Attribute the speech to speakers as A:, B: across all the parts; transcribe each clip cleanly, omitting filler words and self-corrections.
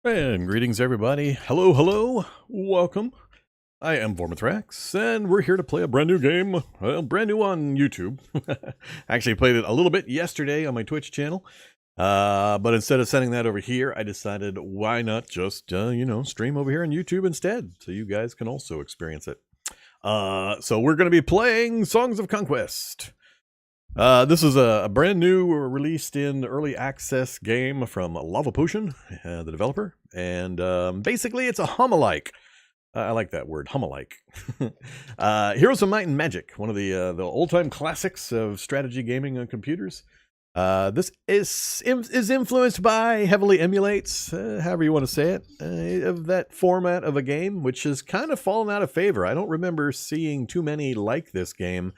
A: And greetings, everybody. Hello, hello. Welcome. I am Vorm, and we're here to play a brand new game. Well, brand new on YouTube. Actually played it a little bit yesterday on my Twitch channel. But instead of sending that over here, I decided why not just, stream over here on YouTube instead, so you guys can also experience it. So we're going to be playing Songs of Conquest. This is a brand new released in early access game from Lava Potion, the developer, and basically it's a hum-alike. I like that word, hum-alike. Heroes of Might and Magic, one of the old-time classics of strategy gaming on computers. This is influenced by, heavily emulates, however you want to say it, of that format of a game, which has kind of fallen out of favor. I don't remember seeing too many like this game,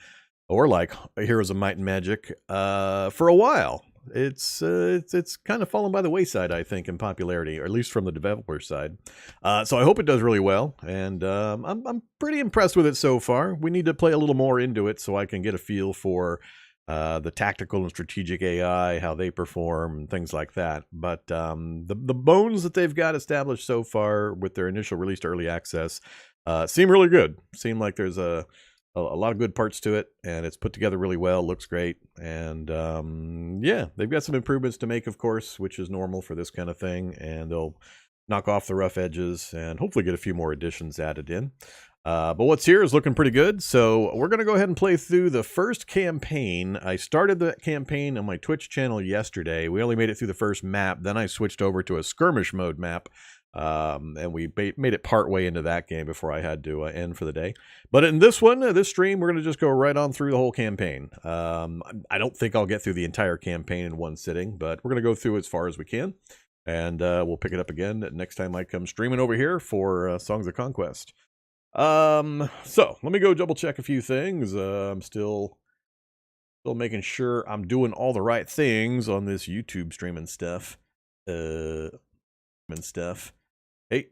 A: or like Heroes of Might and Magic, for a while. It's kind of fallen by the wayside, I think, in popularity, or at least from the developer side. So I hope it does really well, and I'm pretty impressed with it so far. We need to play a little more into it so I can get a feel for the tactical and strategic AI, how they perform, and things like that. But the bones that they've got established so far with their initial release to early access seem really good. Seem like there's a lot of good parts to it, and it's put together really well, looks great, and yeah, they've got some improvements to make, of course, which is normal for this kind of thing, and they'll knock off the rough edges and hopefully get a few more additions added in. But what's here is looking pretty good, so we're going to go ahead and play through the first campaign. I started the campaign on my Twitch channel yesterday. We only made it through the first map, then I switched over to a skirmish mode map, and we made it part way into that game before I had to end for the day. But in this one, this stream, we're going to just go right on through the whole campaign. I don't think I'll get through the entire campaign in one sitting, but we're going to go through as far as we can, and we'll pick it up again next time I come streaming over here for Songs of Conquest. So let me go double check a few things. I'm still making sure I'm doing all the right things on this YouTube streaming stuff. Hey,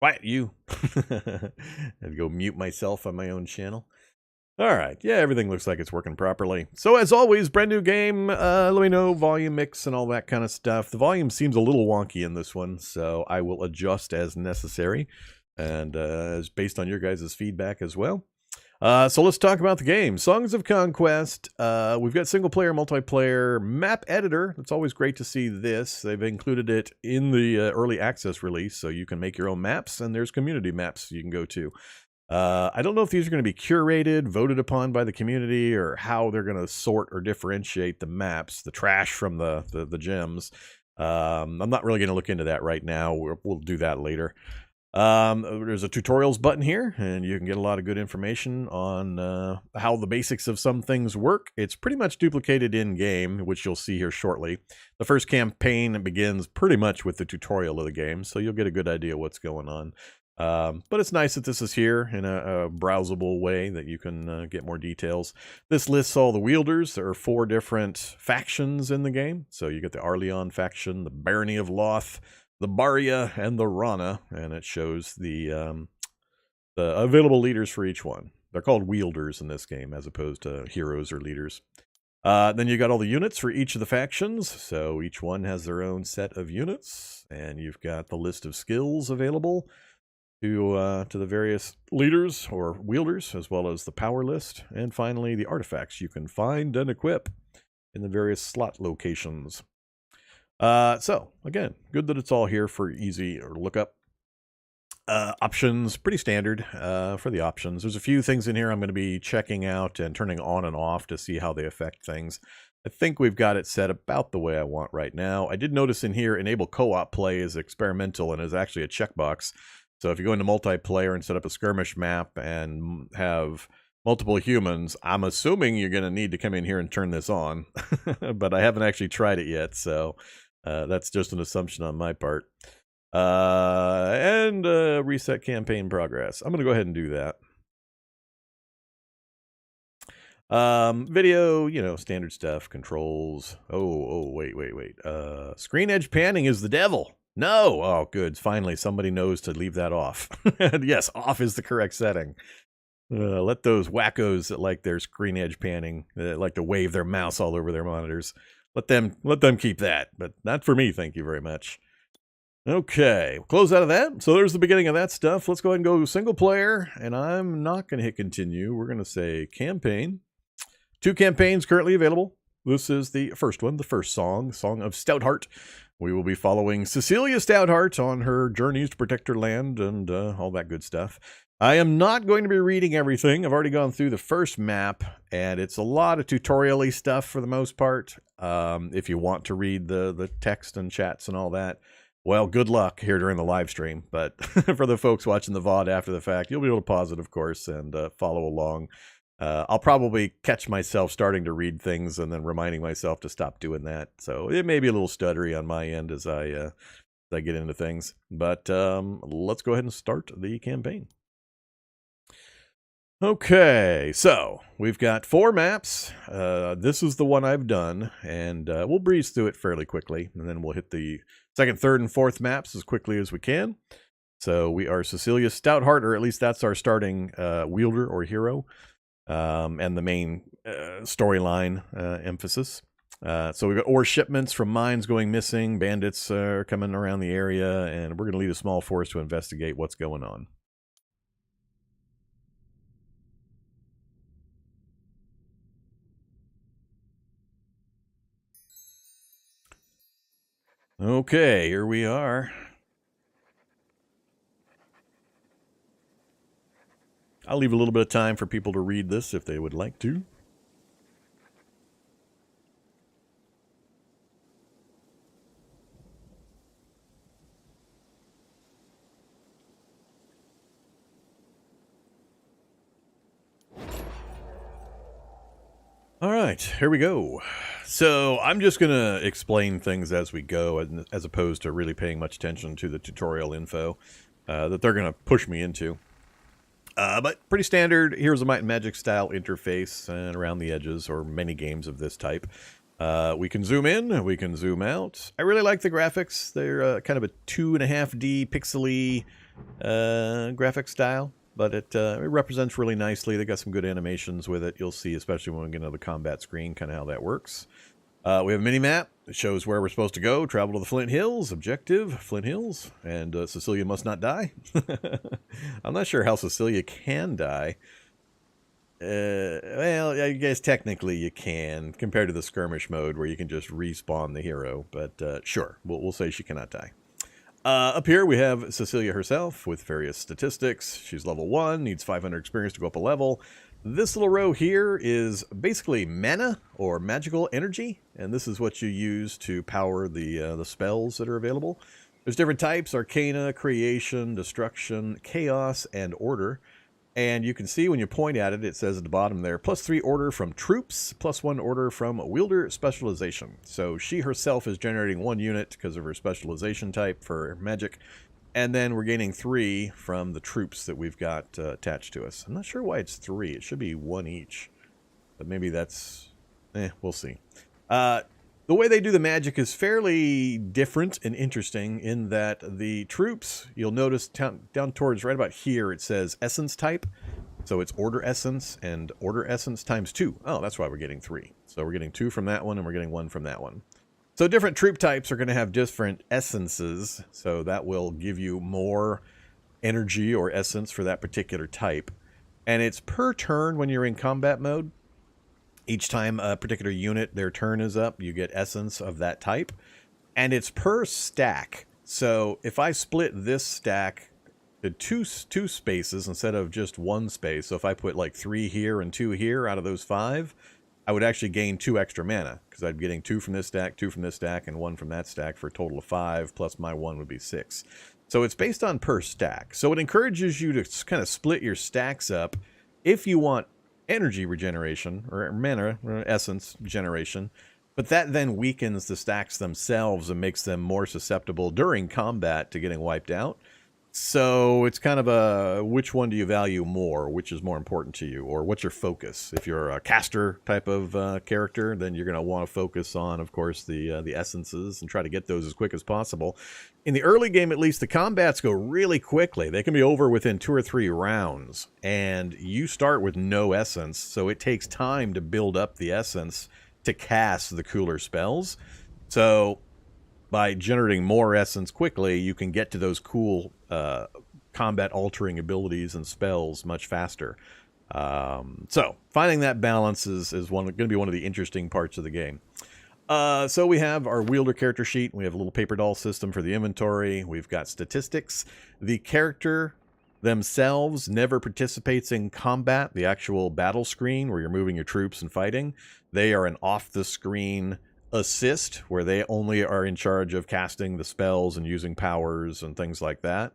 A: quiet, you. I had to go mute myself on my own channel. All right, yeah, everything looks like it's working properly. So as always, brand new game. Let me know volume mix and all that kind of stuff. The volume seems a little wonky in this one, so I will adjust as necessary, and as based on your guys' feedback as well. So let's talk about the game. Songs of Conquest. We've got single player, multiplayer, map editor. It's always great to see this. They've included it in the early access release, so you can make your own maps, and there's community maps you can go to. I don't know if these are going to be curated, voted upon by the community, or how they're going to sort or differentiate the maps, the trash from the gems. I'm not really going to look into that right now. We'll do that later. There's a tutorials button here, and you can get a lot of good information on how the basics of some things work. It's pretty much duplicated in game, which you'll see here shortly. The first campaign begins pretty much with the tutorial of the game, so you'll get a good idea what's going on. But it's nice that this is here in a browsable way that you can get more details. This lists all the wielders. There are 4 different factions in the game. So you get the Arleon faction, the Barony of Loth, the Baria, and the Rana, and it shows the available leaders for each one. They're called wielders in this game as opposed to heroes or leaders. Then you got all the units for each of the factions, so each one has their own set of units, and you've got the list of skills available to the various leaders or wielders, as well as the power list, and finally the artifacts you can find and equip in the various slot locations. So again, good that it's all here for easy or look up. Options, pretty standard for the options. There's a few things in here I'm going to be checking out and turning on and off to see how they affect things. I think we've got it set about the way I want right now. I did notice in here, enable co-op play is experimental and is actually a checkbox. So if you go into multiplayer and set up a skirmish map and have multiple humans, I'm assuming you're going to need to come in here and turn this on. But I haven't actually tried it yet, so that's just an assumption on my part. And reset campaign progress. I'm going to go ahead and do that. Video, standard stuff, controls. Wait. Screen edge panning is the devil. No! Oh, good. Finally, somebody knows to leave that off. Yes, off is the correct setting. Let those wackos that like their screen edge panning, that like to wave their mouse all over their monitors, let them keep that, but not for me, thank you very much. Okay, close out of that. So there's the beginning of that stuff. Let's go ahead and go single player, and I'm not going to hit continue. We're going to say campaign. 2 campaigns currently available. This is the first one, the first song, Song of Stoutheart. We will be following Cecilia Stoutheart on her journeys to protect her land and all that good stuff. I am not going to be reading everything. I've already gone through the first map, and it's a lot of tutorial-y stuff for the most part. If you want to read the text and chats and all that, well, good luck here during the live stream. But for the folks watching the VOD after the fact, you'll be able to pause it, of course, and follow along. I'll probably catch myself starting to read things and then reminding myself to stop doing that. So it may be a little stuttery on my end as I get into things. But let's go ahead and start the campaign. Okay, so we've got 4 maps. This is the one I've done, and we'll breeze through it fairly quickly, and then we'll hit the 2nd, 3rd, and 4th maps as quickly as we can. So we are Cecilia Stoutheart, or at least that's our starting wielder or hero, and the main storyline emphasis. So we've got ore shipments from mines going missing, bandits are coming around the area, and we're going to lead a small force to investigate what's going on. Okay, here we are. I'll leave a little bit of time for people to read this if they would like to. All right, here we go. So I'm just going to explain things as we go, as opposed to really paying much attention to the tutorial info that they're going to push me into. But pretty standard Heroes of Might and Magic style interface and around the edges, or many games of this type. We can zoom in, we can zoom out. I really like the graphics. They're kind of a 2.5D pixely graphic style. But it represents really nicely. They got some good animations with it. You'll see, especially when we get into the combat screen, kind of how that works. We have a mini-map that shows where we're supposed to go. Travel to the Flint Hills. Objective, Flint Hills. And Cecilia must not die. I'm not sure how Cecilia can die. Well, I guess technically you can, compared to the skirmish mode where you can just respawn the hero. But sure, we'll say she cannot die. Up here we have Cecilia herself with various statistics. She's level 1, needs 500 experience to go up a level. This little row here is basically mana or magical energy, and this is what you use to power the spells that are available. There's different types: Arcana, Creation, Destruction, Chaos, and Order. And you can see when you point at it, it says at the bottom there, +3 order from troops, +1 order from wielder specialization. So she herself is generating 1 unit because of her specialization type for magic. And then we're gaining 3 from the troops that we've got attached to us. I'm not sure why it's 3. It should be 1 each. But maybe that's... we'll see. The way they do the magic is fairly different and interesting in that the troops, you'll notice down towards right about here, it says essence type. So it's order essence and order essence times 2. Oh, that's why we're getting 3. So we're getting 2 from that one and we're getting 1 from that one. So different troop types are going to have different essences. So that will give you more energy or essence for that particular type. And it's per turn when you're in combat mode. Each time a particular unit, their turn is up, you get essence of that type. And it's per stack. So if I split this stack to two spaces instead of just 1 space, so if I put like 3 here and 2 here out of those 5, I would actually gain 2 extra mana. Because I'd be getting 2 from this stack, 2 from this stack, and 1 from that stack for a total of 5, plus my 1 would be 6. So it's based on per stack. So it encourages you to kind of split your stacks up if you want energy regeneration or mana or essence generation, but that then weakens the stacks themselves and makes them more susceptible during combat to getting wiped out. So it's kind of a, which one do you value more? Which is more important to you? Or what's your focus? If you're a caster type of character, then you're going to want to focus on, of course, the essences and try to get those as quick as possible. In the early game, at least, the combats go really quickly. They can be over within 2 or 3 rounds. And you start with no essence, so it takes time to build up the essence to cast the cooler spells. So by generating more essence quickly, you can get to those cool combat-altering abilities and spells much faster. So finding that balance is going to be one of the interesting parts of the game. So we have our wielder character sheet. We have a little paper doll system for the inventory. We've got statistics. The character themselves never participates in combat, the actual battle screen where you're moving your troops and fighting. They are an off-the-screen assist where they only are in charge of casting the spells and using powers and things like that.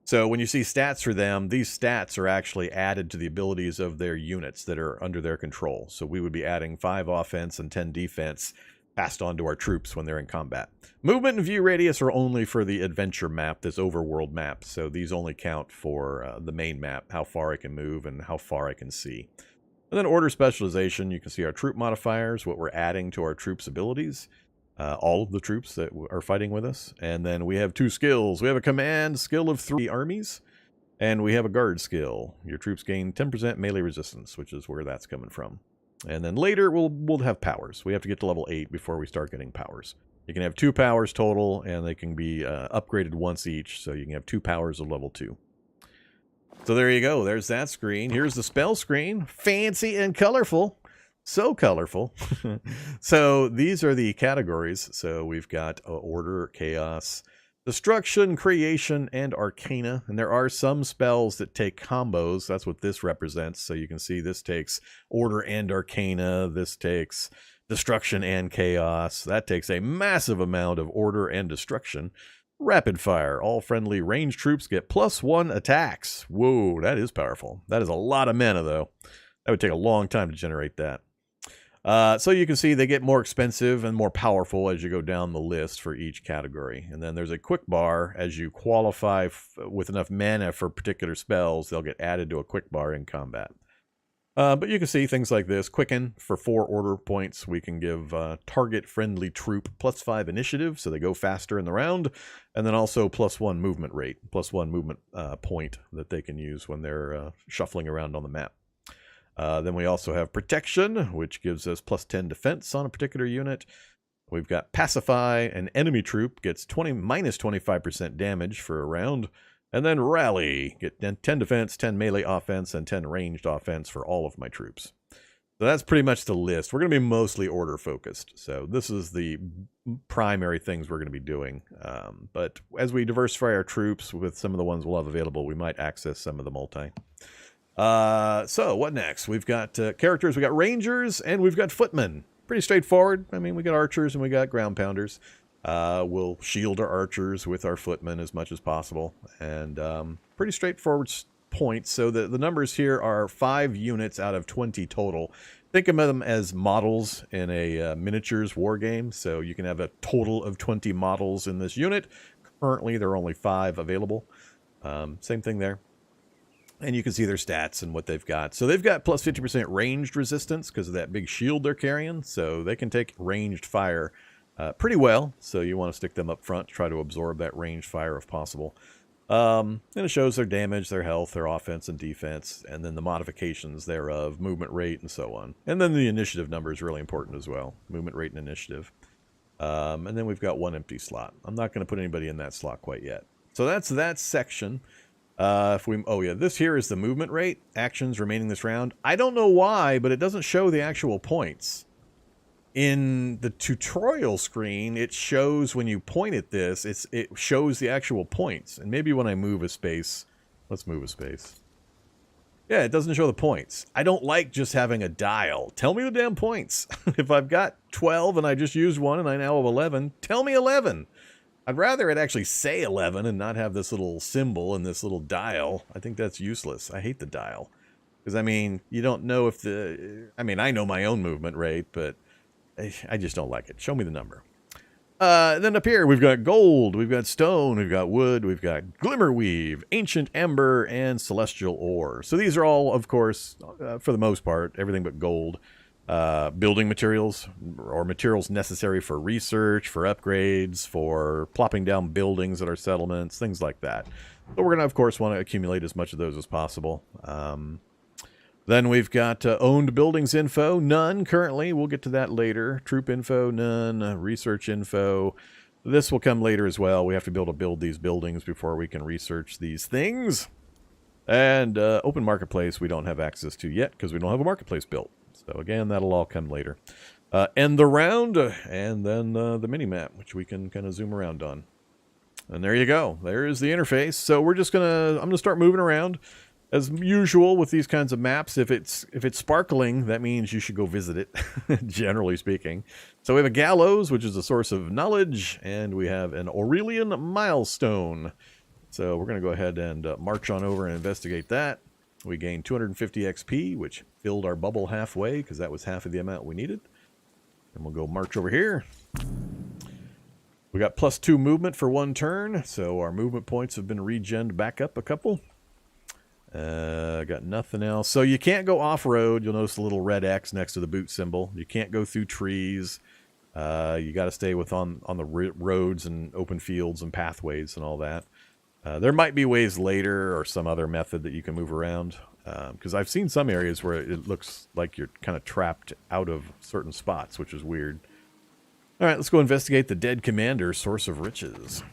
A: So when you see stats for them, these stats are actually added to the abilities of their units that are under their control. So we would be adding 5 offense and 10 defense passed on to our troops when they're in combat. Movement and view radius are only for the adventure map, this overworld map. So these only count for the main map, how far I can move and how far I can see. And then order specialization, you can see our troop modifiers, what we're adding to our troops' abilities. All of the troops that are fighting with us. And then we have 2 skills. We have a command skill of 3 armies, and we have a guard skill. Your troops gain 10% melee resistance, which is where that's coming from. And then later we'll have powers. We have to get to level 8 before we start getting powers. You can have 2 powers total, and they can be upgraded once each, so you can have 2 powers of level 2. So there you go. There's that screen. Here's the spell screen. Fancy and colorful. So colorful. So these are the categories. So we've got order, chaos, destruction, creation, and arcana. And there are some spells that take combos. That's what this represents. So you can see this takes order and arcana. This takes destruction and chaos. That takes a massive amount of order and destruction. Rapid fire. All friendly ranged troops get +1 attacks. Whoa, that is powerful. That is a lot of mana, though. That would take a long time to generate that. So you can see they get more expensive and more powerful as you go down the list for each category. And then there's a quick bar. As you qualify with enough mana for particular spells, they'll get added to a quick bar in combat. But you can see things like this. Quicken for 4 order points. We can give target friendly troop +5 initiative, so they go faster in the round. And then also +1 movement rate, +1 movement point that they can use when they're shuffling around on the map. Then we also have protection, which gives us +10 defense on a particular unit. We've got pacify. An enemy troop gets -25% damage for a round. And then rally, get 10 defense, 10 melee offense, and 10 ranged offense for all of my troops. So that's pretty much the list. We're going to be mostly order focused. So this is the primary things we're going to be doing. But as we diversify our troops with some of the ones we'll have available, we might access some of the multi. So what next? We've got characters, we've got rangers, and we've got footmen. Pretty straightforward. I mean, we got archers and we got ground pounders. We'll shield our archers with our footmen as much as possible. And pretty straightforward points. So the numbers here are 5 units out of 20 total. Think of them as models in a miniatures war game. So you can have a total of 20 models in this unit. Currently, there are only 5 available. Same thing there. And you can see their stats and what they've got. So they've got +50% ranged resistance because of that big shield they're carrying. So they can take ranged fire pretty well. So you want to stick them up front to try to absorb that ranged fire if possible. And it shows their damage, their health, their offense and defense, and then the modifications thereof, movement rate, and so on. And then the initiative number is really important as well. Movement rate and initiative. And then we've got 1 empty slot. I'm not going to put anybody in that slot quite yet. So that's that section. This here is the movement rate, actions remaining this round. I don't know why, but it doesn't show the actual points. In the tutorial screen, it shows when you point at this, it shows the actual points. And maybe when I move a space, let's move a space. Yeah, it doesn't show the points. I don't like just having a dial. Tell me the damn points. If I've got 12 and I just used 1 and I now have 11, tell me 11. I'd rather it actually say 11 and not have this little symbol and this little dial. I think that's useless. I hate the dial. Because, I mean, you don't know if I know my own movement rate, but I just don't like it. Show me the number. Then up here, we've got gold, we've got stone, we've got wood, we've got glimmerweave, ancient ember, and celestial ore. So these are all, of course, for the most part, everything but gold. Building materials or materials necessary for research, for upgrades, for plopping down buildings at our settlements, things like that. So we're going to, of course, want to accumulate as much of those as possible. Then we've got owned buildings info, none currently. We'll get to that later. Troop info, none. Research info. This will come later as well. We have to be able to build these buildings before we can research these things. And open marketplace we don't have access to yet because we don't have a marketplace built. So again, that'll all come later. End the round, and then the mini-map, which we can kind of zoom around on. And there you go. There's the interface. So we're just I'm gonna start moving around. As usual with these kinds of maps, if it's sparkling, that means you should go visit it, generally speaking. So we have a gallows, which is a source of knowledge, and we have an Aurelian milestone. So we're going to go ahead and march on over and investigate that. We gained 250 XP, which filled our bubble halfway, because that was half of the amount we needed. And we'll go march over here. We got +2 movement for 1 turn, so our movement points have been regened back up a couple. Got nothing else. So you can't go off-road. You'll notice the little red X next to the boot symbol. You can't go through trees. You got to stay on the roads and open fields and pathways and all that. There might be ways later or some other method that you can move around. Because I've seen some areas where it looks like you're kind of trapped out of certain spots, which is weird. All right, let's go investigate the dead commander, source of riches.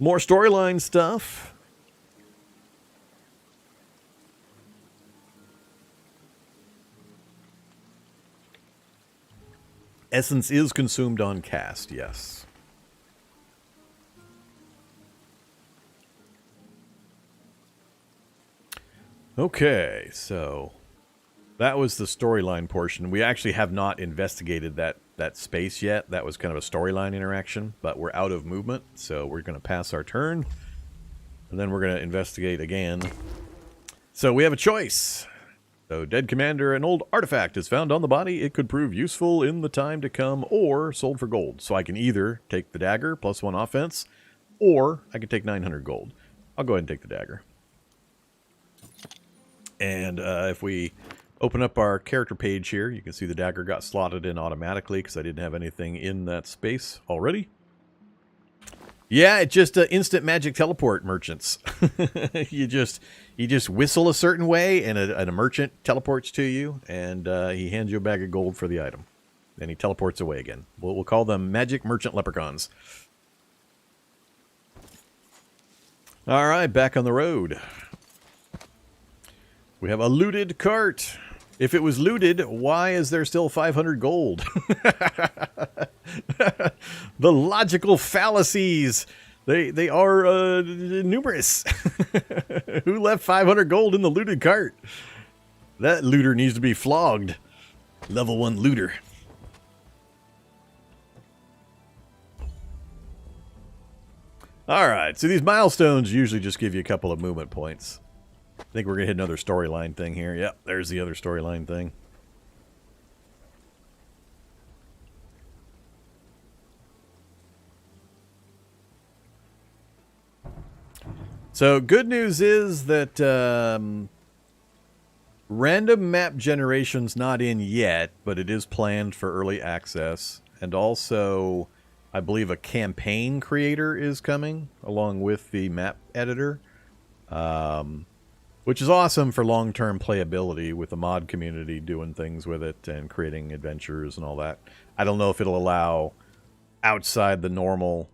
A: More storyline stuff. Essence is consumed on cast, yes. Okay, so that was the storyline portion. We actually have not investigated that space yet. That was kind of a storyline interaction, but we're out of movement, so we're going to pass our turn, and then we're going to investigate again. So we have a choice. So, dead commander, an old artifact is found on the body. It could prove useful in the time to come, or sold for gold. So I can either take the dagger, +1 offense, or I can take 900 gold. I'll go ahead and take the dagger. And if we open up our character page here, you can see the dagger got slotted in automatically because I didn't have anything in that space already. Yeah, it just instant magic teleport merchants. you just whistle a certain way, and a merchant teleports to you, and he hands you a bag of gold for the item. Then he teleports away again. We'll call them magic merchant leprechauns. All right, back on the road. We have a looted cart. If it was looted, why is there still 500 gold? The logical fallacies. They are numerous. Who left 500 gold in the looted cart? That looter needs to be flogged. Level 1 looter. Alright, so these milestones usually just give you a couple of movement points. I think we're going to hit another storyline thing here. Yep, there's the other storyline thing. So, good news is that random map generation's not in yet, but it is planned for early access. And also, I believe a campaign creator is coming, along with the map editor. Which is awesome for long-term playability with the mod community doing things with it and creating adventures and all that. I don't know if it'll allow outside the normal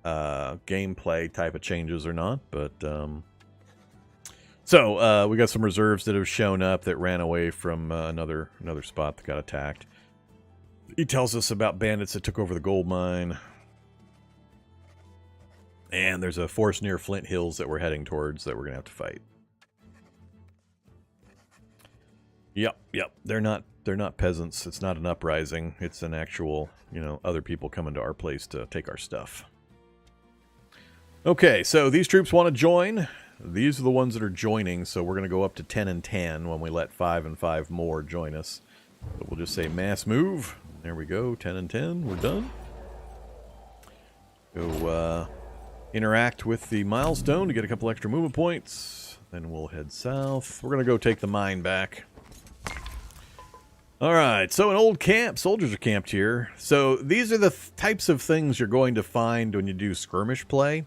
A: gameplay type of changes or not, but so we got some reserves that have shown up that ran away from another spot that got attacked. He tells us about bandits that took over the gold mine. And there's a force near Flint Hills that we're heading towards that we're going to have to fight. Yep. They're not peasants. It's not an uprising. It's an actual, other people coming to our place to take our stuff. Okay, so these troops want to join. These are the ones that are joining, so we're going to go up to 10 and 10 when we let 5 and 5 more join us. But we'll just say mass move. There we go, 10 and 10. We're done. Go interact with the milestone to get a couple extra movement points. Then we'll head south. We're going to go take the mine back. Alright, so an old camp. Soldiers are camped here. So these are the types of things you're going to find when you do skirmish play.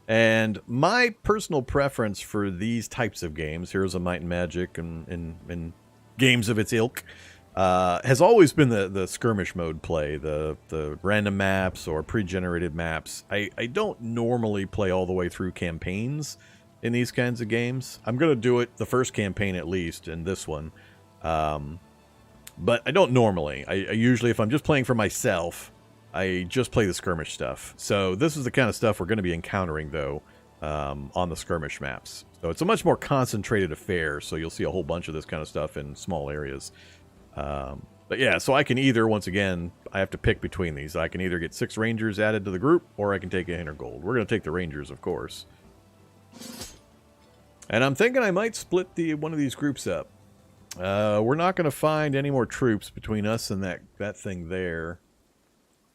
A: And my personal preference for these types of games, Heroes of Might and Magic and games of its ilk, has always been the skirmish mode play, the random maps or pre-generated maps. I don't normally play all the way through campaigns in these kinds of games. I'm going to do it the first campaign at least, in this one. But I don't normally. I usually, if I'm just playing for myself, I just play the skirmish stuff. So this is the kind of stuff we're going to be encountering, though, on the skirmish maps. So it's a much more concentrated affair, so you'll see a whole bunch of this kind of stuff in small areas. But yeah, so I can either, once again, I have to pick between these. I can either get 6 Rangers added to the group, or I can take a Inner Gold. We're going to take the Rangers, of course. And I'm thinking I might split one of these groups up. We're not going to find any more troops between us and that thing there.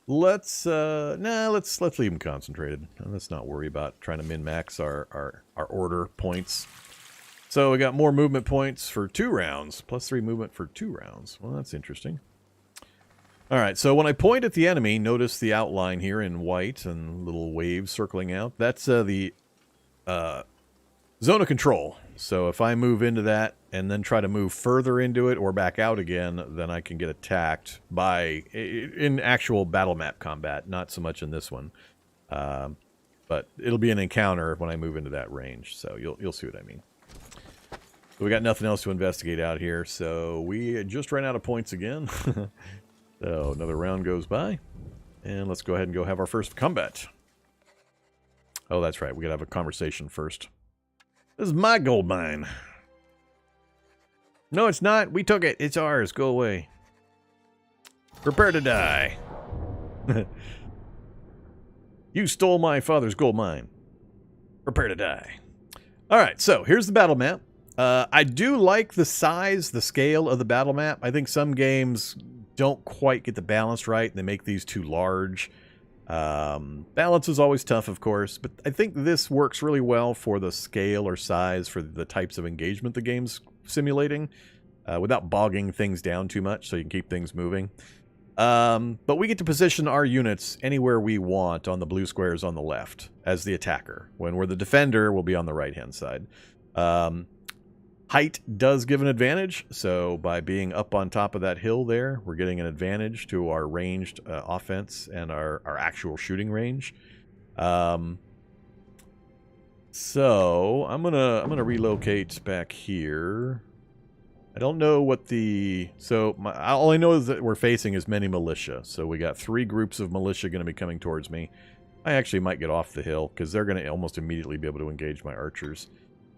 A: Let's leave them concentrated. Let's not worry about trying to min-max our order points. So we got more movement points for 2 rounds, plus 3 movement for 2 rounds. Well, that's interesting. All right, so when I point at the enemy, notice the outline here in white and little waves circling out. That's the zone of control. So if I move into that and then try to move further into it or back out again, then I can get attacked in actual battle map combat, not so much in this one. But it'll be an encounter when I move into that range, so you'll see what I mean. So we got nothing else to investigate out here, so we just ran out of points again. So another round goes by, and let's go ahead and go have our first combat. Oh, that's right, we gotta have a conversation first. This is my gold mine. No, it's not. We took it. It's ours. Go away. Prepare to die. You stole my father's gold mine. Prepare to die. All right, so here's the battle map. I do like the size, the scale of the battle map. I think some games don't quite get the balance right, and they make these too large. Balance is always tough, of course, but I think this works really well for the scale or size for the types of engagement the game's simulating, without bogging things down too much, so you can keep things moving. But we get to position our units anywhere we want on the blue squares on the left as the attacker. When we're the defender, we'll be on the right-hand side. Height does give an advantage, so by being up on top of that hill there, we're getting an advantage to our ranged offense and our actual shooting range. So I'm gonna relocate back here. I don't know what all I know is that we're facing as many militia. So we got 3 groups of militia going to be coming towards me. I actually might get off the hill because they're going to almost immediately be able to engage my archers.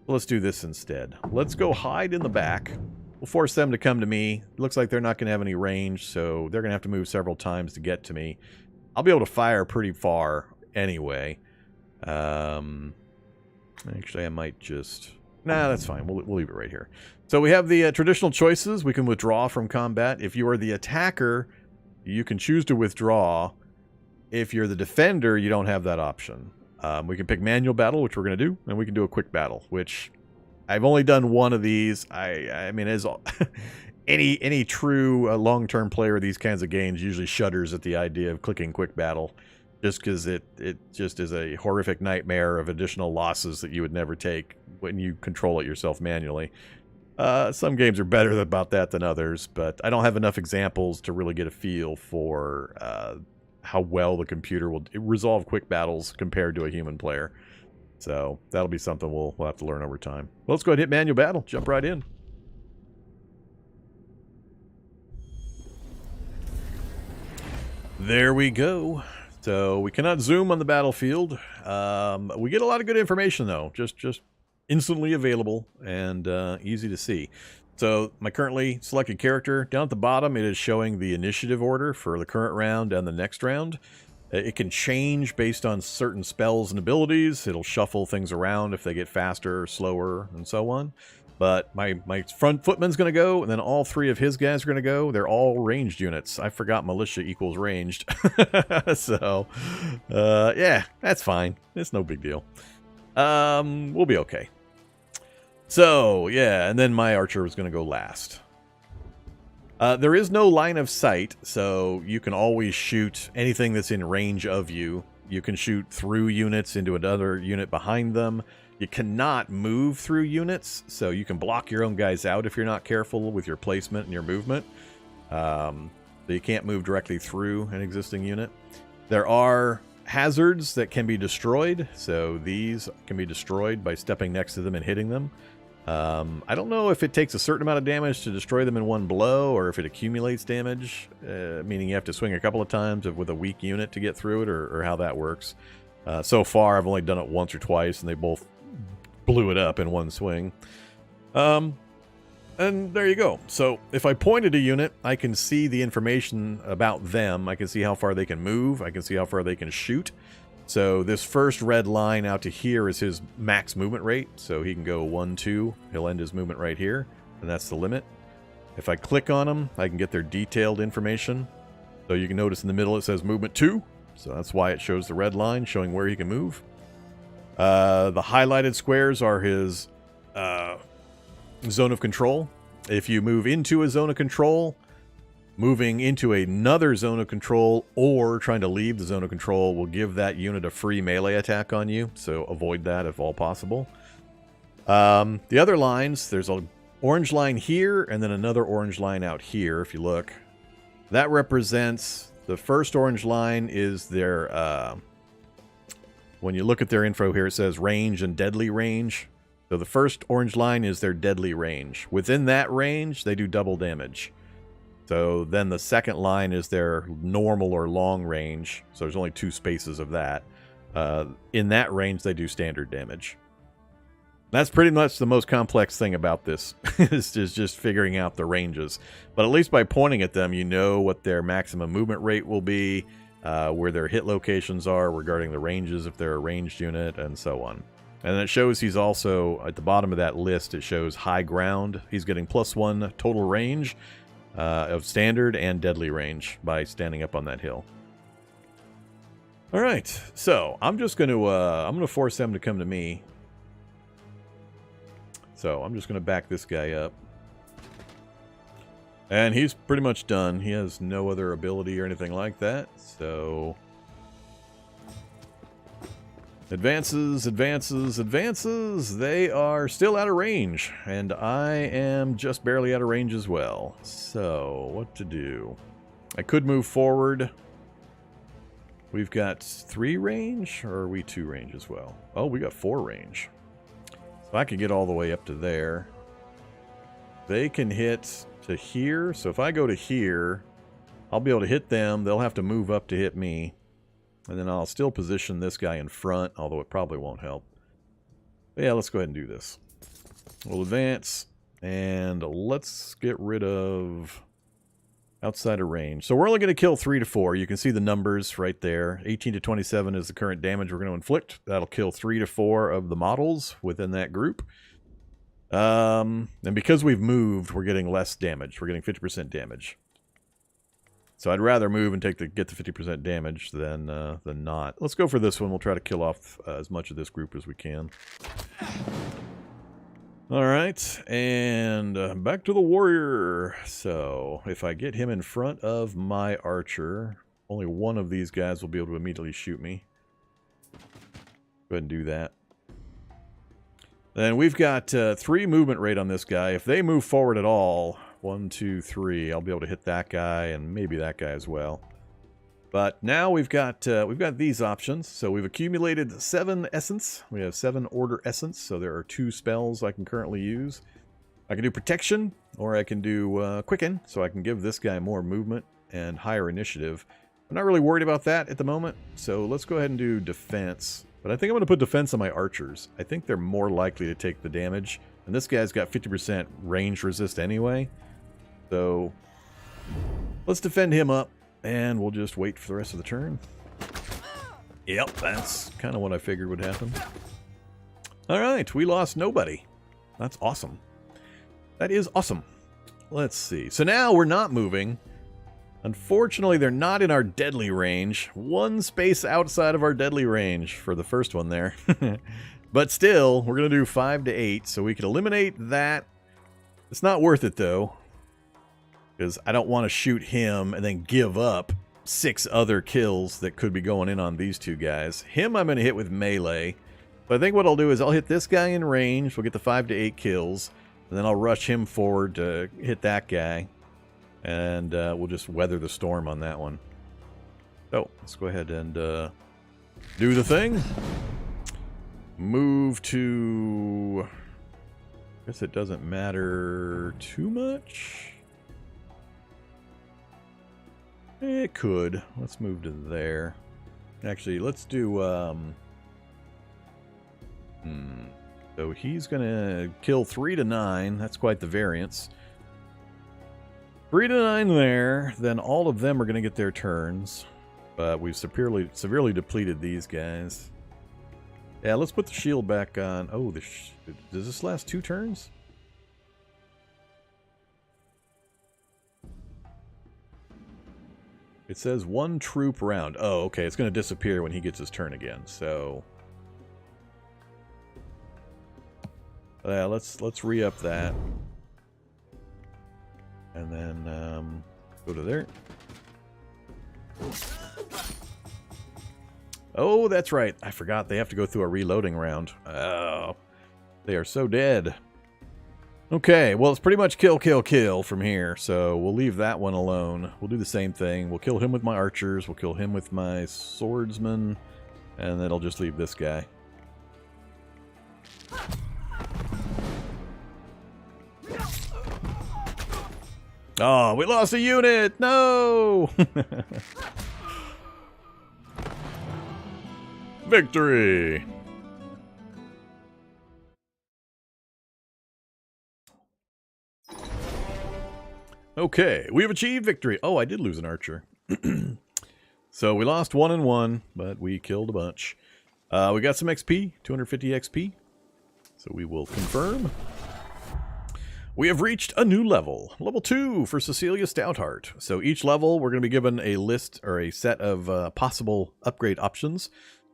A: Let's do this instead. Let's go hide in the back. We'll force them to come to me. It looks like they're not going to have any range, so they're going to have to move several times to get to me. I'll be able to fire pretty far anyway. Actually, I might just... Nah, that's fine. We'll leave it right here. So we have the traditional choices. We can withdraw from combat. If you are the attacker, you can choose to withdraw. If you're the defender, you don't have that option. We can pick manual battle, which we're going to do, and we can do a quick battle, which I've only done one of these. I mean, as any true long-term player of these kinds of games usually shudders at the idea of clicking quick battle, just because it just is a horrific nightmare of additional losses that you would never take when you control it yourself manually. Some games are better about that than others, but I don't have enough examples to really get a feel for how well the computer will resolve quick battles compared to a human player. So that'll be something we'll have to learn over time. Well, let's go ahead and hit manual battle. Jump right in. There we go. So we cannot zoom on the battlefield. We get a lot of good information, though. Just instantly available and easy to see. So my currently selected character, down at the bottom, it is showing the initiative order for the current round and the next round. It can change based on certain spells and abilities. It'll shuffle things around if they get faster or slower and so on. But my front footman's going to go, and then all 3 of his guys are going to go. They're all ranged units. I forgot militia equals ranged. So, yeah, that's fine. It's no big deal. We'll be okay. So, yeah, and then my archer was going to go last. There is no line of sight, so you can always shoot anything that's in range of you. You can shoot through units into another unit behind them. You cannot move through units, so you can block your own guys out if you're not careful with your placement and your movement. So you can't move directly through an existing unit. There are hazards that can be destroyed, so these can be destroyed by stepping next to them and hitting them. I don't know if it takes a certain amount of damage to destroy them in one blow, or if it accumulates damage, meaning you have to swing a couple of times with a weak unit to get through it, or how that works. So far, I've only done it once or twice, and they both blew it up in one swing. And there you go. So if I point at a unit, I can see the information about them. I can see how far they can move. I can see how far they can shoot. So this first red line out to here is his max movement rate. So he can go 1, 2. He'll end his movement right here, and that's the limit. If I click on them, I can get their detailed information. So you can notice in the middle it says movement 2. So that's why it shows the red line showing where he can move. The highlighted squares are his zone of control. If you move into a zone of control, moving into another zone of control, or trying to leave the zone of control will give that unit a free melee attack on you, so avoid that if all possible. The other lines, there's an orange line here, and then another orange line out here, if you look. That represents, the first orange line is their, when you look at their info here, it says range and deadly range. So the first orange line is their deadly range. Within that range, they do double damage. So then the second line is their normal or long range. So there's only 2 spaces of that. In that range, they do standard damage. That's pretty much the most complex thing about this, is just figuring out the ranges. But at least by pointing at them, you know what their maximum movement rate will be, where their hit locations are regarding the ranges if they're a ranged unit, and so on. And it shows he's also, at the bottom of that list, it shows high ground. He's getting +1 total range of standard and deadly range by standing up on that hill. All right, so I'm just going to I'm going to force them to come to me. So I'm just going to back this guy up. And he's pretty much done. He has no other ability or anything like that, so... Advances, advances, advances. They are still out of range, and I am just barely out of range as well. So, what to do? I could move forward. We've got 3 range, or are we 2 range as well? Oh, we got 4 range. So I can get all the way up to there. They can hit to here, so if I go to here, I'll be able to hit them. They'll have to move up to hit me. And then I'll still position this guy in front, although it probably won't help. But yeah, let's go ahead and do this. We'll advance, and let's get rid of outside of range. So we're only going to kill 3 to 4. You can see the numbers right there. 18 to 27 is the current damage we're going to inflict. That'll kill 3 to 4 of the models within that group. And because we've moved, we're getting less damage. We're getting 50% damage. So I'd rather move and get the 50% damage than not. Let's go for this one. We'll try to kill off as much of this group as we can. All right, and back to the warrior. So if I get him in front of my archer, only one of these guys will be able to immediately shoot me. Go ahead and do that. Then we've got 3 movement rate on this guy. If they move forward at all... 1, 2, 3. I'll be able to hit that guy and maybe that guy as well. But now we've got these options. So we've accumulated 7 essence. We have 7 order essence. So there are 2 spells I can currently use. I can do protection, or I can do quicken. So I can give this guy more movement and higher initiative. I'm not really worried about that at the moment. So let's go ahead and do defense. But I think I'm going to put defense on my archers. I think they're more likely to take the damage. And this guy's got 50% range resist anyway. So, let's defend him up, and we'll just wait for the rest of the turn. Yep, that's kind of what I figured would happen. Alright, we lost nobody. That's awesome. That is awesome. Let's see. So now we're not moving. Unfortunately, they're not in our deadly range. 1 space outside of our deadly range for the first one there. But still, we're going to do 5 to 8, so we can eliminate that. It's not worth it, though. Because I don't want to shoot him and then give up 6 other kills that could be going in on these 2 guys. Him I'm going to hit with melee. But I think what I'll do is I'll hit this guy in range. We'll get the 5 to 8 kills. And then I'll rush him forward to hit that guy. And we'll just weather the storm on that one. So, let's go ahead and do the thing. Move to... I guess it doesn't matter too much. It could. Let's move to there. Actually, let's do... So he's going to kill 3 to 9. That's quite the variance. 3 to 9 there. Then all of them are going to get their turns. But we've severely depleted these guys. Yeah, let's put the shield back on. Oh, does this last 2 turns? It says 1 troop round. Oh, okay. It's going to disappear when he gets his turn again. So, yeah, let's re-up that, and then go to there. Oh, that's right. I forgot they have to go through a reloading round. Oh, they are so dead. Okay, well, it's pretty much kill, kill, kill from here, so we'll leave that one alone. We'll do the same thing. We'll kill him with my archers, we'll kill him with my swordsmen, and then I'll just leave this guy. Oh, we lost a unit! No! Victory! Okay, we have achieved victory. Oh, I did lose an archer. So we lost 1 and 1, but we killed a bunch. We got some XP, 250 XP. So we will confirm. We have reached a new level. Level 2 for Cecilia Stoutheart. So each level, we're going to be given a list or a set of possible upgrade options.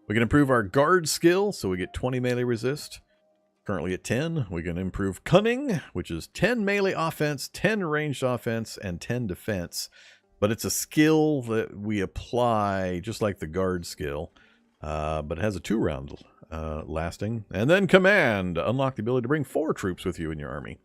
A: We can improve our guard skill, so we get 20 melee resist. Currently at 10. We can improve cunning, which is 10 melee offense, 10 ranged offense, and 10 defense. But it's a skill that we apply just like the guard skill. But it has a 2-round lasting. And then command. Unlock the ability to bring 4 troops with you in your army.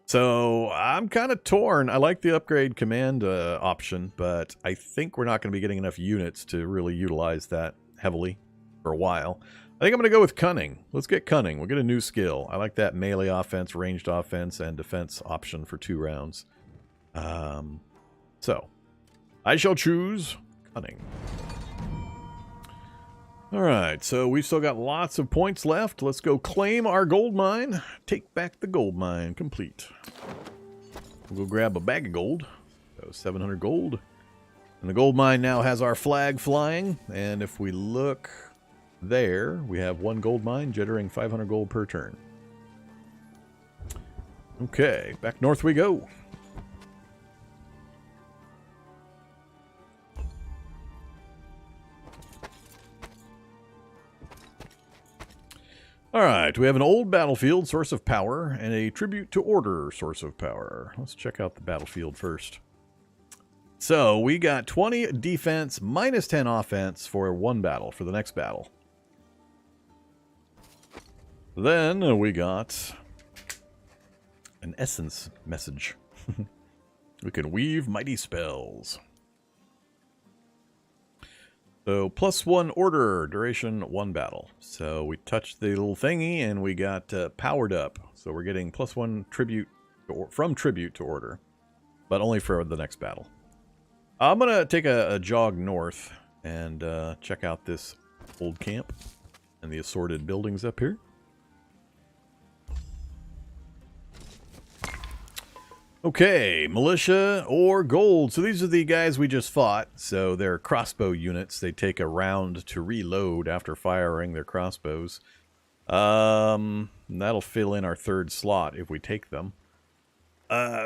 A: So I'm kind of torn. I like the upgrade command option, but I think we're not going to be getting enough units to really utilize that heavily for a while. I think I'm going to go with cunning. Let's get cunning. We'll get a new skill. I like that melee offense, ranged offense, and defense option for 2 rounds. So I shall choose cunning. Alright, so we've still got lots of points left. Let's go claim our gold mine. Take back the gold mine. Complete. We'll go grab a bag of gold. So 700 gold. And the gold mine now has our flag flying. And if we look there, we have 1 gold mine generating 500 gold per turn. Okay, back north we go. Alright, we have an old battlefield source of power and a tribute to order source of power. Let's check out the battlefield first. So we got 20 defense minus 10 offense for 1 battle, for the next battle. Then we got an essence message. We can weave mighty spells. So +1 order, duration 1 battle. So we touched the little thingy and we got powered up. So we're getting +1 tribute from tribute to order, but only for the next battle. I'm going to take a jog north and check out this old camp and the assorted buildings up here. Okay, militia or gold. So these are the guys we just fought. So they're crossbow units. They take a round to reload after firing their crossbows. That'll fill in our 3rd slot if we take them.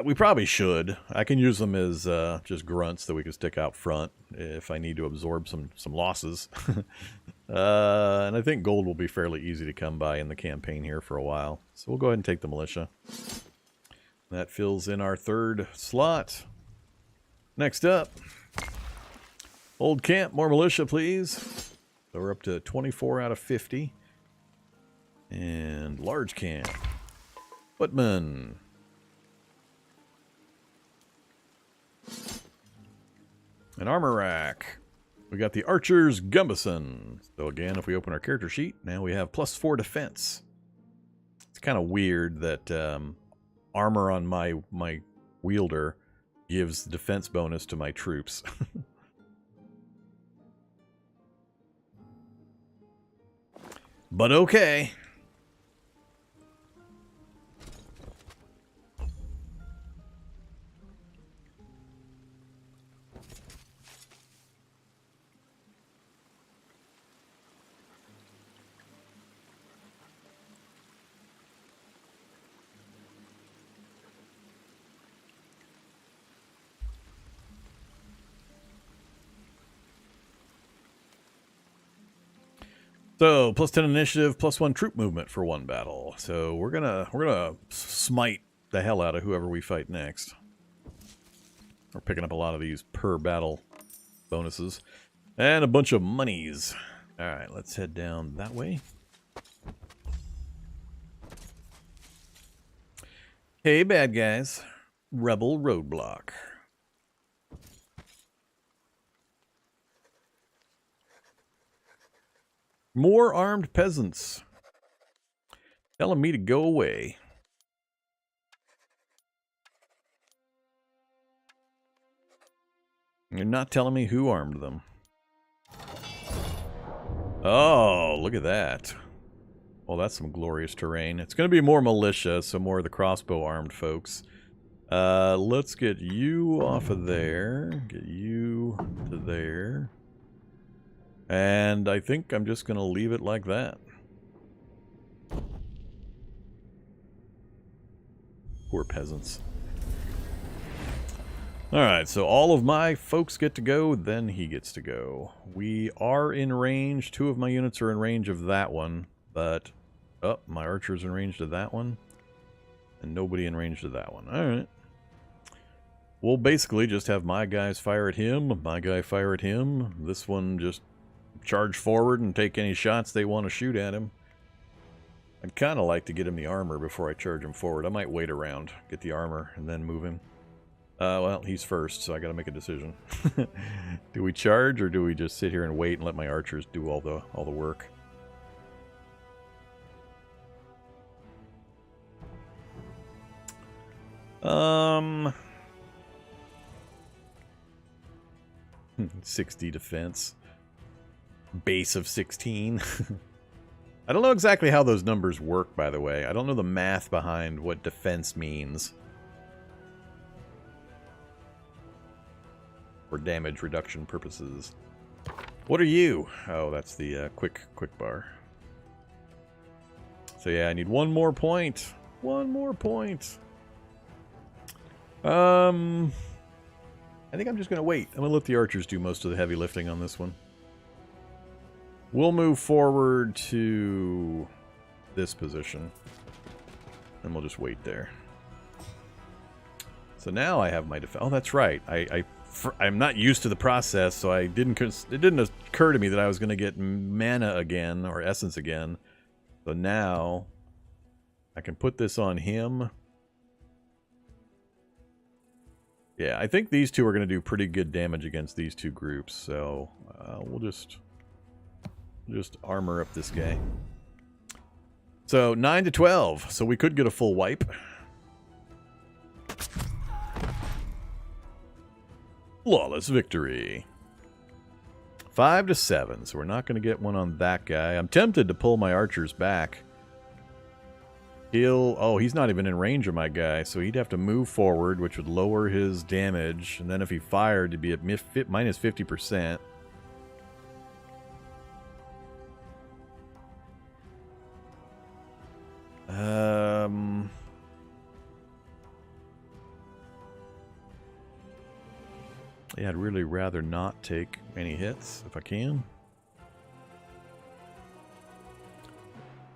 A: We probably should. I can use them as just grunts that we can stick out front if I need to absorb some losses. And I think gold will be fairly easy to come by in the campaign here for a while. So we'll go ahead and take the militia. That fills in our 3rd slot. Next up, old camp, more militia, please. So we're up to 24 out of 50. And large camp, footmen. An armor rack. We got the Archer's Gumbison. So again, if we open our character sheet, now we have +4 defense. It's kind of weird that armor on my wielder gives defense bonus to my troops. But okay. So, +10 initiative, +1 troop movement for 1 battle. So we're gonna smite the hell out of whoever we fight next. We're picking up a lot of these per battle bonuses. And a bunch of monies. Alright, let's head down that way. Hey, bad guys. Rebel roadblock. More armed peasants. Telling me to go away. You're not telling me who armed them. Oh, look at that. Well, that's some glorious terrain. It's going to be more militia, so more of the crossbow armed folks. Let's get you off of there. Get you to there. And I think I'm just going to leave it like that. Poor peasants. Alright, so all of my folks get to go, then he gets to go. We are in range. 2 of my units are in range of that one, but... Oh, my archer's in range to that one. And nobody in range to that one. Alright. We'll basically just have my guys fire at him, my guy fire at him. This one just charge forward and take any shots they want to shoot at him. I'd kind of like to get him the armor before I charge him forward. I might wait around, get the armor, and then move him. Well, he's first, so I gotta make a decision. Do we charge, or do we just sit here and wait and let my archers do all the work? Um... 60 defense. Base of 16. I don't know exactly how those numbers work, by the way. I don't know the math behind what defense means. For damage reduction purposes. What are you? Oh, that's the quick bar. So yeah, I need 1 more point. 1 more point. I think I'm just going to wait. I'm going to let the archers do most of the heavy lifting on this one. We'll move forward to this position. And we'll just wait there. So now I have my defense. Oh, that's right. I'm not used to the process, so it didn't occur to me that I was going to get mana again, or essence again. So now I can put this on him. Yeah, I think these 2 are going to do pretty good damage against these 2 groups, so we'll just armor up this guy. So 9 to 12, so we could get a full wipe. Flawless victory. 5 to 7, so we're not going to get one on that guy. I'm tempted to pull my archers back. Oh, he's not even in range of my guy, so he'd have to move forward, which would lower his damage. And then if he fired, it'd be at minus 50%. Yeah, I'd really rather not take any hits if I can.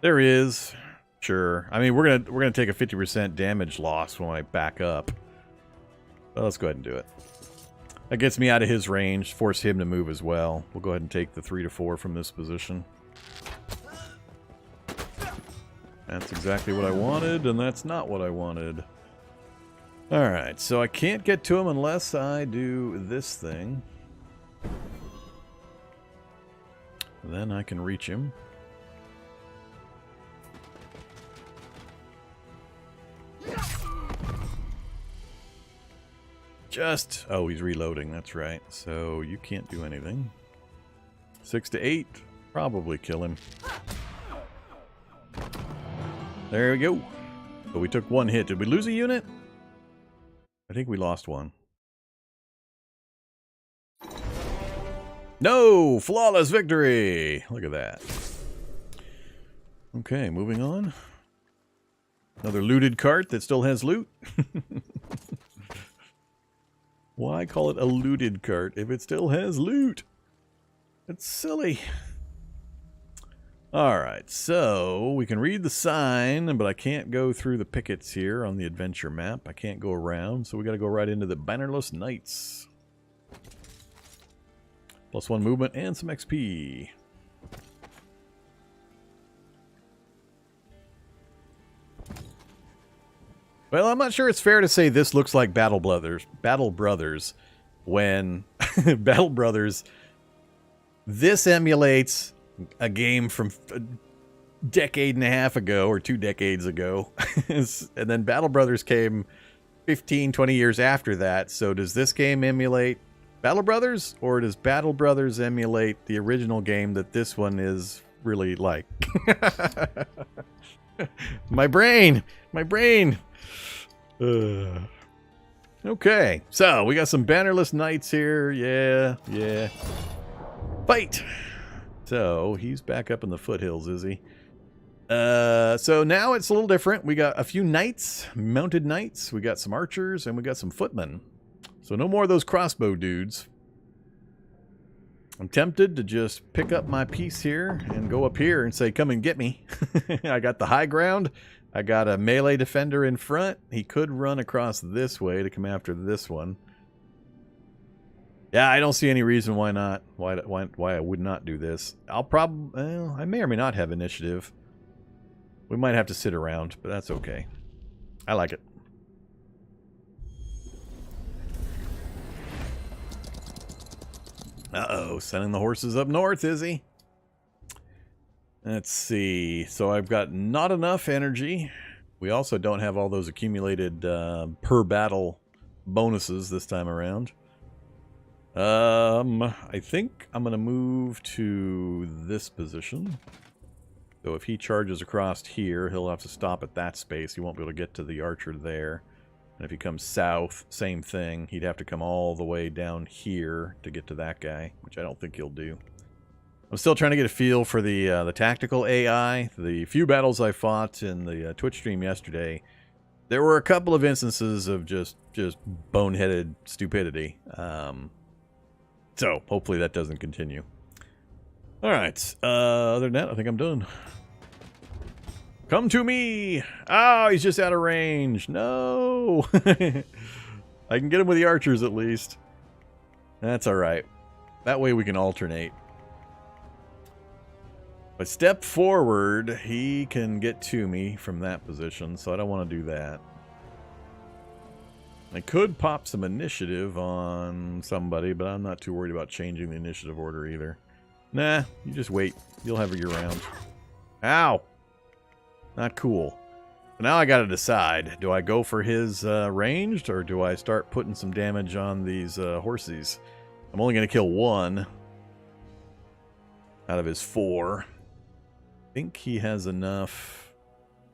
A: There he is. Sure. I mean, we're gonna take a 50% damage loss when I back up. Well, let's go ahead and do it. That gets me out of his range, force him to move as well. We'll go ahead and take the 3 to 4 from this position. That's exactly what I wanted, and that's not what I wanted. Alright, so I can't get to him unless I do this thing. then I can reach him. Oh, he's reloading, that's right. So you can't do anything. 6 to 8, probably kill him. There we go. So we took one hit. Did we lose a unit? I think we lost one. No! Flawless victory! Look at that. Okay, moving on. Another looted cart that still has loot. Why call it a looted cart if it still has loot? It's silly. Alright, so we can read the sign, but I can't go through the pickets here on the adventure map. I can't go around, so we gotta go right into the Bannerless Knights. +1 movement and some XP. Well, I'm not sure it's fair to say this looks like Battle Brothers when Battle Brothers, this emulates a game from a decade and a half ago or 2 decades ago. And then Battle Brothers came 15, 20 years after that. So does this game emulate Battle Brothers, or does Battle Brothers emulate the original game that this one is really like? My brain! Okay, so we got some Bannerless Knights here. Yeah. Fight! So he's back up in the foothills, is he? So now it's a little different. We got a few knights, mounted knights. We got some archers, and we got some footmen. So no more of those crossbow dudes. I'm tempted to just pick up my piece here and go up here and say, come and get me. I got the high ground. I got a melee defender in front. He could run across this way to come after this one. Yeah, I don't see any reason why not. Why I would not do this. I'll probably... Well, I may or may not have initiative. We might have to sit around, but that's okay. I like it. Uh-oh, sending the horses up north, is he? Let's see. So I've got not enough energy. We also don't have all those accumulated per battle bonuses this time around. I think I'm going to move to this position. So if he charges across here, he'll have to stop at that space. He won't be able to get to the archer there. And if he comes south, same thing. He'd have to come all the way down here to get to that guy, which I don't think he'll do. I'm still trying to get a feel for the tactical AI. The few battles I fought in the Twitch stream yesterday, there were a couple of instances of just boneheaded stupidity. So hopefully that doesn't continue. All right. Other than that, I think I'm done. Come to me! Oh, he's just out of range. No! I can get him with the archers at least. That's alright. That way we can alternate. If I step forward, he can get to me from that position, so I don't want to do that. I could pop some initiative on somebody, but I'm not too worried about changing the initiative order either. Nah, you just wait. You'll have your round. Ow! Not cool. So now I gotta decide. Do I go for his ranged, or do I start putting some damage on these horsies? I'm only gonna kill one out of his 4. I think he has enough.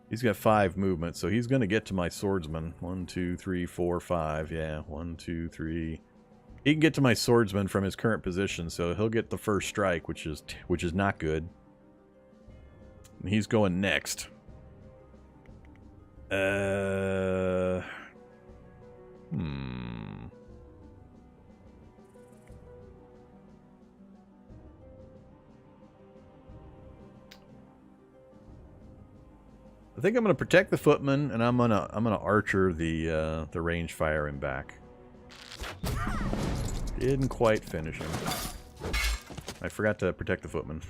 A: He's got 5 movement, so he's gonna get to my swordsman. 1, 2, 3, 4, 5. Yeah, 1, 2, 3. He can get to my swordsman from his current position, so he'll get the first strike, which is not good. And he's going next. I think I'm gonna protect the footman, and I'm gonna archer the range fire him back. Didn't quite finish him. I forgot to protect the footman.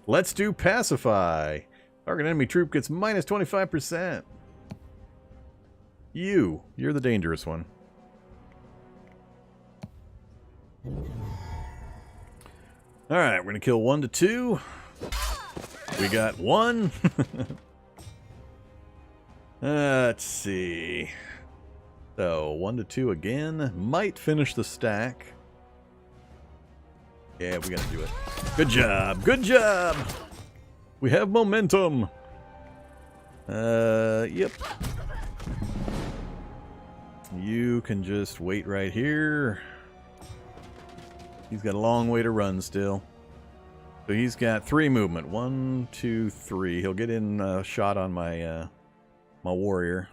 A: Let's do pacify. Target enemy troop gets minus 25%. You're the dangerous one. All right, we're going to kill 1 to 2. We got 1. Let's see. So 1 to 2 again. Might finish the stack. Yeah, we got to do it. Good job. Good job. We have momentum. Yep. You can just wait right here. He's got a long way to run still. So he's got 3 movement. 1, 2, 3. He'll get in a shot on my my warrior.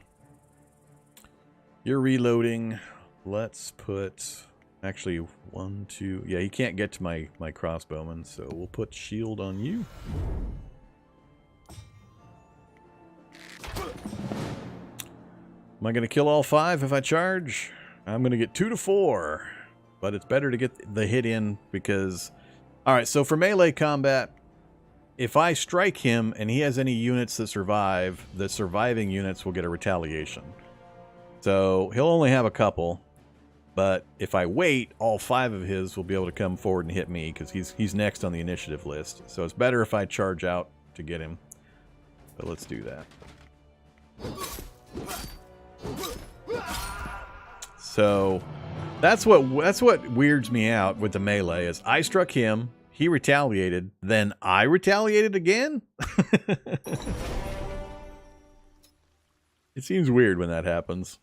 A: You're reloading. Let's put actually 1, 2. Yeah, he can't get to my crossbowman, so we'll put shield on you. Am I going to kill all 5 if I charge? I'm going to get 2 to 4. But it's better to get the hit in because... Alright, so for melee combat, if I strike him and he has any units that survive, the surviving units will get a retaliation. So he'll only have a couple. But if I wait, all 5 of his will be able to come forward and hit me because he's next on the initiative list. So it's better if I charge out to get him. But let's do that. So that's what weirds me out with the melee is I struck him, he retaliated, then I retaliated again? It seems weird when that happens.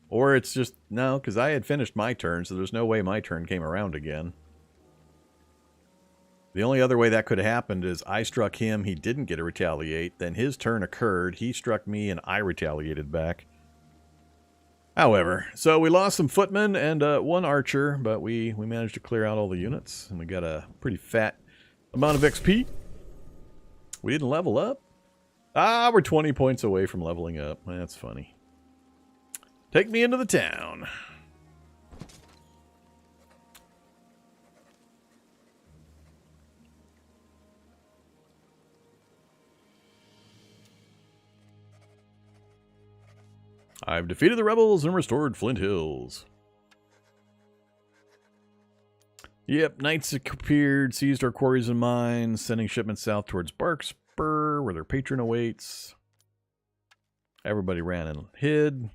A: Or it's just, no, because I had finished my turn, so there's no way my turn came around again. The only other way that could have happened is I struck him, he didn't get a retaliate, then his turn occurred, he struck me, and I retaliated back. However, so we lost some footmen and 1 archer, but we managed to clear out all the units, and we got a pretty fat amount of XP. We didn't level up. Ah, we're 20 points away from leveling up. That's funny. Take me into the town. I've defeated the rebels and restored Flint Hills. Yep, knights appeared, seized our quarries and mines, sending shipments south towards Barracks Upgrade, where their patron awaits. Everybody ran and hid.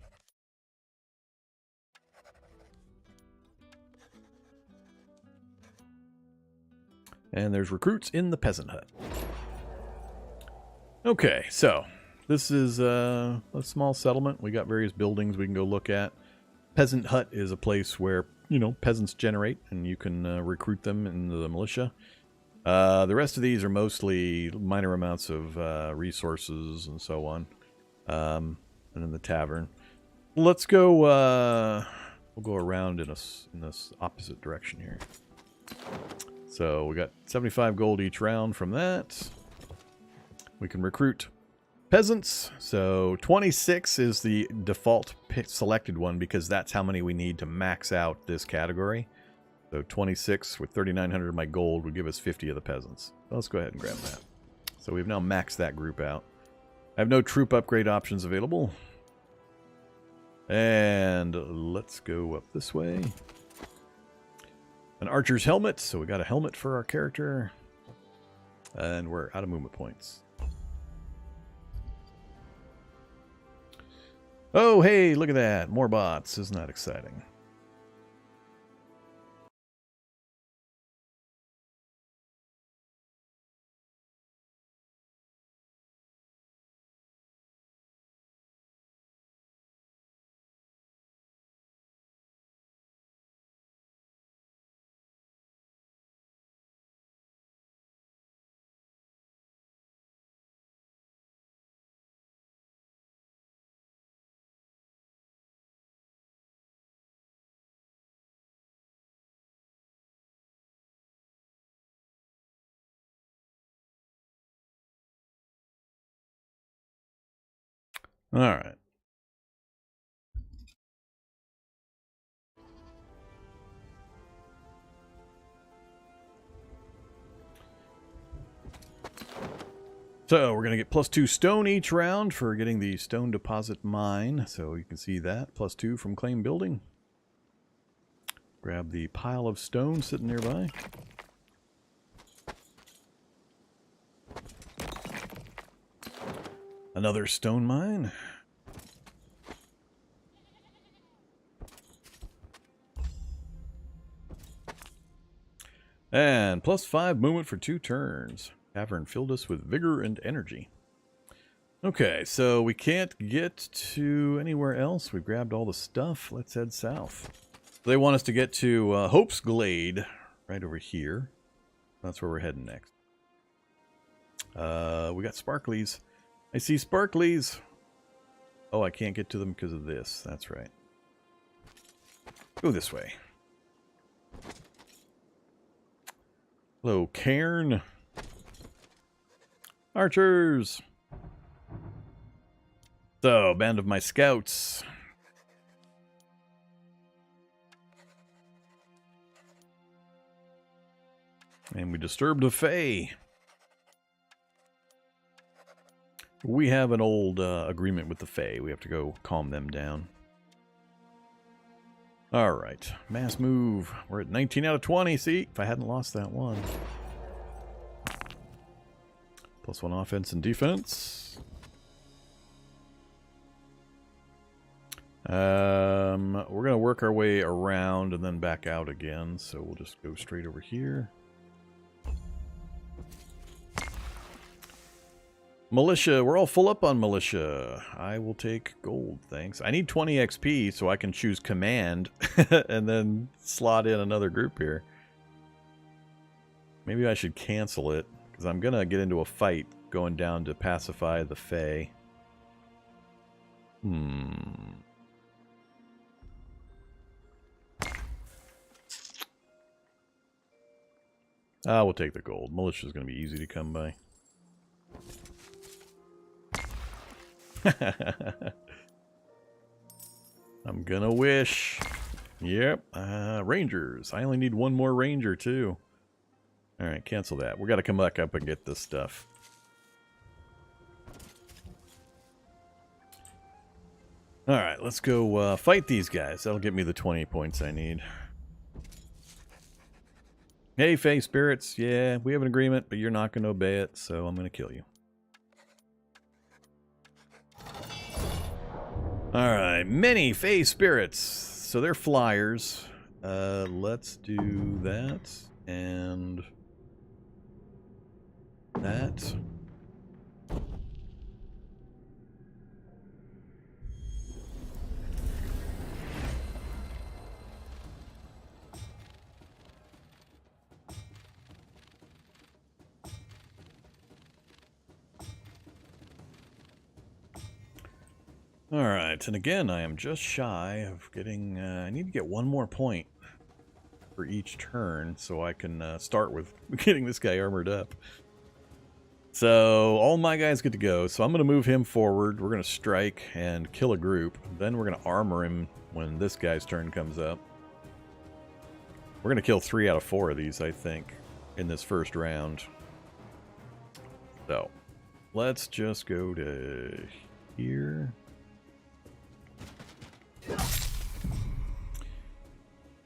A: And there's recruits in the Peasant Hut. Okay, so this is a small settlement. We got various buildings we can go look at. Peasant Hut is a place where, you know, peasants generate, and you can recruit them into the militia. The rest of these are mostly minor amounts of resources and so on. And then the tavern. Let's go. We'll go around in this opposite direction here. So we got 75 gold each round from that. We can recruit peasants. So 26 is the default selected one because that's how many we need to max out this category. So 26 with 3,900 of my gold would give us 50 of the peasants. So let's go ahead and grab that. So we've now maxed that group out. I have no troop upgrade options available. And let's go up this way. An archer's helmet, so we got a helmet for our character. And we're out of movement points. Oh, hey, look at that. More bots. Isn't that exciting? All right. So we're going to get +2 stone each round for getting the stone deposit mine. So you can see that. +2 from claim building. Grab the pile of stone sitting nearby. Another stone mine. And +5 movement for 2 turns. Cavern filled us with vigor and energy. Okay, so we can't get to anywhere else. We've grabbed all the stuff. Let's head south. They want us to get to Hope's Glade, right over here. That's where we're heading next. We got sparklies. I see sparklies. Oh, I can't get to them because of this. That's right. Go this way. Hello, Cairn. Archers. So, band of my scouts. And we disturbed the Fae. We have an old agreement with the Fae. We have to go calm them down. Alright, mass move. We're at 19 out of 20. See, if I hadn't lost that one. +1 offense and defense. We're going to work our way around and then back out again. So we'll just go straight over here. Militia, we're all full up on militia. I will take gold, thanks. I need 20 XP so I can choose command and then slot in another group here. Maybe I should cancel it because I'm going to get into a fight going down to pacify the Fae. We'll take the gold. Militia is going to be easy to come by. I'm gonna wish. Yep. Rangers. I only need one more ranger too. Alright, cancel that. We gotta come back up and get this stuff. Alright, let's go fight these guys. That'll get me the 20 points I need. Hey, Fae Spirits. Yeah, we have an agreement, but you're not gonna obey it, so I'm gonna kill you. Alright, many Fae Spirits. So they're flyers. Let's do that. And that. Alright, and again, I am just shy of getting... I need to get one more point for each turn so I can start with getting this guy armored up. So, all my guys get to go, so I'm going to move him forward. We're going to strike and kill a group. Then we're going to armor him when this guy's turn comes up. We're going to kill 3 out of 4 of these, I think, in this first round. So, let's just go to here.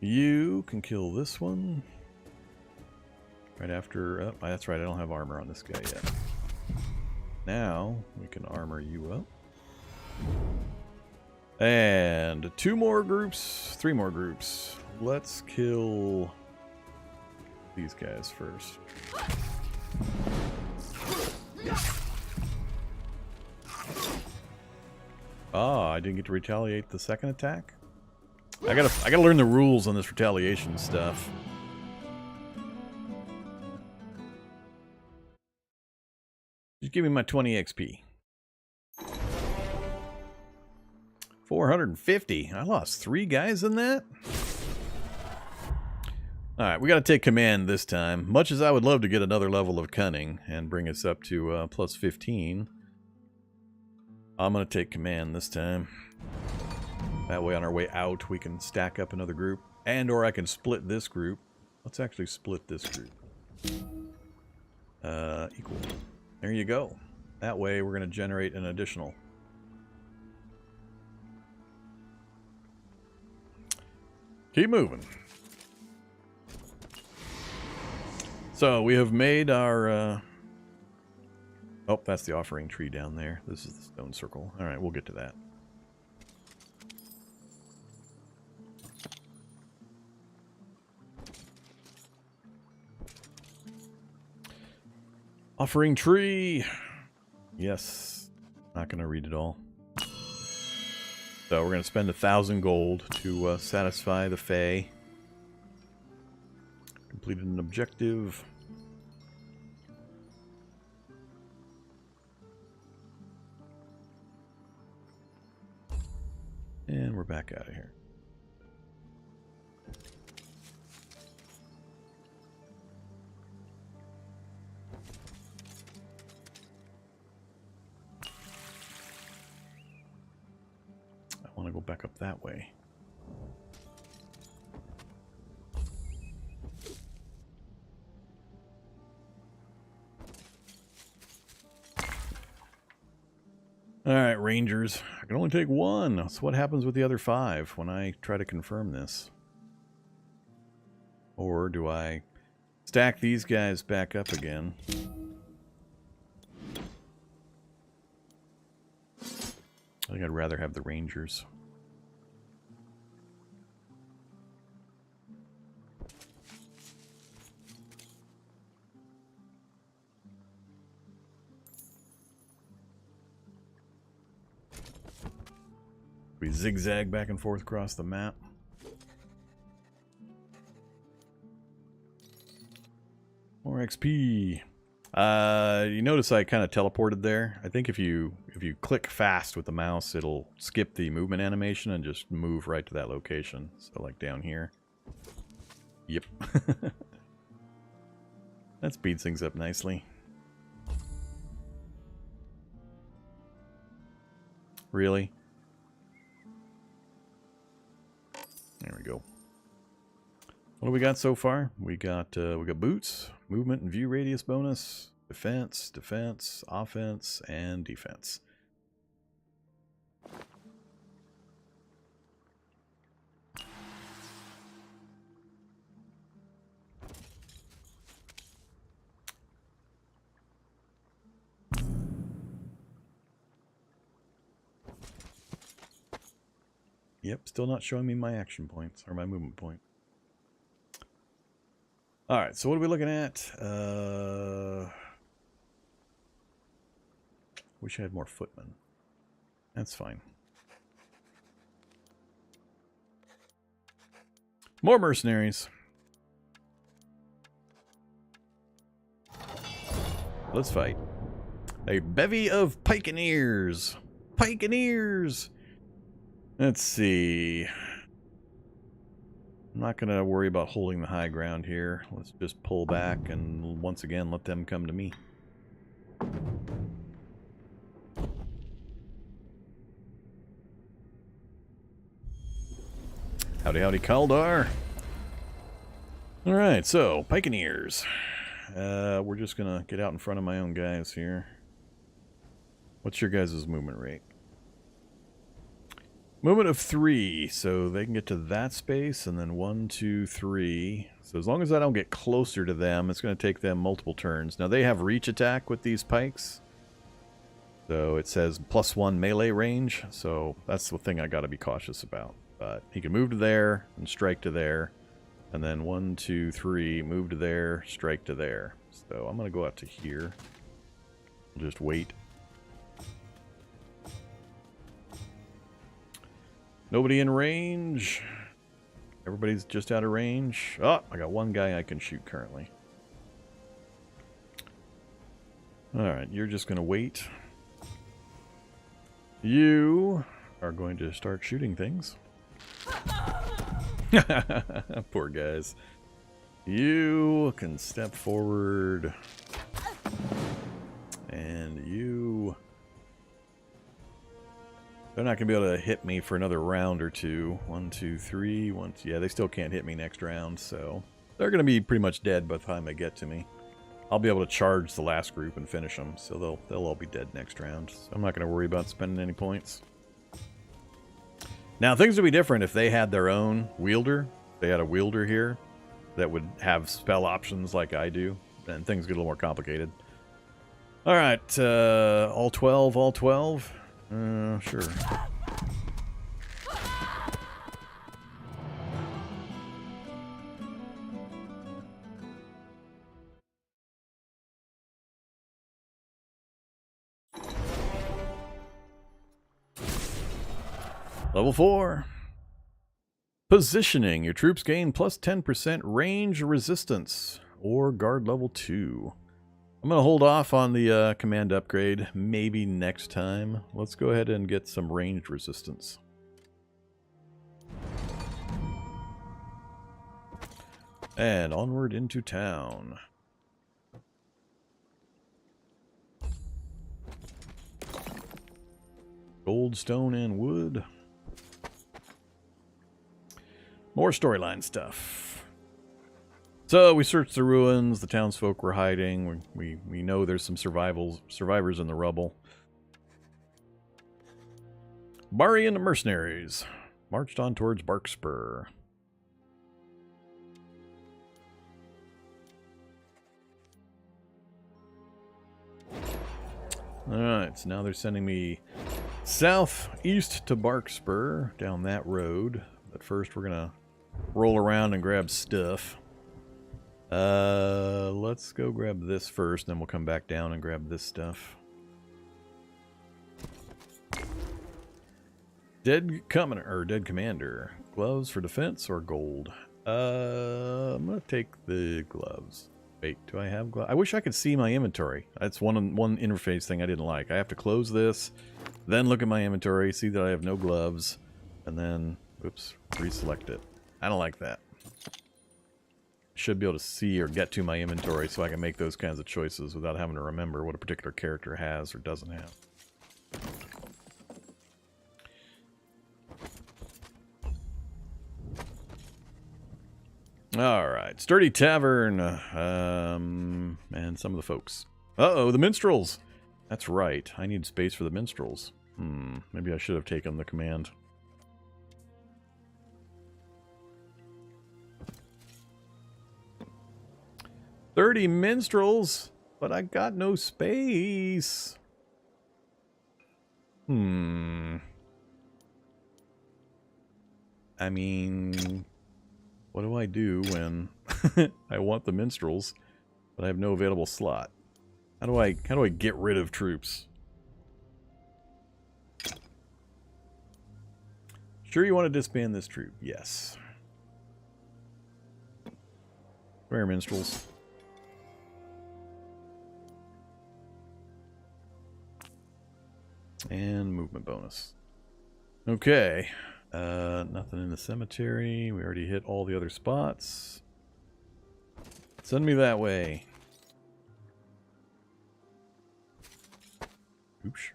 A: You can kill this one. Right after... Oh, that's right, I don't have armor on this guy yet. Now, we can armor you up. And 2 more groups, 3 more groups. Let's kill these guys first. Ah, I didn't get to retaliate the second attack? I gotta learn the rules on this retaliation stuff. Just give me my 20 XP. 450. I lost 3 guys in that? Alright, we gotta take command this time. Much as I would love to get another level of cunning and bring us up to plus 15. I'm gonna take command this time. That way on our way out we can stack up another group. And or I can split this group. Let's actually split this group. Equal. There you go. That way we're gonna generate an additional. Keep moving. So we have made our Oh, that's the offering tree down there. This is the stone circle. All right, we'll get to that. Offering tree. Yes. Not going to read it all. So we're going to spend 1,000 gold to satisfy the Fae. Completed an objective. And we're back out of here. I want to go back up that way. Alright, Rangers. I can only take one. So what happens with the other 5 when I try to confirm this? Or do I stack these guys back up again? I think I'd rather have the Rangers. We zigzag back and forth across the map. More XP. You notice I kind of teleported there. I think if you click fast with the mouse, it'll skip the movement animation and just move right to that location. So like down here. Yep. That speeds things up nicely. Really? There we go. What do we got so far? We got boots, movement and view radius bonus, defense, offense, and defense. Yep, still not showing me my action points, or my movement point. Alright, so what are we looking at? Wish I had more footmen. That's fine. More mercenaries. Let's fight. A bevy of pikeneers. Pikeneers! Let's see. I'm not going to worry about holding the high ground here. Let's just pull back and once again let them come to me. Howdy, howdy, Kaldar. Alright, so, pikeneers. We're just going to get out in front of my own guys here. What's your guys' movement rate? Movement of 3, so they can get to that space, and then 1, 2, 3. So as long as I don't get closer to them, it's going to take them multiple turns. Now they have reach attack with these pikes. So it says +1 melee range, so that's the thing I got to be cautious about. But he can move to there and strike to there. And then 1, 2, 3, move to there, strike to there. So I'm going to go out to here. I'll just wait. Nobody in range. Everybody's just out of range. Oh, I got one guy I can shoot currently. Alright, you're just going to wait. You are going to start shooting things. Poor guys. You can step forward. And you... They're not going to be able to hit me for another round or two. 1, 2, 3. Yeah, they still can't hit me next round, so... They're going to be pretty much dead by the time they get to me. I'll be able to charge the last group and finish them, so they'll all be dead next round. So I'm not going to worry about spending any points. Now, things would be different if they had their own wielder. They had a wielder here that would have spell options like I do. Then things get a little more complicated. All right, all 12, all 12. Sure. Level 4. Positioning. Your troops gain plus 10% range resistance, or guard level 2. I'm going to hold off on the command upgrade, maybe next time. Let's go ahead and get some ranged resistance. And onward into town. Gold, stone, and wood. More storyline stuff. So we searched the ruins. The townsfolk were hiding. We know there's some survivors in the rubble. Bari and the mercenaries marched on towards Barkspur. Alright, so now they're sending me southeast to Barkspur, down that road. But first we're gonna roll around and grab stuff. Let's go grab this first, then we'll come back down and grab this stuff. Dead commander. Gloves for defense or gold? I'm gonna take the gloves. Wait, do I have gloves? I wish I could see my inventory. That's one interface thing I didn't like. I have to close this, then look at my inventory, see that I have no gloves, and then, oops, reselect it. I don't like that. Should be able to see or get to my inventory so I can make those kinds of choices without having to remember what a particular character has or doesn't have. Alright, Sturdy Tavern, and some of the folks. Uh-oh, the minstrels! That's right, I need space for the minstrels. Maybe I should have taken the command. "30 minstrels, but I got no space." I mean, what do I do when I want the minstrels, but I have no available slot? How do I get rid of troops? Sure you want to disband this troop? Yes. Where are minstrels? And movement bonus. Okay. Nothing in the cemetery. We already hit all the other spots. Send me that way. Oops.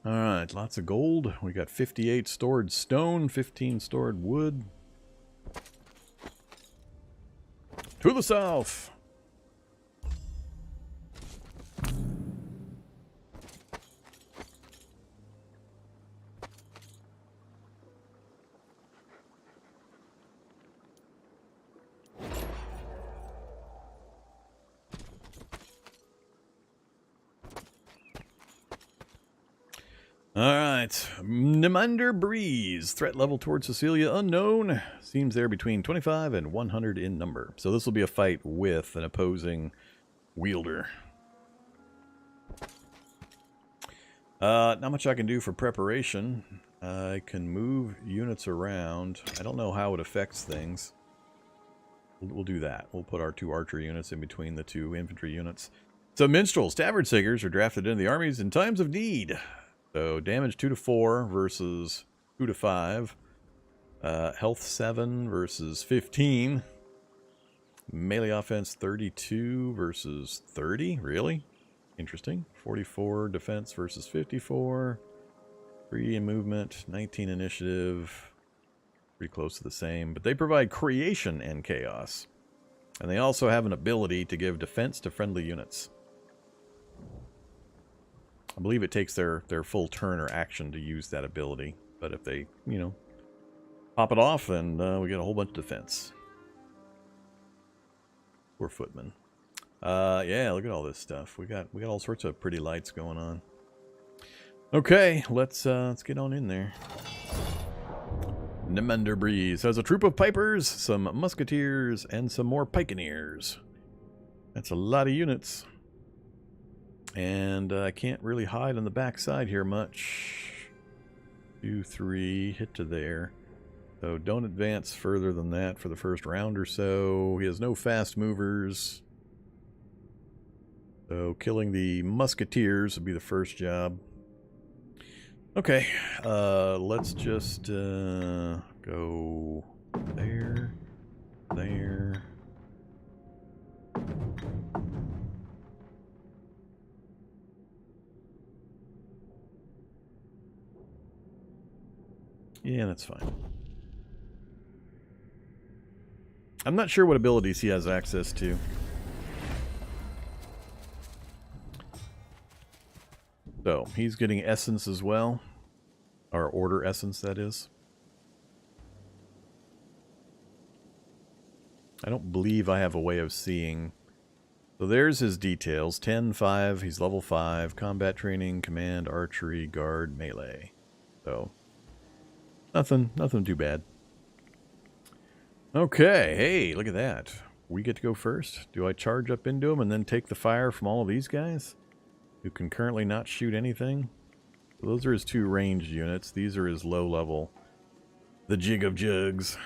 A: Alright, lots of gold. We got 58 stored stone, 15 stored wood. To the south! Alright, Nemander Breeze. Threat level towards Cecilia unknown. Seems they're between 25 and 100 in number. So this will be a fight with an opposing wielder. Not much I can do for preparation. I can move units around. I don't know how it affects things. We'll do that. We'll put our 2 archer units in between the 2 infantry units. So minstrels, tavern singers are drafted into the armies in times of need. So damage 2 to 4 versus 2 to 5. Health 7 versus 15. Melee offense 32 versus 30. Really? Interesting. 44 defense versus 54. 3 in movement, 19 initiative. Pretty close to the same. But they provide creation and chaos. And they also have an ability to give defense to friendly units. I believe it takes their full turn or action to use that ability. But if they, you know, pop it off, and we get a whole bunch of defense. Poor footman. Yeah, look at all this stuff. We got all sorts of pretty lights going on. Okay, let's get on in there. Nemander Breeze has a troop of pipers, some musketeers, and some more pikeneers. That's a lot of units. And I can't really hide on the backside here much. 2, 3, hit to there. So don't advance further than that for the first round or so. He has no fast movers. So killing the musketeers would be the first job. Okay, let's just go there, there. Yeah, that's fine. I'm not sure what abilities he has access to. So, he's getting essence as well. Or order essence, that is. I don't believe I have a way of seeing. So there's his details. 10, 5, he's level 5. Combat training, command, archery, guard, melee. So, nothing too bad. Okay, hey, look at that. We get to go first. Do I charge up into him and then take the fire from all of these guys? Who can currently not shoot anything. So those are his 2 ranged units. These are his low level. The Jig of Jugs.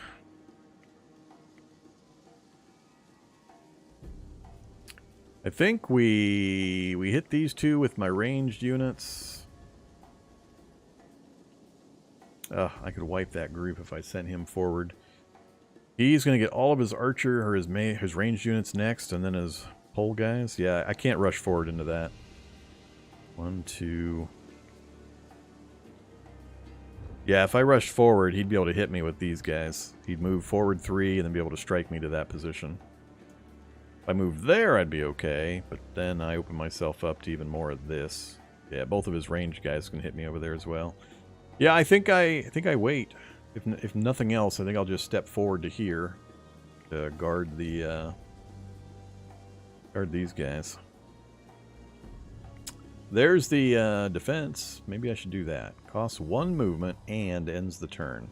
A: I think we hit these 2 with my ranged units. I could wipe that group if I sent him forward. He's going to get all of his archer or his ranged units next, and then his pole guys. Yeah, I can't rush forward into that. 1, 2. Yeah, if I rushed forward, he'd be able to hit me with these guys. He'd move forward 3 and then be able to strike me to that position. If I moved there, I'd be okay, but then I open myself up to even more of this. Yeah, both of his ranged guys can hit me over there as well. Yeah, I think I wait. If nothing else, I think I'll just step forward to here to guard the guard these guys. There's the defense. Maybe I should do that. Costs 1 movement and ends the turn.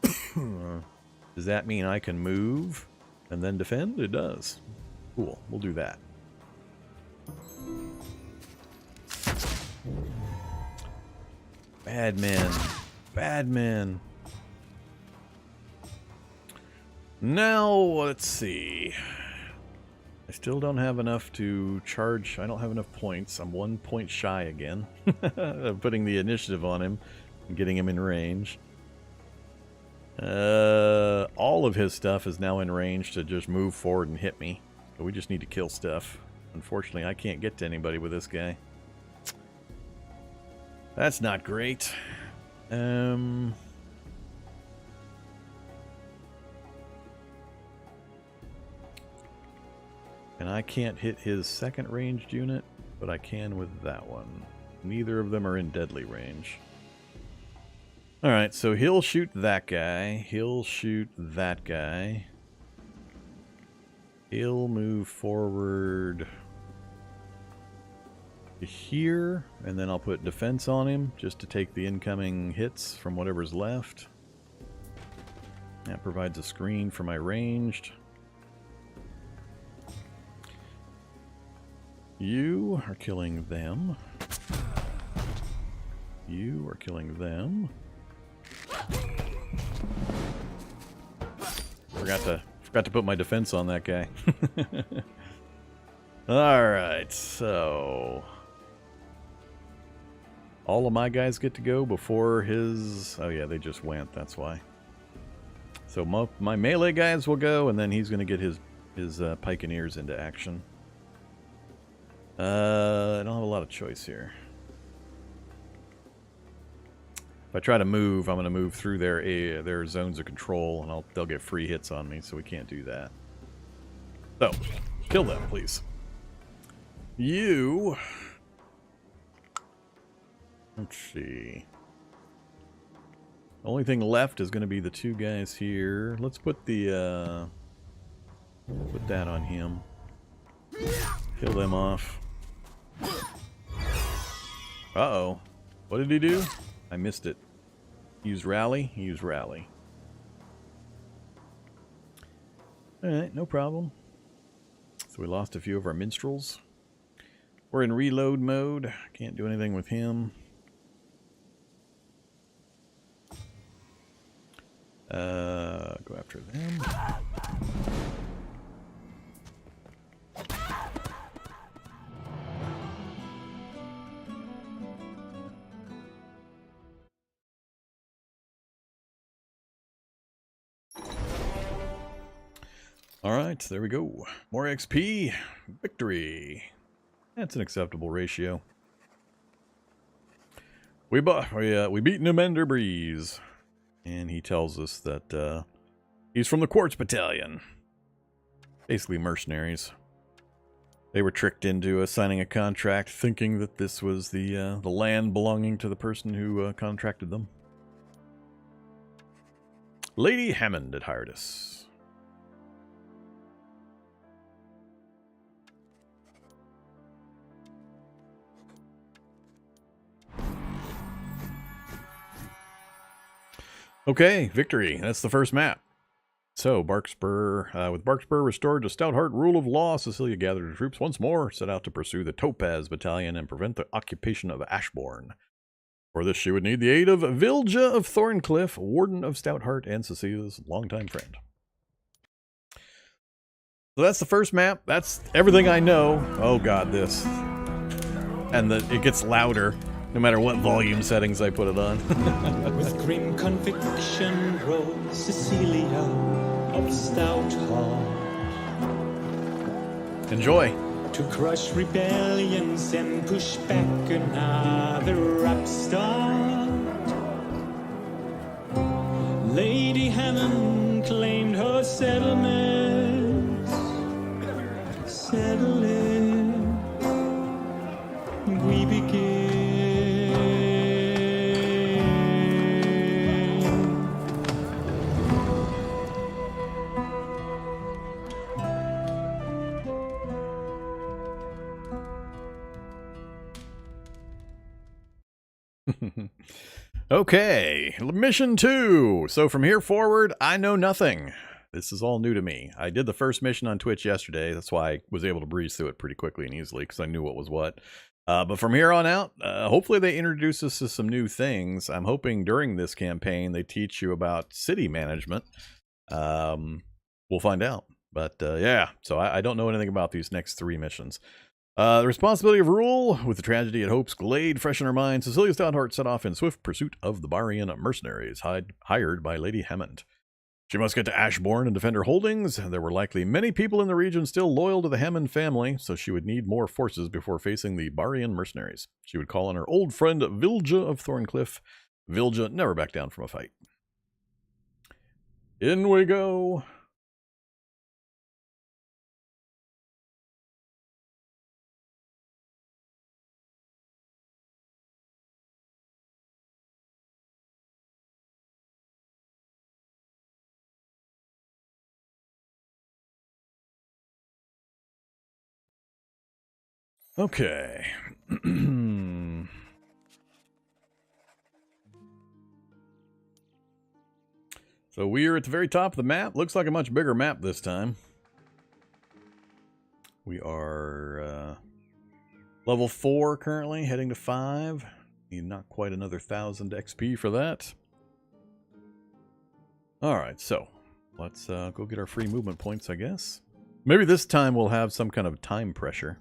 A: Does that mean I can move and then defend? It does. Cool. We'll do that. Bad men. Bad men. Now, let's see. I still don't have enough to charge. I don't have enough points. I'm 1 point shy again of putting the initiative on him and getting him in range. All of his stuff is now in range to just move forward and hit me. So we just need to kill stuff. Unfortunately, I can't get to anybody with this guy. That's not great. And I can't hit his second ranged unit, but I can with that one. Neither of them are in deadly range. Alright, so he'll shoot that guy. He'll shoot that guy. He'll move forward to here, and then I'll put defense on him just to take the incoming hits from whatever's left. That provides a screen for my ranged. You are killing them. You are killing them. Forgot to put my defense on that guy. Alright, so all of my guys get to go before his... Oh yeah, they just went, that's why. So my melee guys will go, and then he's going to get his pikeneers into action. I don't have a lot of choice here. If I try to move, I'm going to move through their zones of control, and they'll get free hits on me, so we can't do that. So, kill them, please. You... Let's see. Only thing left is going to be the two guys here. Let's put the, put that on him. Kill them off. Uh-oh. What did he do? I missed it. Use rally? Use rally. Alright, no problem. So we lost a few of our minstrels. We're in reload mode. Can't do anything with him. Go after them. Alright, there we go. More XP. Victory. That's an acceptable ratio. We beat Nemender Breeze. And he tells us that he's from the Quartz Battalion. Basically mercenaries. They were tricked into signing a contract thinking that this was the land belonging to the person who contracted them. Lady Hammond had hired us. Okay, victory. That's the first map. So, Barkspur, with Barkspur restored to Stoutheart rule of law, Cecilia gathered her troops once more, set out to pursue the Topaz Battalion and prevent the occupation of Ashbourne. For this, she would need the aid of Vilja of Thorncliff, Warden of Stoutheart, and Cecilia's longtime friend. So that's the first map. That's everything I know. Oh god, this. And it gets louder. No matter what volume settings I put it on.
B: With grim conviction rose Cecilia of Stoutheart.
A: Enjoy.
B: To crush rebellions and push back another upstart. Lady Hammond claimed her settlements. Settling. We begin.
A: Okay, mission 2. So from here forward, I know nothing. This is all new to me. I did the first mission on Twitch yesterday. That's why I was able to breeze through it pretty quickly and easily, because I knew what was what. But from here on out, hopefully they introduce us to some new things. I'm hoping during this campaign they teach you about city management. We'll find out. But yeah, so I don't know anything about these next 3 missions. The responsibility of rule, with the tragedy at Hope's Glade fresh in her mind, Cecilia Stoutheart set off in swift pursuit of the Barian mercenaries hired by Lady Hammond. She must get to Ashbourne and defend her holdings. There were likely many people in the region still loyal to the Hammond family, so she would need more forces before facing the Barian mercenaries. She would call on her old friend Vilja of Thorncliff. Vilja never backed down from a fight. In we go. Okay. So we are at the very top of the map. Looks like a much bigger map this time. We are level 4 currently, heading to 5. Need not quite another 1,000 XP for that. Alright, so let's go get our free movement points, I guess. Maybe this time we'll have some kind of time pressure.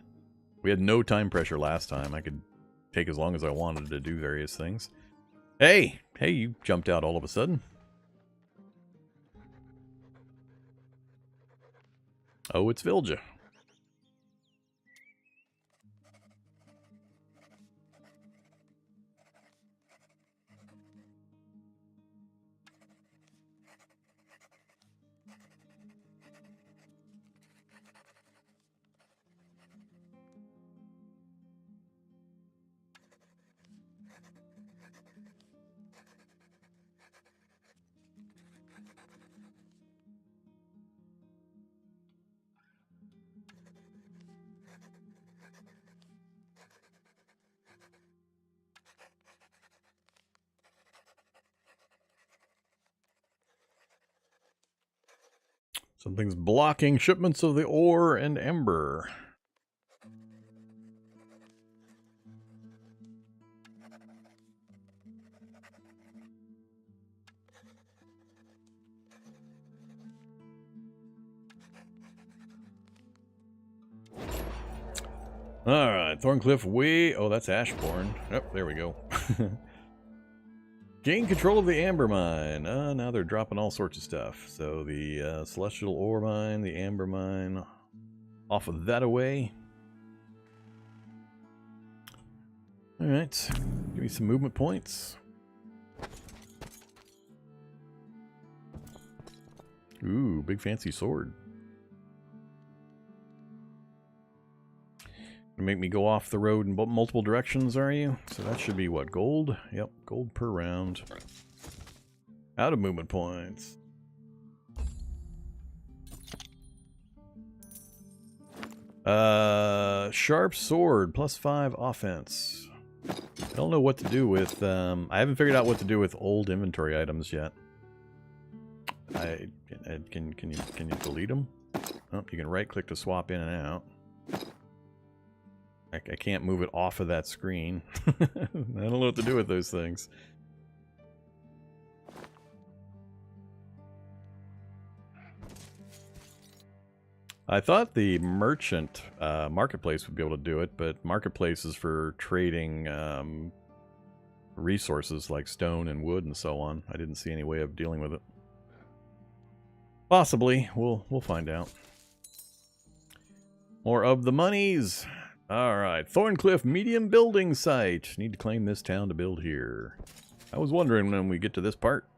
A: We had no time pressure last time. I could take as long as I wanted to do various things. Hey! Hey, you jumped out all of a sudden. Oh, it's Vilja. Something's blocking shipments of the ore and ember. Alright, Thorncliff way... Oh, that's Ashbourne. Yep, there we go. Gain control of the amber mine. Now they're dropping all sorts of stuff. So the celestial ore mine, the amber mine, off of that away. Alright, give me some movement points. Ooh, big fancy sword. Make me go off the road in multiple directions, are you? So that should be what, gold? Yep, gold per round. Out of movement points. Sharp sword, +5 offense. I don't know what to do with, I haven't figured out what to do with old inventory items yet. Can you delete them? Oh, you can right click to swap in and out. I can't move it off of that screen. I don't know what to do with those things. I thought the merchant marketplace would be able to do it, but marketplace is for trading resources like stone and wood and so on. I didn't see any way of dealing with it. Possibly. We'll find out. More of the monies. Alright, Thorncliff medium building site. Need to claim this town to build here. I was wondering when we get to this part.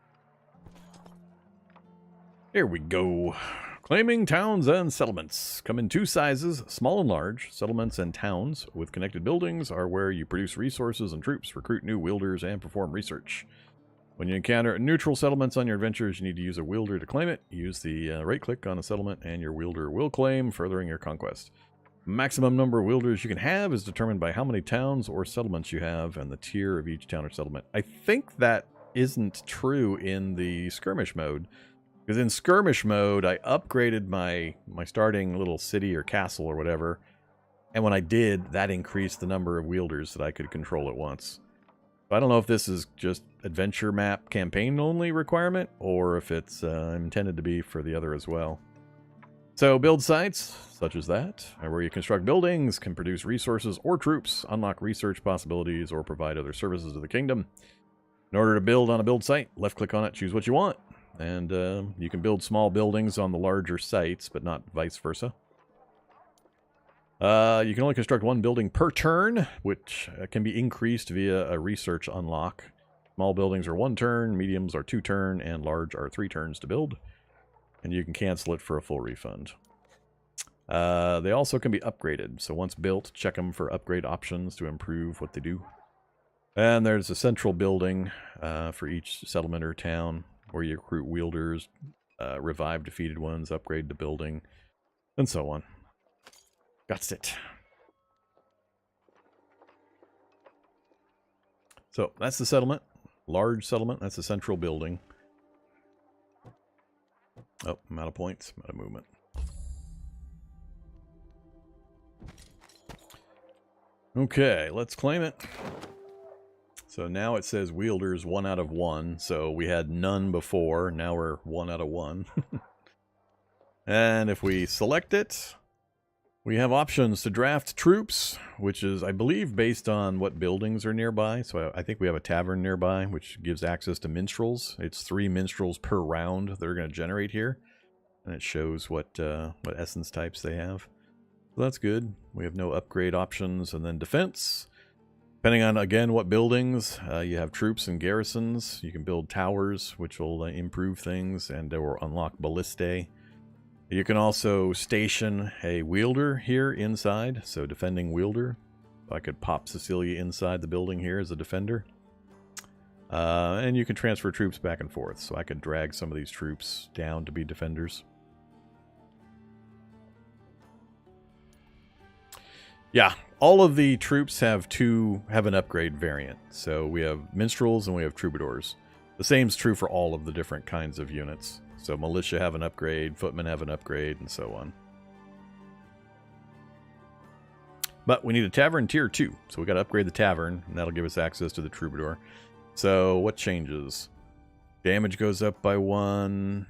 A: Here we go. Claiming towns and settlements. Come in two sizes, small and large. Settlements and towns with connected buildings are where you produce resources and troops, recruit new wielders, and perform research. When you encounter neutral settlements on your adventures, you need to use a wielder to claim it. Use the right click on a settlement and your wielder will claim, furthering your conquest. Maximum number of wielders you can have is determined by how many towns or settlements you have and the tier of each town or settlement. I think that isn't true in the skirmish mode. Because in skirmish mode, I upgraded my starting little city or castle or whatever. And when I did, that increased the number of wielders that I could control at once. I don't know if this is just adventure map campaign only requirement or if it's intended to be for the other as well. So build sites, such as that, are where you construct buildings, can produce resources or troops, unlock research possibilities, or provide other services to the kingdom. In order to build on a build site, left-click on it, choose what you want. And you can build small buildings on the larger sites, but not vice versa. You can only construct one building per turn, which can be increased via a research unlock. Small buildings are 1 turn, mediums are 2 turn, and large are 3 turns to build. And you can cancel it for a full refund. They also can be upgraded, so once built, check them for upgrade options to improve what they do. And there's a central building for each settlement or town, where you recruit wielders, revive defeated ones, upgrade the building, and so on. Got it. So that's the settlement. Large settlement, that's the central building. Oh, I'm out of points, I'm out of movement. Okay, let's claim it. So now it says wielders 1 out of 1. So we had none before, now we're 1 out of 1. And if we select it, we have options to draft troops, which is, I believe, based on what buildings are nearby. So I think we have a tavern nearby, which gives access to minstrels. It's 3 minstrels per round that are going to generate here. And it shows what essence types they have. So that's good. We have no upgrade options. And then defense. Depending on, again, what buildings, you have troops and garrisons. You can build towers, which will improve things and or unlock ballistae. You can also station a wielder here inside, so defending wielder. I could pop Cecilia inside the building here as a defender. And you can transfer troops back and forth, so I could drag some of these troops down to be defenders. Yeah, all of the troops have an upgrade variant. So we have minstrels and we have troubadours. The same's true for all of the different kinds of units. So militia have an upgrade, footmen have an upgrade, and so on. But we need a tavern tier 2, so we got to upgrade the tavern, and that'll give us access to the troubadour. So what changes? Damage goes up by 1.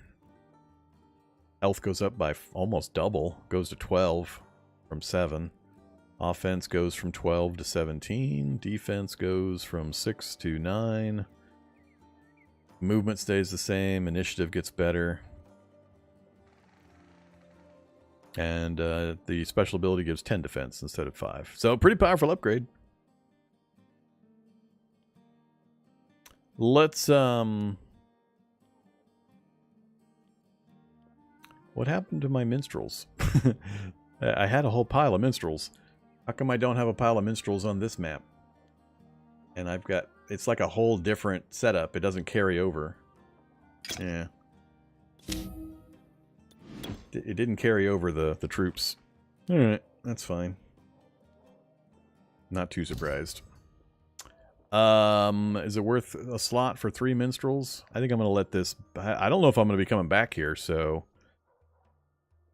A: Health goes up by almost double. Goes to 12 from 7. Offense goes from 12 to 17. Defense goes from 6 to 9. Movement stays the same. Initiative gets better. And the special ability gives 10 defense instead of 5. So pretty powerful upgrade. Let's what happened to my minstrels? I had a whole pile of minstrels. How come I don't have a pile of minstrels on this map? And I've got, it's like a whole different setup. It doesn't carry over. Yeah. It didn't carry over the troops. Alright, that's fine. Not too surprised. Is it worth a slot for 3 minstrels? I think I'm going to let this... I don't know if I'm going to be coming back here, so...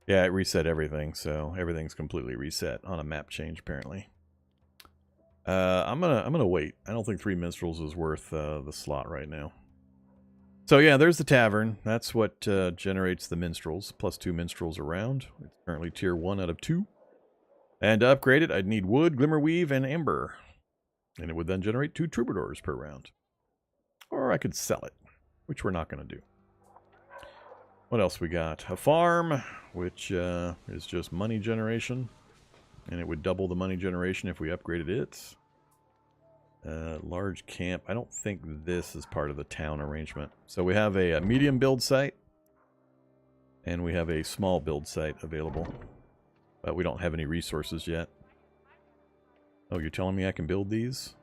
A: Yeah, it reset everything, so everything's completely reset on a map change, apparently. I'm gonna wait. I don't think 3 minstrels is worth the slot right now. So yeah, there's the tavern. That's what generates the minstrels. Plus 2 minstrels around. It's currently tier 1 out of 2. And to upgrade it, I'd need wood, glimmerweave, and amber. And it would then generate 2 troubadours per round. Or I could sell it, which we're not going to do. What else we got? A farm, which is just money generation. And it would double the money generation if we upgraded it. Large camp. I don't think this is part of the town arrangement. So we have a medium build site. And we have a small build site available. But we don't have any resources yet. Oh, you're telling me I can build these?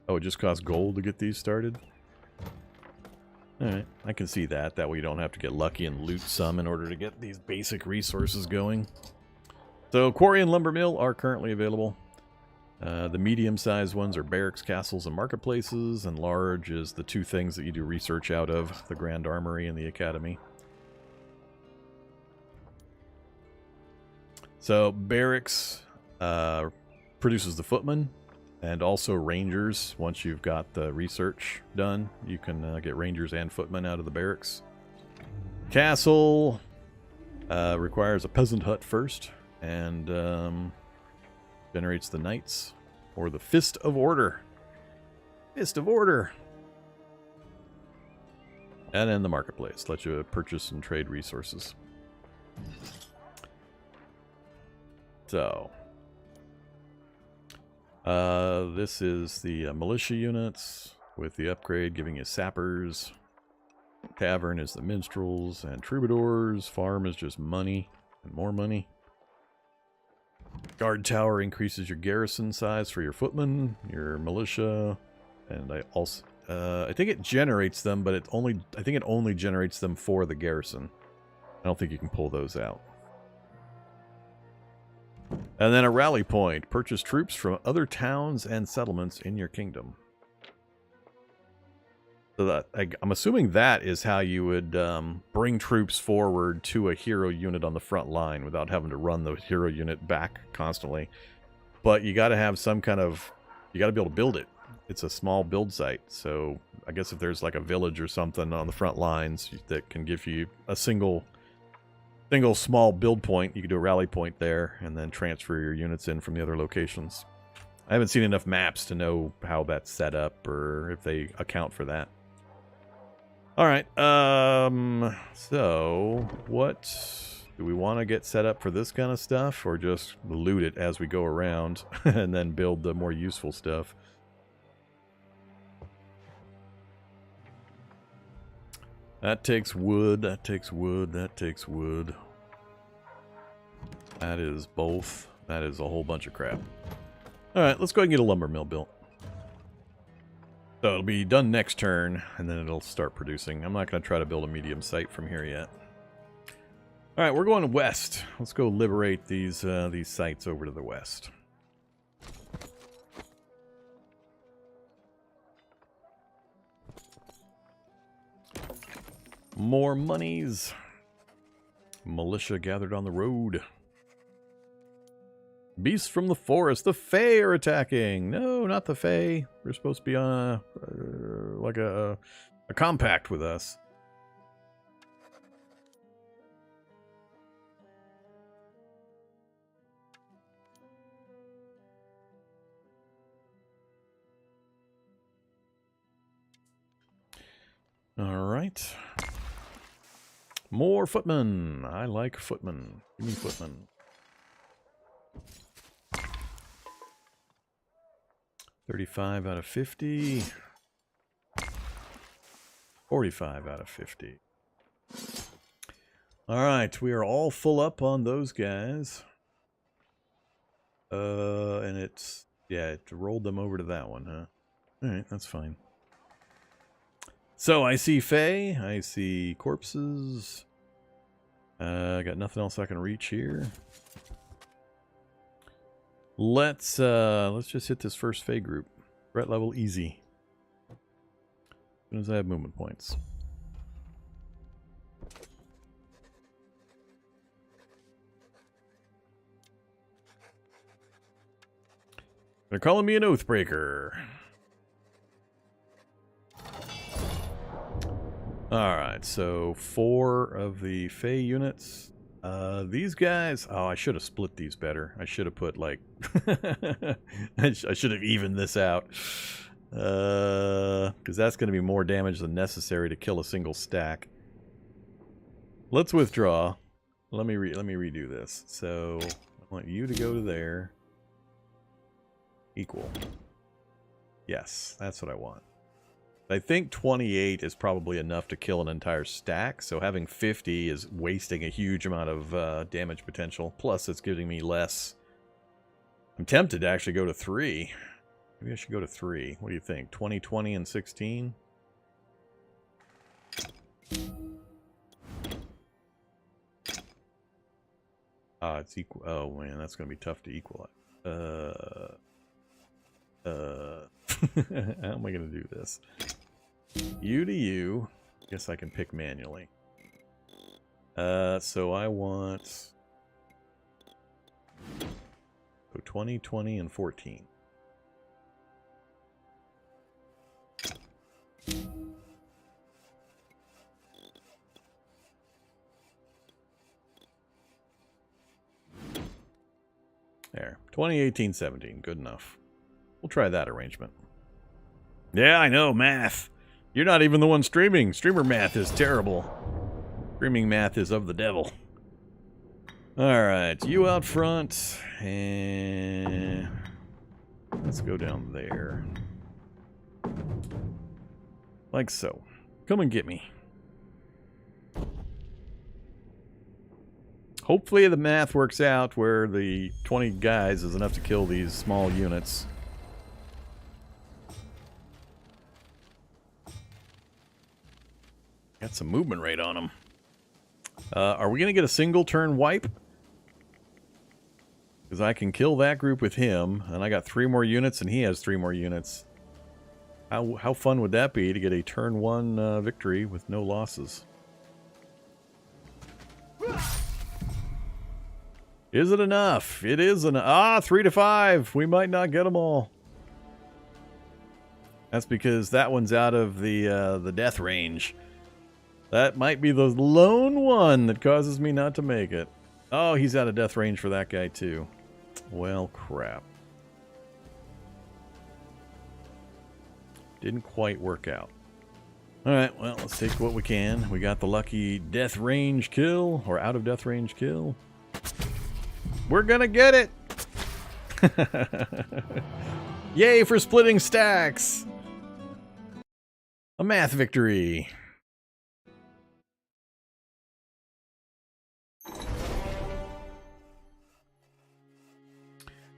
A: Oh, it just costs gold to get these started? Alright, I can see that. That way you don't have to get lucky and loot some in order to get these basic resources going. So, quarry and lumber mill are currently available. The medium-sized ones are barracks, castles, and marketplaces, and large is the 2 things that you do research out of, the Grand Armory and the Academy. So, barracks produces the footmen, and also rangers. Once you've got the research done, you can get rangers and footmen out of the barracks. Castle requires a peasant hut first, and generates the knights, or the Fist of Order. Fist of Order! And then the marketplace lets you purchase and trade resources. So... this is the militia units with the upgrade giving you sappers. Tavern is the minstrels and troubadours. Farm is just money and more money. Guard tower increases your garrison size for your footmen, your militia, and I also I think it generates them, but I think it only generates them for the garrison. I don't think you can pull those out. And then a rally point. Purchase troops from other towns and settlements in your kingdom. So that I'm assuming that is how you would bring troops forward to a hero unit on the front line without having to run the hero unit back constantly. But you got to have some kind of... You got to be able to build it. It's a small build site. So I guess if there's like a village or something on the front lines that can give you a single small build point, you can do a rally point there and then transfer your units in from the other locations. I haven't seen enough maps to know how that's set up or if they account for that. Alright, so what do we want to get set up for this kind of stuff, or just loot it as we go around and then build the more useful stuff? That takes wood, that takes wood, that takes wood. That is both. That is a whole bunch of crap. Alright, let's go ahead and get a lumber mill built. So it'll be done next turn, and then it'll start producing. I'm not going to try to build a medium site from here yet. All right, we're going west. Let's go liberate these sites over to the west. More monies. Militia gathered on the road. Beasts from the forest. The Fae are attacking. No, not the Fae. They're supposed to be on like a compact with us. All right. More footmen. I like footmen. Give me footmen. 35 out of 50. 45 out of 50. All right, we are all full up on those guys. And it's, yeah, it rolled them over to that one, huh? All right, that's fine. So I see Fae, I see corpses. I got nothing else I can reach here. Let's just hit this first Fae group. Threat level easy. As soon as I have movement points. They're calling me an Oathbreaker. Alright, so 4 of the Fae units. These guys... Oh, I should have split these better. I should have put, like... I should have evened this out. Because that's going to be more damage than necessary to kill a single stack. Let's withdraw. Let me redo this. So, I want you to go to there. Equal. Yes, that's what I want. I think 28 is probably enough to kill an entire stack, so having 50 is wasting a huge amount of damage potential. Plus, it's giving me less. I'm tempted to actually go to 3. Maybe I should go to 3. What do you think? 20, 20, and 16? It's equal. Oh, man, that's going to be tough to equalize. How am I going to do this? You to you. Guess I can pick manually. So I want... So 20, 20, and 14. There. 20, 18, 17. Good enough. We'll try that arrangement. Yeah, I know, math. You're not even the one streaming. Streamer math is terrible. Streaming math is of the devil. Alright, you out front. And let's go down there. Like so. Come and get me. Hopefully the math works out where the 20 guys is enough to kill these small units. Got some movement rate on them. Are we going to get a single turn wipe? Because I can kill that group with him, and I got 3 more units, and he has 3 more units. How fun would that be to get a turn 1 victory with no losses? Is it enough? It is enough. 3 to 5. We might not get them all. That's because that one's out of the death range. That might be the lone one that causes me not to make it. Oh, he's out of death range for that guy too. Well, crap. Didn't quite work out. Alright, well, let's take what we can. We got the lucky death range kill, or out of death range kill. We're gonna get it! Yay for splitting stacks! A math victory!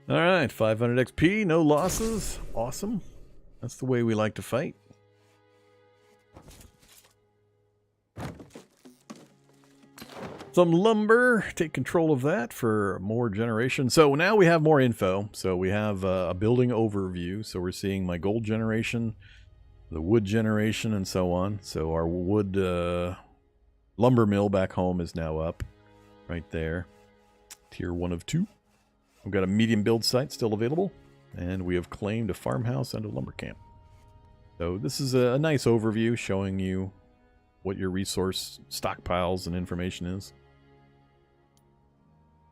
A: Alright, 500 XP, no losses. Awesome. That's the way we like to fight. Some lumber. Take control of that for more generation. So now we have more info. So we have a building overview. So we're seeing my gold generation, the wood generation, and so on. So our wood lumber mill back home is now up right there. Tier 1 of 2. We've got a medium build site still available. And we have claimed a farmhouse and a lumber camp. So this is a nice overview showing you what your resource stockpiles and information is.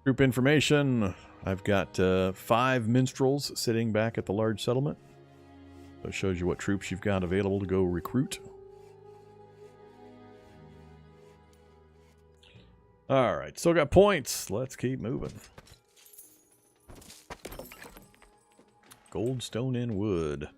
A: Troop information. I've got 5 minstrels sitting back at the large settlement. So it shows you what troops you've got available to go recruit. Alright, still got points. Let's keep moving. Gold, stone, and wood.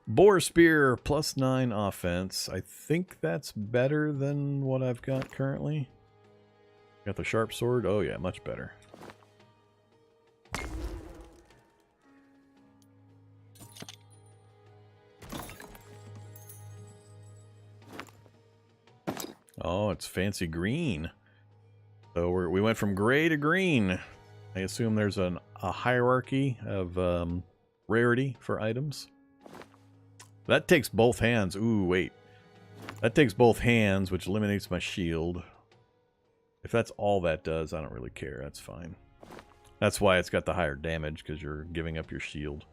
A: Boar Spear, +9 offense. I think that's better than what I've got currently. Got the sharp sword. Oh yeah, much better. Oh, it's fancy green. So we went from gray to green. I assume there's a hierarchy of rarity for items. That takes both hands. Ooh, wait. That takes both hands, which eliminates my shield. If that's all that does, I don't really care. That's fine. That's why it's got the higher damage, because you're giving up your shield.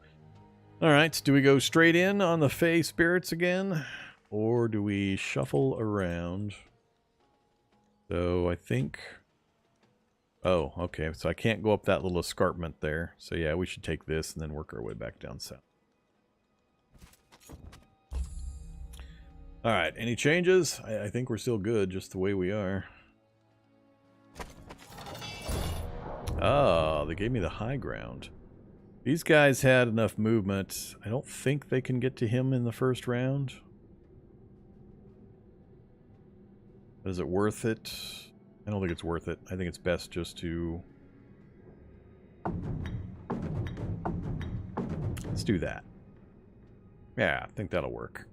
A: Alright, do we go straight in on the Fey Spirits again? Or do we shuffle around? So I think... Oh, okay. So I can't go up that little escarpment there. So yeah, we should take this and then work our way back down south. Alright, any changes? I think we're still good, just the way we are. Oh, they gave me the high ground. These guys had enough movement. I don't think they can get to him in the first round. But is it worth it? I don't think it's worth it. I think it's best just to... Let's do that. Yeah, I think that'll work.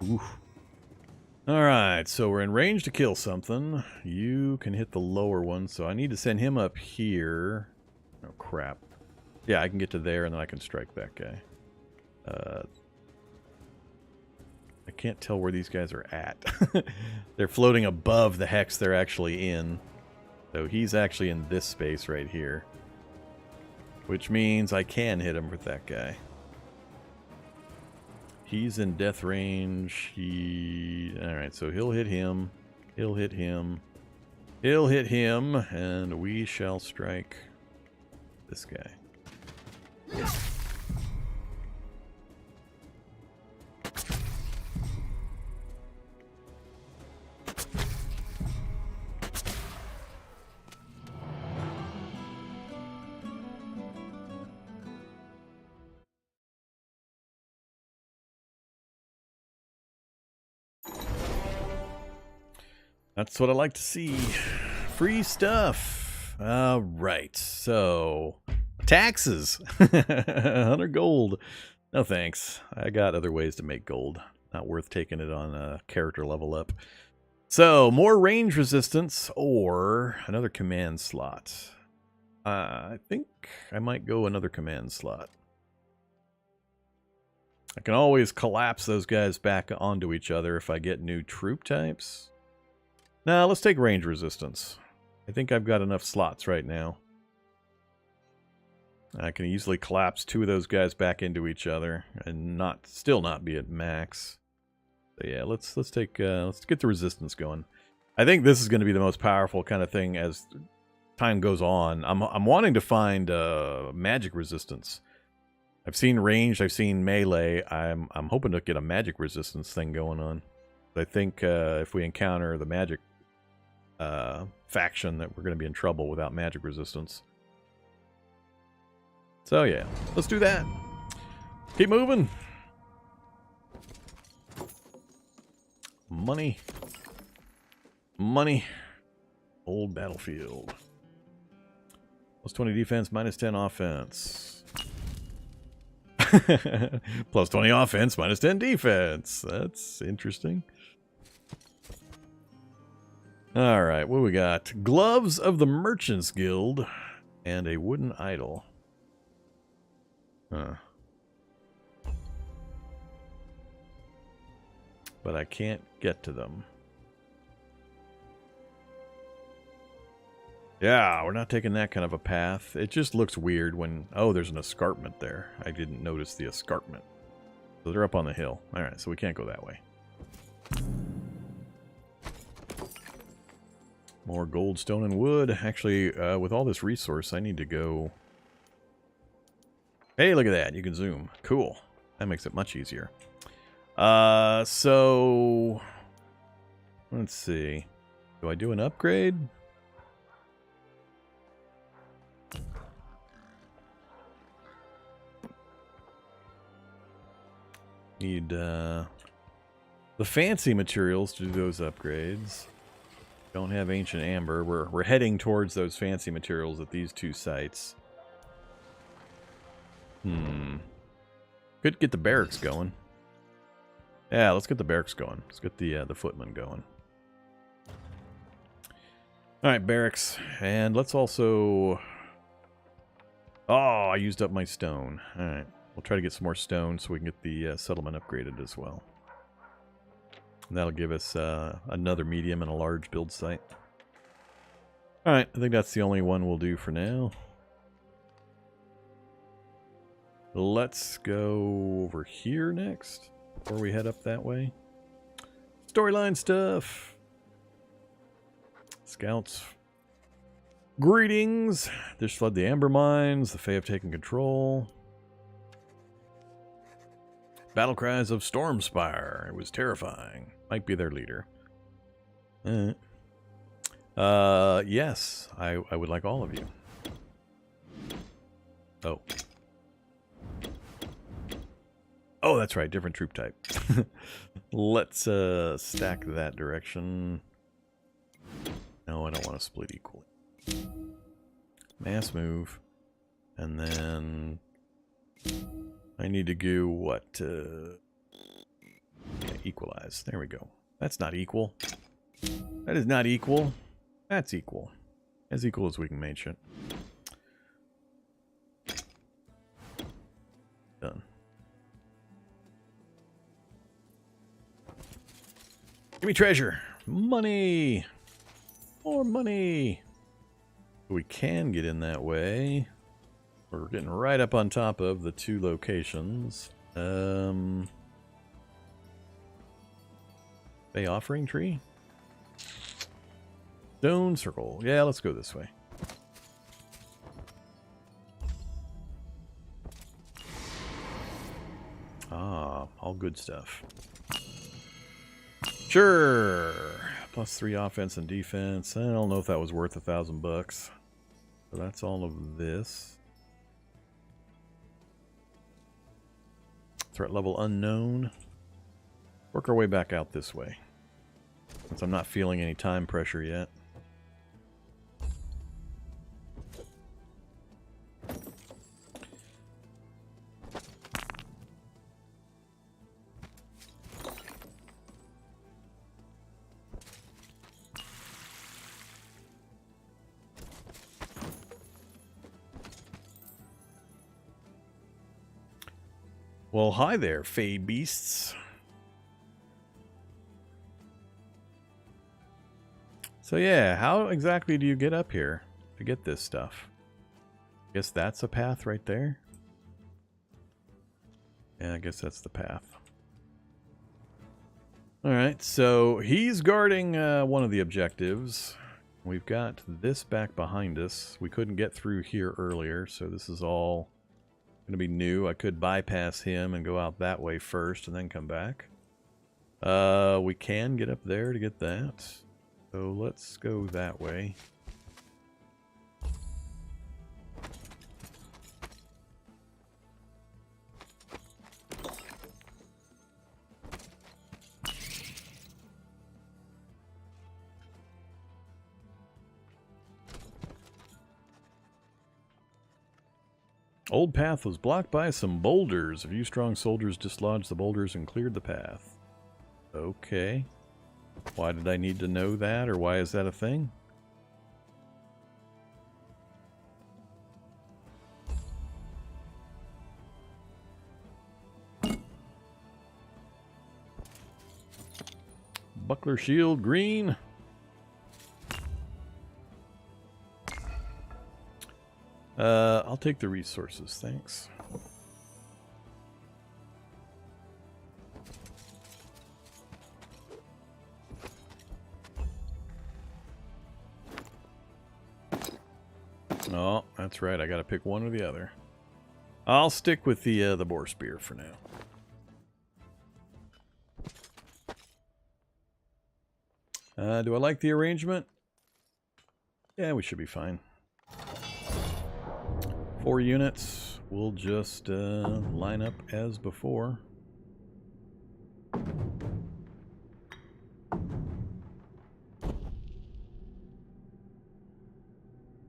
A: Oof. Alright, so we're in range to kill something. You can hit the lower one, so I need to send him up here. Oh, crap. Yeah, I can get to there, and then I can strike that guy. I can't tell where these guys are at. They're floating above the hex they're actually in. So he's actually in this space right here. Which means I can hit him with that guy. He's in death range. Alright, so he'll hit him. He'll hit him. He'll hit him. And we shall strike this guy. That's what I like to see. Free stuff. All right. So, taxes. 100 gold. No thanks. I got other ways to make gold. Not worth taking it on a character level up. So, more range resistance or another command slot. I think I might go another command slot. I can always collapse those guys back onto each other if I get new troop types. Now, let's take range resistance. I think I've got enough slots right now. I can easily collapse 2 of those guys back into each other and still not be at max. So yeah, let's get the resistance going. I think this is going to be the most powerful kind of thing as time goes on. I'm wanting to find magic resistance. I've seen ranged, I've seen melee. I'm hoping to get a magic resistance thing going on. I think if we encounter the magic faction that we're going to be in trouble without magic resistance. So yeah, let's do that. Keep moving. Money. Money. Old battlefield. Plus 20 defense, minus 10 offense. Plus 20 offense, minus 10 defense. That's interesting. Alright, what we got? Gloves of the Merchants Guild and a wooden idol. Huh. But I can't get to them. Yeah, we're not taking that kind of a path. It just looks weird when... Oh, there's an escarpment there. I didn't notice the escarpment. So they're up on the hill. Alright, so we can't go that way. More gold, stone, and wood. Actually, with all this resource, I need to go... Hey, look at that. You can zoom. Cool. That makes it much easier. So... Let's see. Do I do an upgrade? Need, the fancy materials to do those upgrades. Don't have ancient amber. We're heading towards those fancy materials at these two sites. Could get the barracks going. Yeah, let's get the barracks going. Let's get the footmen going. Alright, barracks. And let's also... Oh, I used up my stone. Alright. We'll try to get some more stone so we can get the settlement upgraded as well. And that'll give us another medium and a large build site. Alright, I think that's the only one we'll do for now. Let's go over here next, before we head up that way. Storyline stuff. Scouts. Greetings. This flood the Amber Mines. The Fae have taken control. Battle cries of Stormspire. It was terrifying. Might be their leader. Yes, I would like all of you. Oh. Oh, that's right. Different troop type. Let's stack that direction. No, I don't want to split equally. Mass move. And then... I need to do what? Yeah, equalize. There we go. That's not equal. That is not equal. That's equal. As equal as we can make it. Done. Give me treasure. Money. More money. We can get in that way. We're getting right up on top of the two locations. Bay offering tree? Stone circle. Yeah, let's go this way. Ah, all good stuff. Sure. Plus 3 offense and defense. I don't know if that was worth $1,000. So that's all of this. Threat level unknown. Work our way back out this way. Since I'm not feeling any time pressure yet. Well, hi there, Fey Beasts. So yeah, how exactly do you get up here to get this stuff? Guess that's a path right there. Yeah, I guess that's the path. Alright, so he's guarding one of the objectives. We've got this back behind us. We couldn't get through here earlier, so this is all going to be new. I could bypass him and go out that way first and then come back. We can get up there to get that. So let's go that way. Old path was blocked by some boulders. A few strong soldiers dislodged the boulders and cleared the path. Okay. Why did I need to know that, or why is that a thing? Buckler shield, green. I'll take the resources, thanks. Oh, that's right. I gotta pick one or the other. I'll stick with the boar spear for now. Do I like the arrangement? Yeah, we should be fine. 4 units. We'll just line up as before.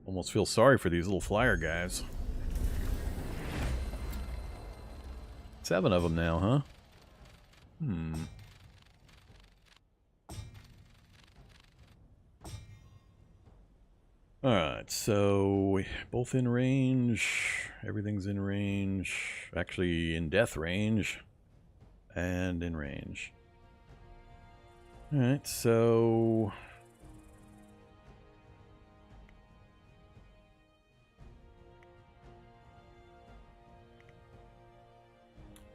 A: Almost feel sorry for these little flyer guys. 7 of them now, huh? Alright, so both in range. Everything's in range. Actually, in death range. And in range. Alright, so...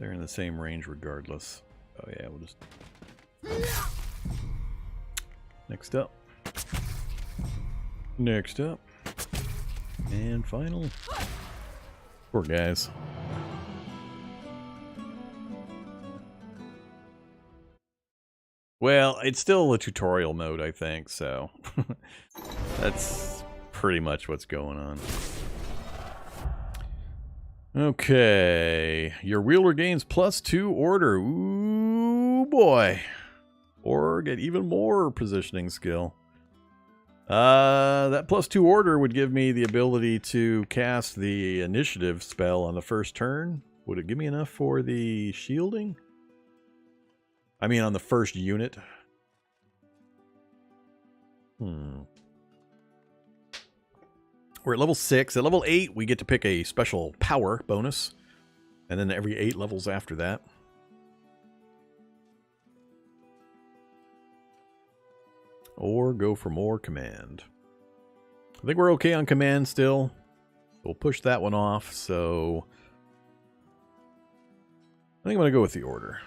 A: they're in the same range regardless. Oh yeah, we'll just... Next up. Next up. And final. Poor guys. Well, it's still a tutorial mode, I think, so... that's pretty much what's going on. Okay, your wielder gains +2 order. Ooh, boy. Or get even more positioning skill. That +2 order would give me the ability to cast the initiative spell on the first turn. Would it give me enough for the shielding? I mean, on the first unit. We're at level 6. At level 8, we get to pick a special power bonus. And then every 8 levels after that. Or go for more command. I think we're okay on command still. We'll push that one off, so... I think I'm going to go with the order.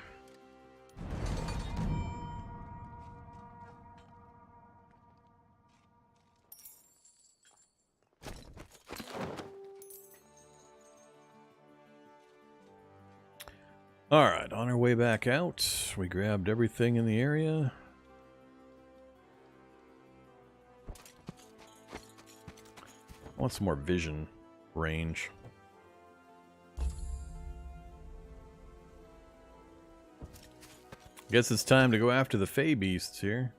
A: Alright, on our way back out, we grabbed everything in the area. I want some more vision range. Guess it's time to go after the Fey Beasts here.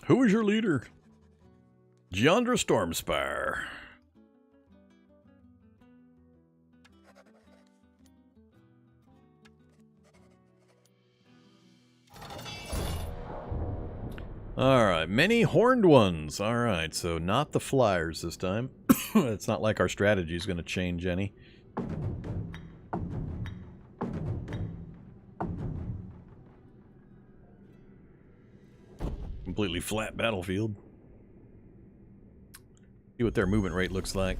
A: Who is your leader? Giandra Stormspire. Alright, many horned ones. Alright, so not the flyers this time. It's not like our strategy is going to change any. Completely flat battlefield. See what their movement rate looks like.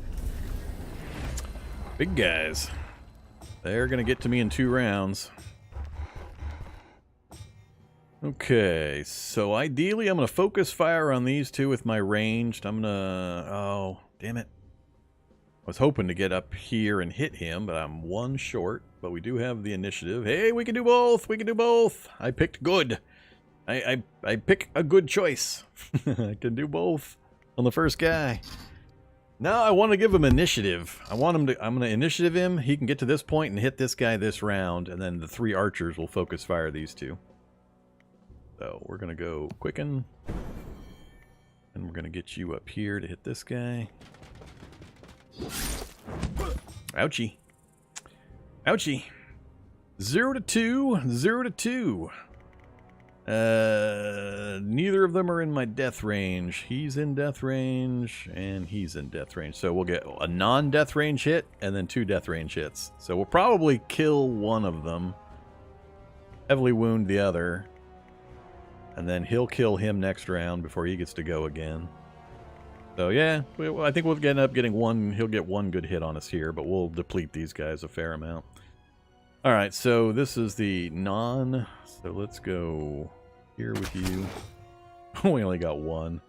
A: Big guys. They're going to get to me in 2 rounds. Okay, so ideally I'm going to focus fire on these 2 with my ranged. I'm going to... oh, damn it. was hoping to get up here and hit him, but I'm one short. But we do have the initiative. Hey, we can do both. We can do both. I picked good. I pick a good choice. I can do both on the first guy. Now I want to give him initiative. I'm going to initiative him. He can get to this point and hit this guy this round, and then the 3 archers will focus fire these 2. So we're going to go quicken. And we're going to get you up here to hit this guy. Ouchie. Ouchie. 0 to 2. 0 to 2. Neither of them are in my death range. He's in death range, and he's in death range. So we'll get a non-death range hit, and then 2 death range hits. So we'll probably kill one of them, heavily wound the other, and then he'll kill him next round before he gets to go again. So yeah, I think we'll end up getting one. He'll get 1 good hit on us here, but we'll deplete these guys a fair amount. All right, so this is the non. So let's go here with you. We only got 1.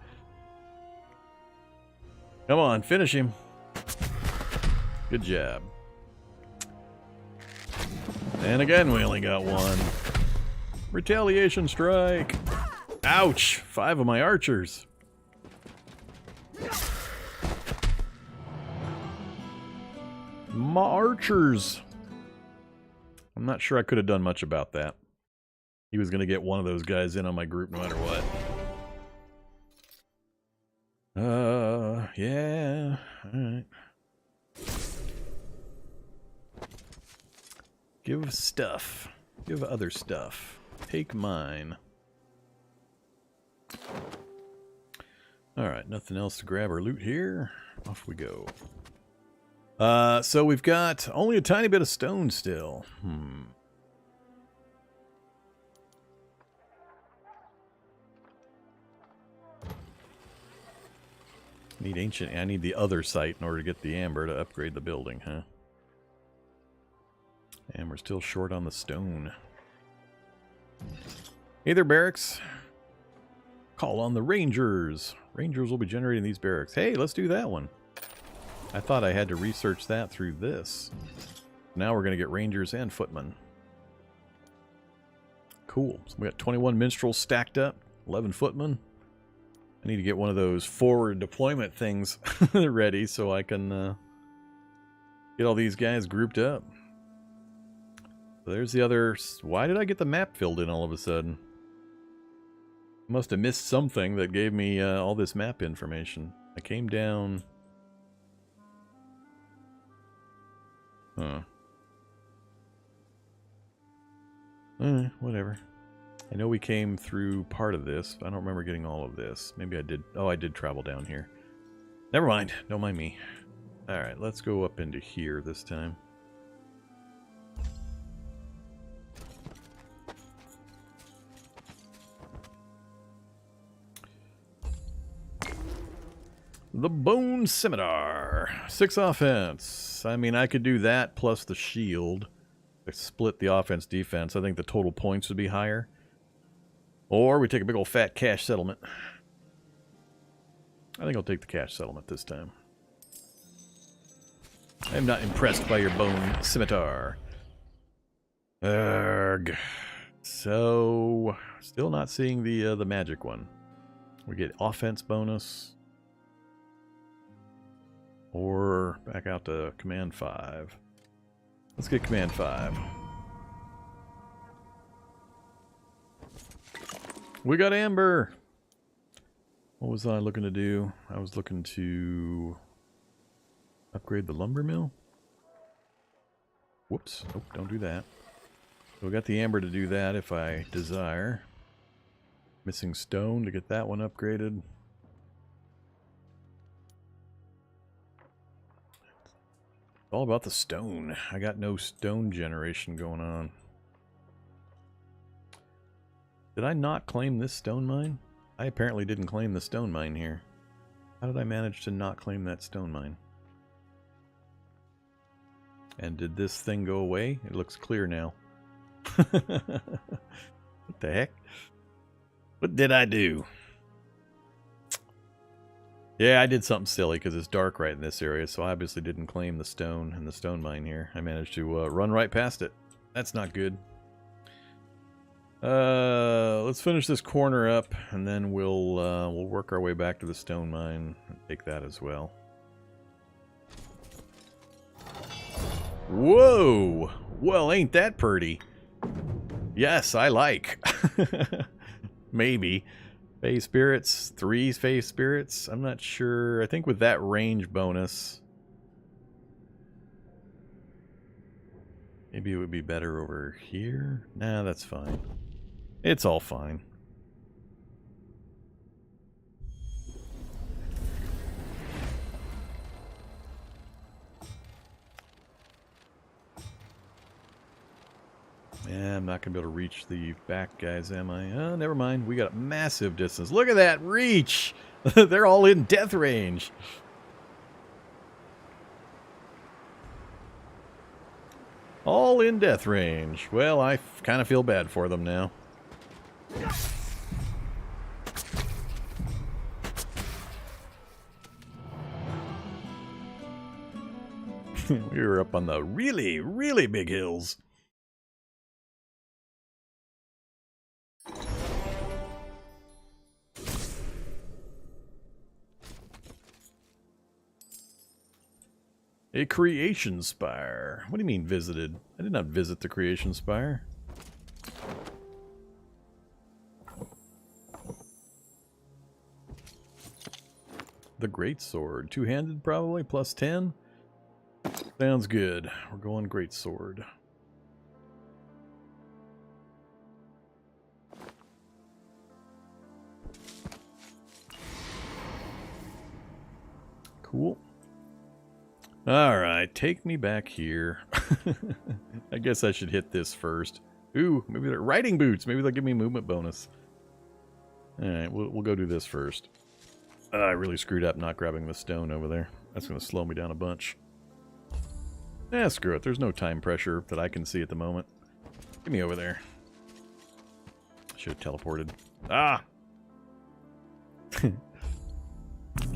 A: Come on, finish him. Good job. And again, we only got 1. Retaliation strike. Ouch! 5 of my archers. My archers. I'm not sure I could have done much about that. He was going to get one of those guys in on my group no matter what. Yeah. Alright. Give stuff. Give other stuff. Take mine. Alright, nothing else to grab or loot here. Off we go. So we've got only a tiny bit of stone still. Need ancient. I need the other site in order to get the amber to upgrade the building, huh? And we're still short on the stone. Hey there, barracks. Call on the rangers. Rangers will be generating these barracks. Hey, let's do that one. I thought I had to research that through this. Now we're going to get rangers and footmen. Cool. So we got 21 minstrels stacked up, 11 footmen. I need to get one of those forward deployment things ready so I can get all these guys grouped up. So there's the other... Why did I get the map filled in all of a sudden? Must have missed something that gave me all this map information. I came down... Huh. Whatever. I know we came through part of this. I don't remember getting all of this. Maybe I did. Oh, I did travel down here. Never mind. Don't mind me. Alright, let's go up into here this time. The Bone Scimitar. 6 offense. I mean, I could do that plus the shield. I split the offense-defense. I think the total points would be higher. Or we take a big old fat cash settlement. I think I'll take the cash settlement this time. I am not impressed by your Bone Scimitar. Urgh. So, still not seeing the magic one. We get offense bonus. Or back out to Command 5. Let's get Command 5. We got Amber! What was I looking to do? I was looking to upgrade the lumber mill. Whoops. Nope, don't do that. So we got the Amber to do that if I desire. Missing stone to get that one upgraded. All about the stone. I got no stone generation going on. Did I not claim this stone mine? I apparently didn't claim the stone mine here. How did I manage to not claim that stone mine? And did this thing go away? It looks clear now. What the heck? What did I do? Yeah, I did something silly because it's dark right in this area, so I obviously didn't claim the stone and the stone mine here. I managed to run right past it. That's not good. Let's finish this corner up, and then we'll work our way back to the stone mine and take that as well. Whoa! Well, ain't that pretty? Yes, I like. Maybe. Phase Spirits, 3 Phase Spirits. I'm not sure. I think with that range bonus, maybe it would be better over here. Nah, that's fine. It's all fine. Yeah, I'm not going to be able to reach the back guys, am I? Oh, never mind. We got a massive distance. Look at that reach! They're all in death range. All in death range. Well, I kind of feel bad for them now. We were up on the really, really big hills. A creation spire. What do you mean visited? I did not visit the creation spire. The greatsword. Two-handed probably, plus 10. Sounds good. We're going greatsword. Cool. Alright, take me back here. I guess I should hit this first. Ooh, maybe they're riding boots. Maybe they'll give me a movement bonus. Alright, we'll go do this first. I really screwed up not grabbing the stone over there. That's going to slow me down a bunch. Eh, screw it. There's no time pressure that I can see at the moment. Get me over there. Should have teleported. Ah! Give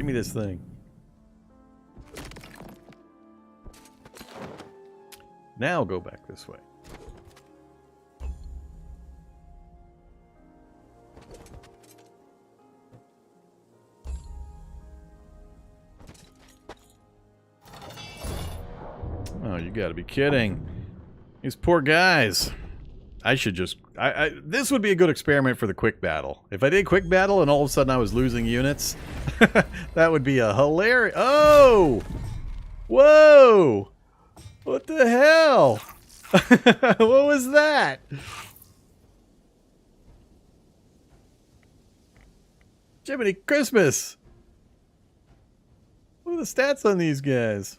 A: me this thing. Now go back this way. Oh, you gotta be kidding. These poor guys. I should just... this would be a good experiment for the quick battle. If I did quick battle and all of a sudden I was losing units, that would be a hilarious... Oh! Whoa! What the hell? What was that? Jiminy Christmas! What are the stats on these guys?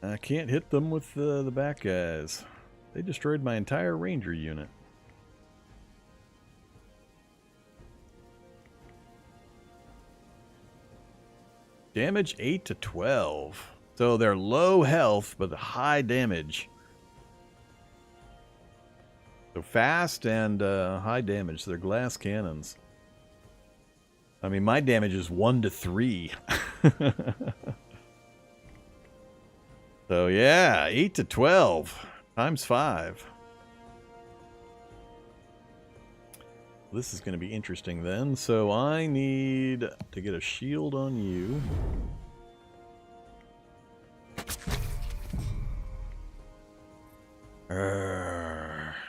A: I can't hit them with the back guys. They destroyed my entire ranger unit. Damage 8 to 12. So they're low health, but high damage. So fast and high damage. So they're glass cannons. I mean, my damage is 1 to 3. So yeah, 8 to 12 times 5. This is going to be interesting then. So I need to get a shield on you.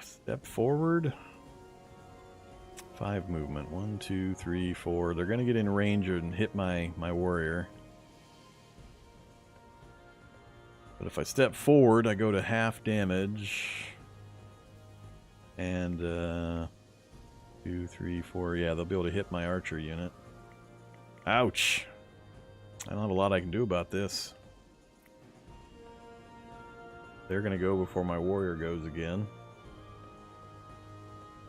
A: Step forward. 5 movement. 1, 2, 3, 4. They're going to get in range and hit my warrior. But if I step forward, I go to half damage. And 2, 3, 4. Yeah, they'll be able to hit my archer unit. Ouch. I don't have a lot I can do about this. They're going to go before my warrior goes again.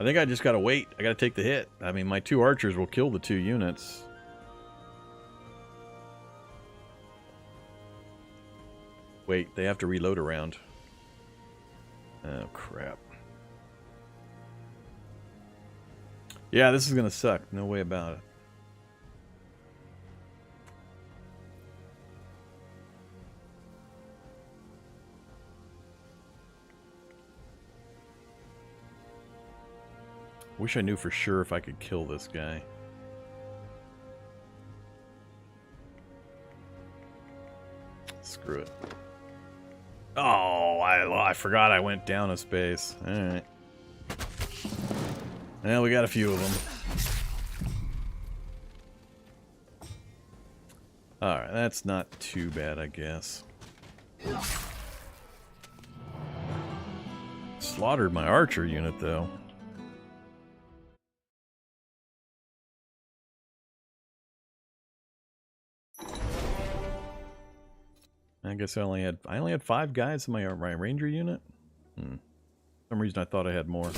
A: I think I just gotta wait. I gotta take the hit. I mean, my 2 archers will kill the 2 units. Wait, they have to reload a round. Oh, crap. Yeah, this is gonna suck. No way about it. Wish I knew for sure if I could kill this guy. Screw it. Oh, I forgot I went down a space. Alright. Well, we got a few of them. Alright, that's not too bad, I guess. Slaughtered my archer unit, though. I guess I only had 5 guys in my ranger unit. For some reason I thought I had more.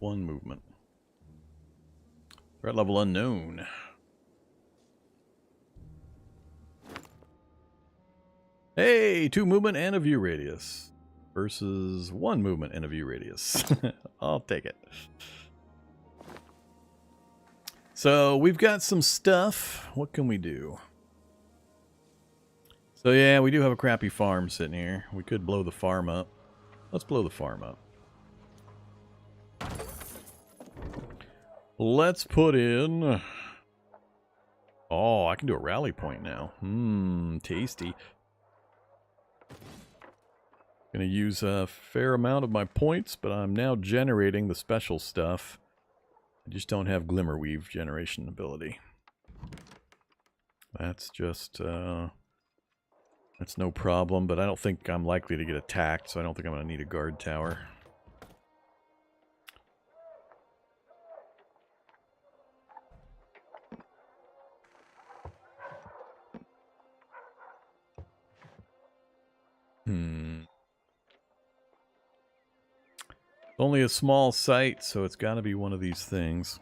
A: One movement. Threat level unknown. Hey, 2 movement and a view radius versus 1 movement and a view radius. I'll take it. So we've got some stuff. What can we do? So yeah, we do have a crappy farm sitting here. We could blow the farm up. Let's blow the farm up. Let's put in... Oh, I can do a rally point now. Tasty. Gonna use a fair amount of my points, but I'm now generating the special stuff. I just don't have Glimmerweave generation ability. That's just, that's no problem, but I don't think I'm likely to get attacked, so I don't think I'm gonna need a guard tower. Only a small site, so it's got to be one of these things.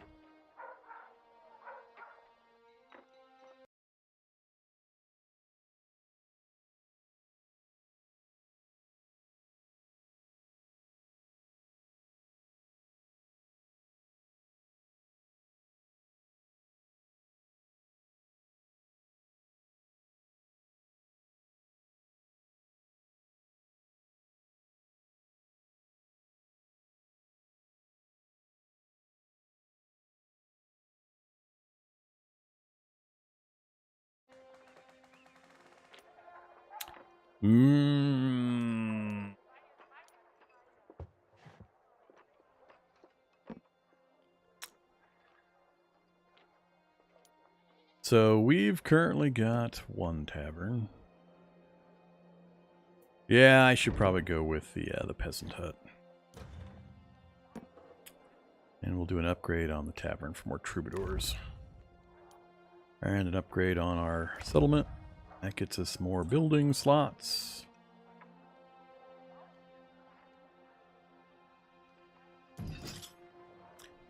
A: So we've currently got 1 tavern. Yeah, I should probably go with the Peasant Hut. And we'll do an upgrade on the tavern for more troubadours. And an upgrade on our settlement. That gets us more building slots.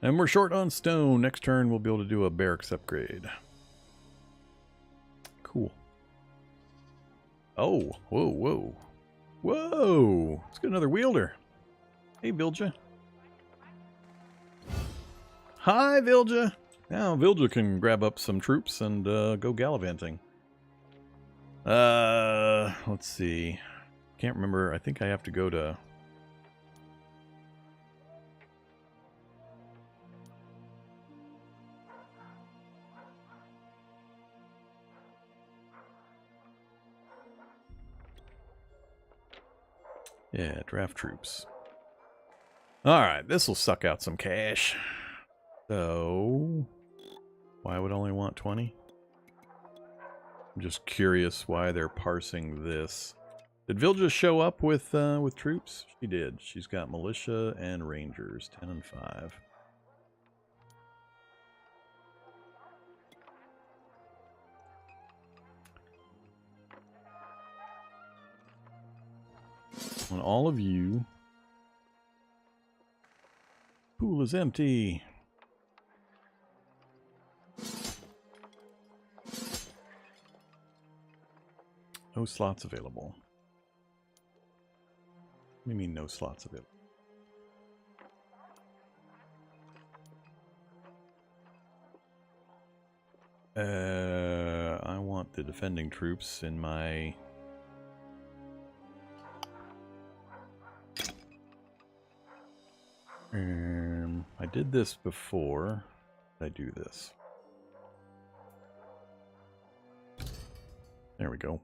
A: And we're short on stone. Next turn we'll be able to do a barracks upgrade. Cool. Oh, whoa, whoa. Whoa! Let's get another wielder. Hey, Vilja. Hi, Vilja. Now Vilja can grab up some troops and go gallivanting. Let's see. Can't remember. I think I have to go to... Yeah, draft troops. Alright, this will suck out some cash. So... Why would I only want 20? I'm just curious why they're parsing this. Did Vilja show up with troops? She did. She's got militia and rangers, 10 and 5. on all of you. Pool is empty. No slots available. What do you mean no slots available? I want the defending troops in my... I did this before. I do this. There we go.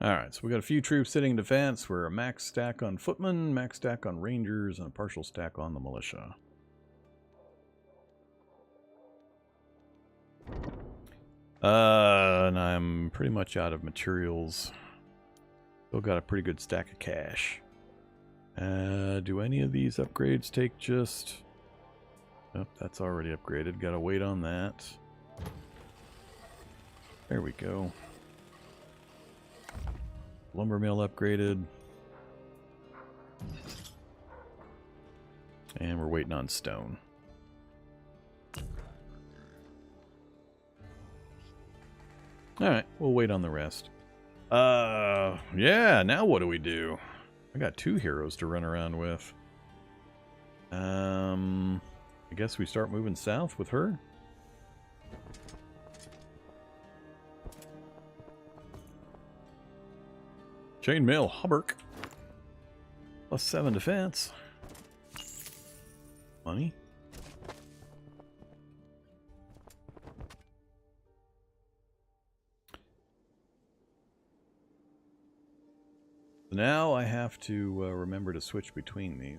A: Alright, so we got a few troops sitting in defense. We're a max stack on footmen, max stack on rangers, and a partial stack on the militia. And I'm pretty much out of materials. Still got a pretty good stack of cash. Do any of these upgrades take just... Nope, that's already upgraded. Gotta wait on that. There we go. Lumber mill upgraded. And we're waiting on stone. Alright, we'll wait on the rest. Yeah, now what do we do? I got 2 heroes to run around with. I guess we start moving south with her. Chainmail Hubbark. +7 defense. Money. Now I have to remember to switch between these.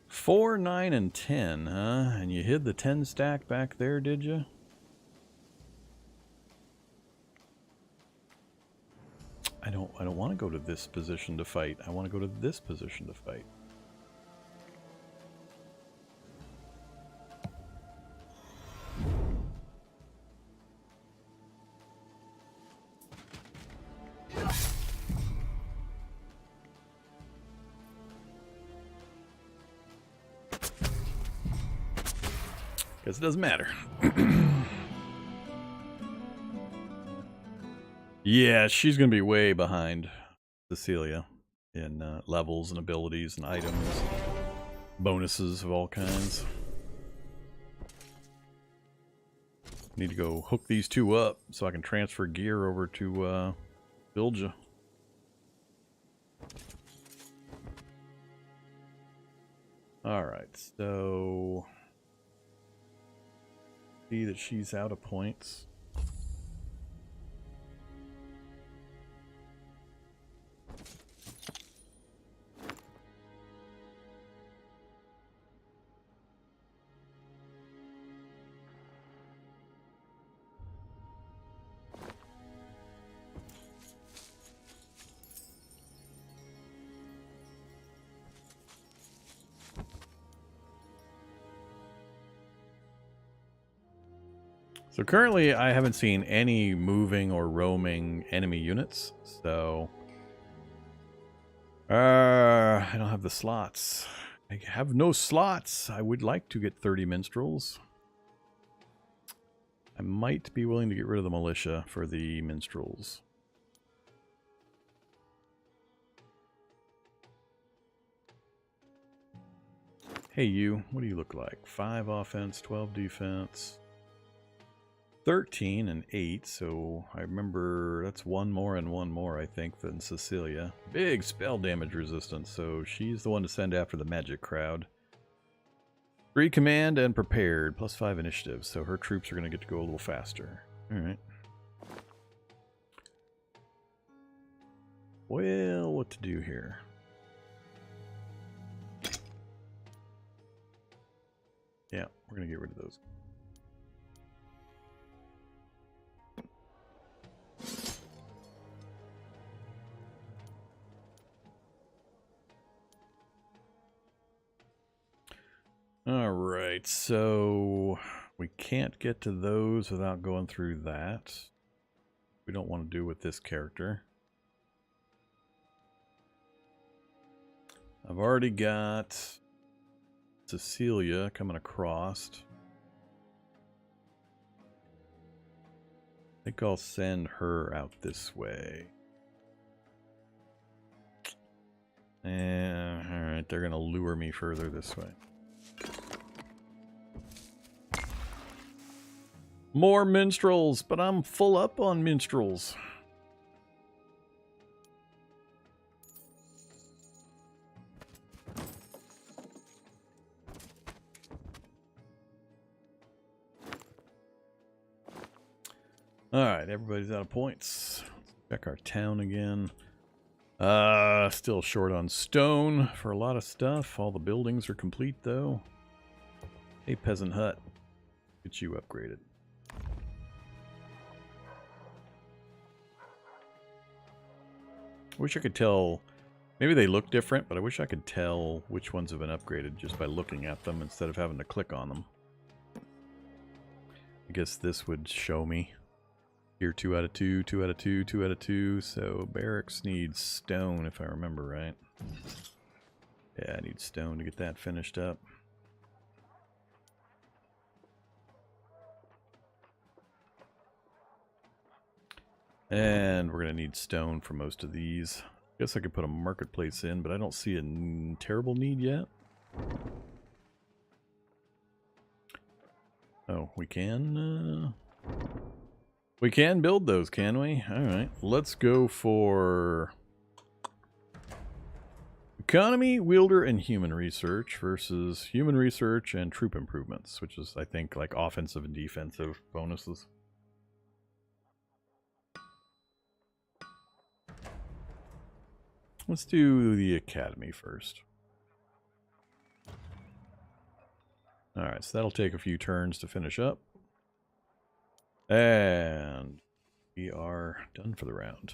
A: Four, 9, and 10, huh? And you hid the 10 stack back there, did you? I don't want to go to this position to fight. I want to go to this position to fight. Guess it doesn't matter. Yeah, she's going to be way behind Cecilia in levels and abilities and items, bonuses of all kinds. Need to go hook these 2 up so I can transfer gear over to Bilja. Alright, so... see that she's out of points. So currently I haven't seen any moving or roaming enemy units, so I don't have the slots. I have no slots. I would like to get 30 minstrels. I might be willing to get rid of the militia for the minstrels. Hey you, what do you look like? 5 offense, 12 defense, 13 and 8, so I remember that's one more and one more, I think, than Cecilia. Big spell damage resistance, so she's the one to send after the magic crowd. 3 command and prepared, plus 5 initiative, so her troops are going to get to go a little faster. Alright. Well, what to do here? Yeah, we're going to get rid of those. Alright, so we can't get to those without going through that. We don't want to do with this character. I've already got Cecilia coming across. I think I'll send her out this way. And alright, they're gonna lure me further this way. More minstrels, but I'm full up on minstrels. Alright, everybody's out of points. Let's check our town again. Still short on stone for a lot of stuff. All the buildings are complete though. Hey, Peasant Hut. Get you upgraded. I wish I could tell. Maybe they look different, but I wish I could tell which ones have been upgraded just by looking at them instead of having to click on them. I guess this would show me. Here, 2 out of 2, 2 out of 2, 2 out of 2. So barracks needs stone, if I remember right. Yeah, I need stone to get that finished up. And we're going to need stone for most of these. Guess I could put a marketplace in, but I don't see a terrible need yet. Oh, we can... we can build those, can we? Alright, let's go for economy, wielder, and human research versus human research and troop improvements, which is, I think, like offensive and defensive bonuses. Let's do the academy first. Alright, so that'll take a few turns to finish up. And we are done for the round.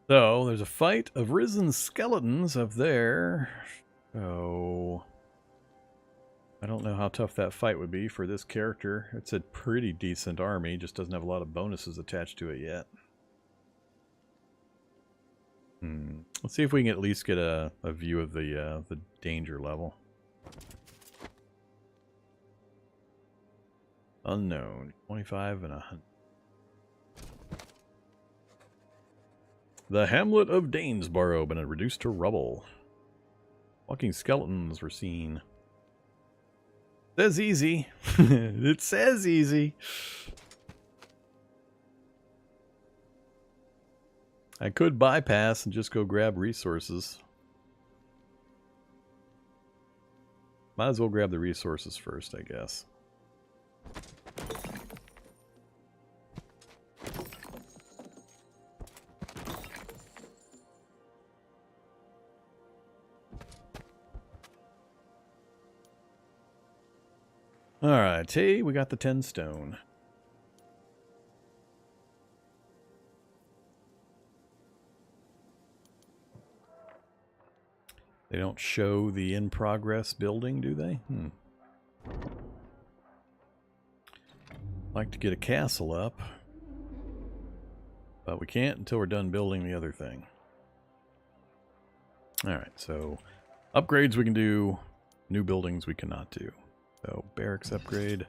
A: So, there's a fight of risen skeletons up there. So, I don't know how tough that fight would be for this character. It's a pretty decent army, just doesn't have a lot of bonuses attached to it yet. Let's see if we can at least get a view of the danger level. Unknown, 25 and 100. The hamlet of Danesborough been reduced to rubble. Walking skeletons were seen. Says easy. It says easy. I could bypass and just go grab resources. Might as well grab the resources first, I guess. Alright, hey, we got the 10 stone. They don't show the in-progress building, do they? Like to get a castle up. But we can't until we're done building the other thing. Alright, so upgrades we can do. New buildings we cannot do. So, barracks upgrade.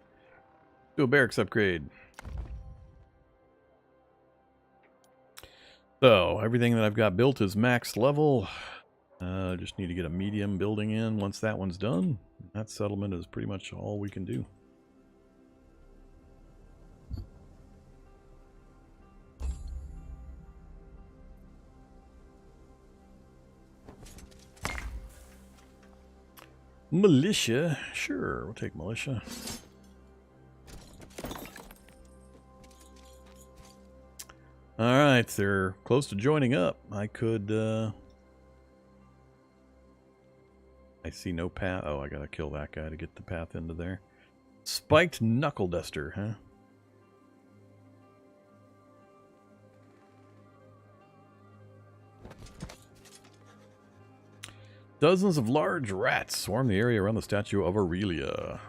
A: Do a barracks upgrade. So, everything that I've got built is max level. Just need to get a medium building in once that one's done. That settlement is pretty much all we can do. Militia. Sure, we'll take militia. Alright, they're close to joining up. I could, I see no path. Oh, I gotta kill that guy to get the path into there. Spiked Knuckle Duster, huh? Dozens of large rats swarm the area around the statue of Aurelia.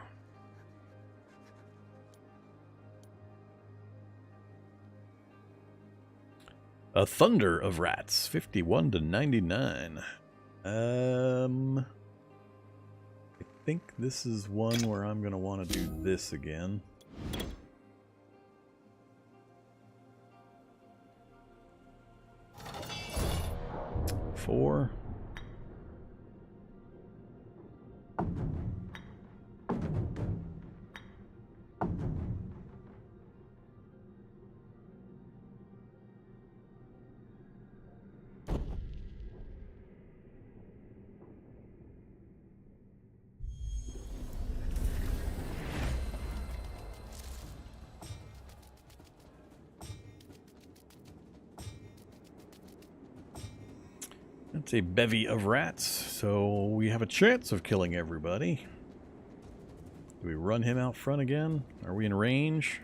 A: A thunder of rats, 51 to 99. I think this is one where I'm going to want to do this again. Four. That's a bevy of rats, so we have a chance of killing everybody. Do we run him out front again? Are we in range?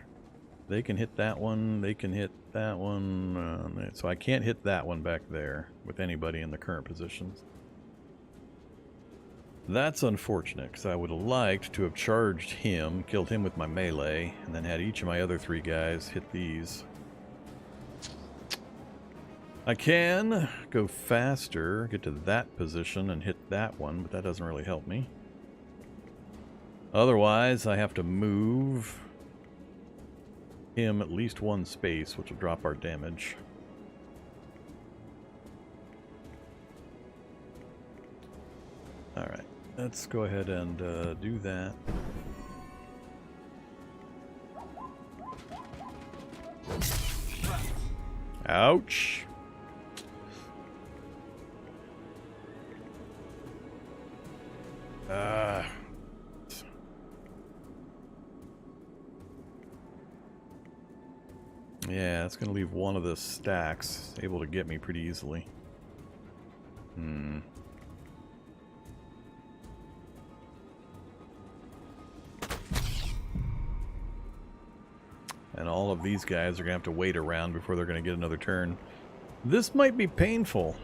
A: They can hit that one, they can hit that one, so I can't hit that one back there with anybody in the current positions. That's unfortunate, because I would have liked to have charged him, killed him with my melee, and then had each of my other three guys hit these. I can go faster, get to that position and hit that one, but that doesn't really help me. Otherwise, I have to move him at least one space, which will drop our damage. Alright, let's go ahead and do that. Ouch! Yeah, it's going to leave one of the stacks able to get me pretty easily. And all of these guys are going to have to wait around before they're going to get another turn. This might be painful.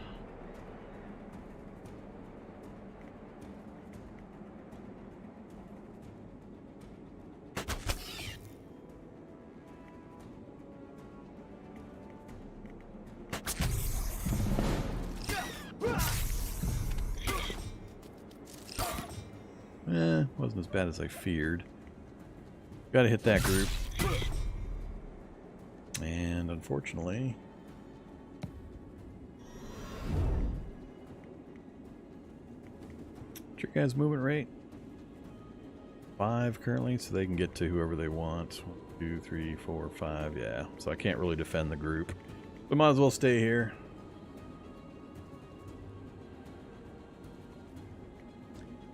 A: Wasn't as bad as I feared. Gotta hit that group. And unfortunately... what's your guys' movement rate? 5 currently, so they can get to whoever they want. 1, 2, 3, 4, 5, yeah. So I can't really defend the group. But might as well stay here.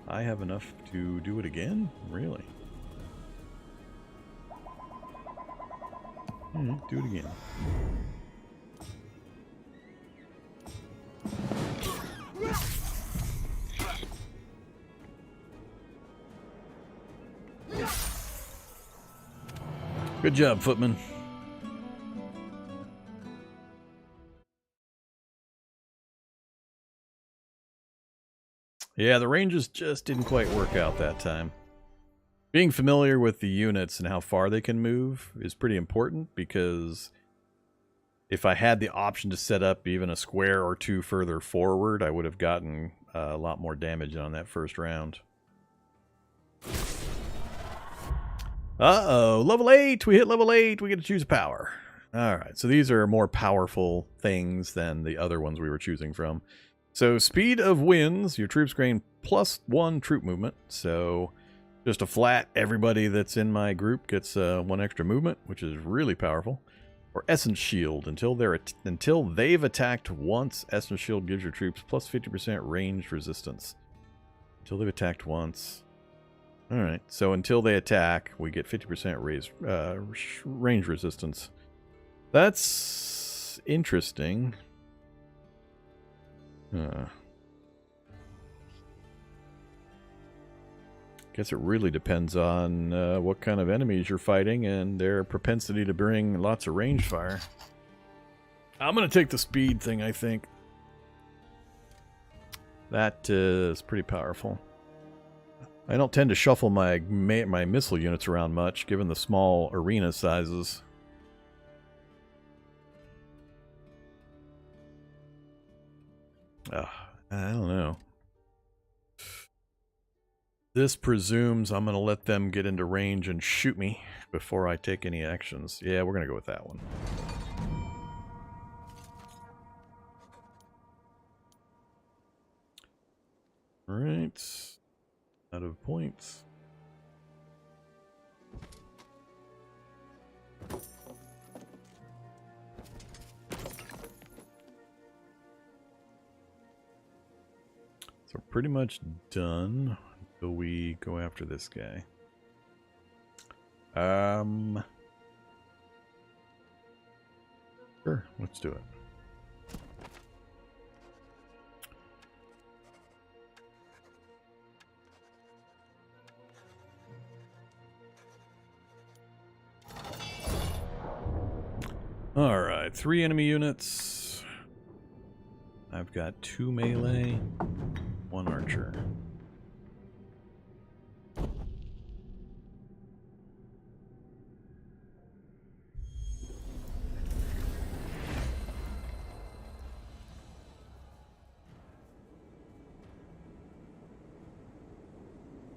A: I have enough to do it again? Really? Do it again. Good job, Footman. Yeah, the ranges just didn't quite work out that time. Being familiar with the units and how far they can move is pretty important, because if I had the option to set up even a square or two further forward, I would have gotten a lot more damage on that first round. Uh-oh, level 8! We hit level 8! We get to choose a power. Alright, so these are more powerful things than the other ones we were choosing from. So, speed of winds, your troops gain +1 troop movement. So, just a flat, everybody that's in my group gets 1 extra movement, which is really powerful. Or Essence Shield, until they've attacked once, Essence Shield gives your troops plus 50% ranged resistance. Until they've attacked once. Alright, so until they attack, we get 50% range resistance. That's interesting. Guess it really depends on what kind of enemies you're fighting and their propensity to bring lots of range fire. I'm going to take the speed thing, I think. That is pretty powerful. I don't tend to shuffle my missile units around much, given the small arena sizes. I don't know. This presumes I'm going to let them get into range and shoot me before I take any actions. Yeah, we're going to go with that one. All right. Out of points. So pretty much done. Until we go after this guy. Sure, let's do it. Alright, 3 enemy units. I've got 2 melee, 1 archer.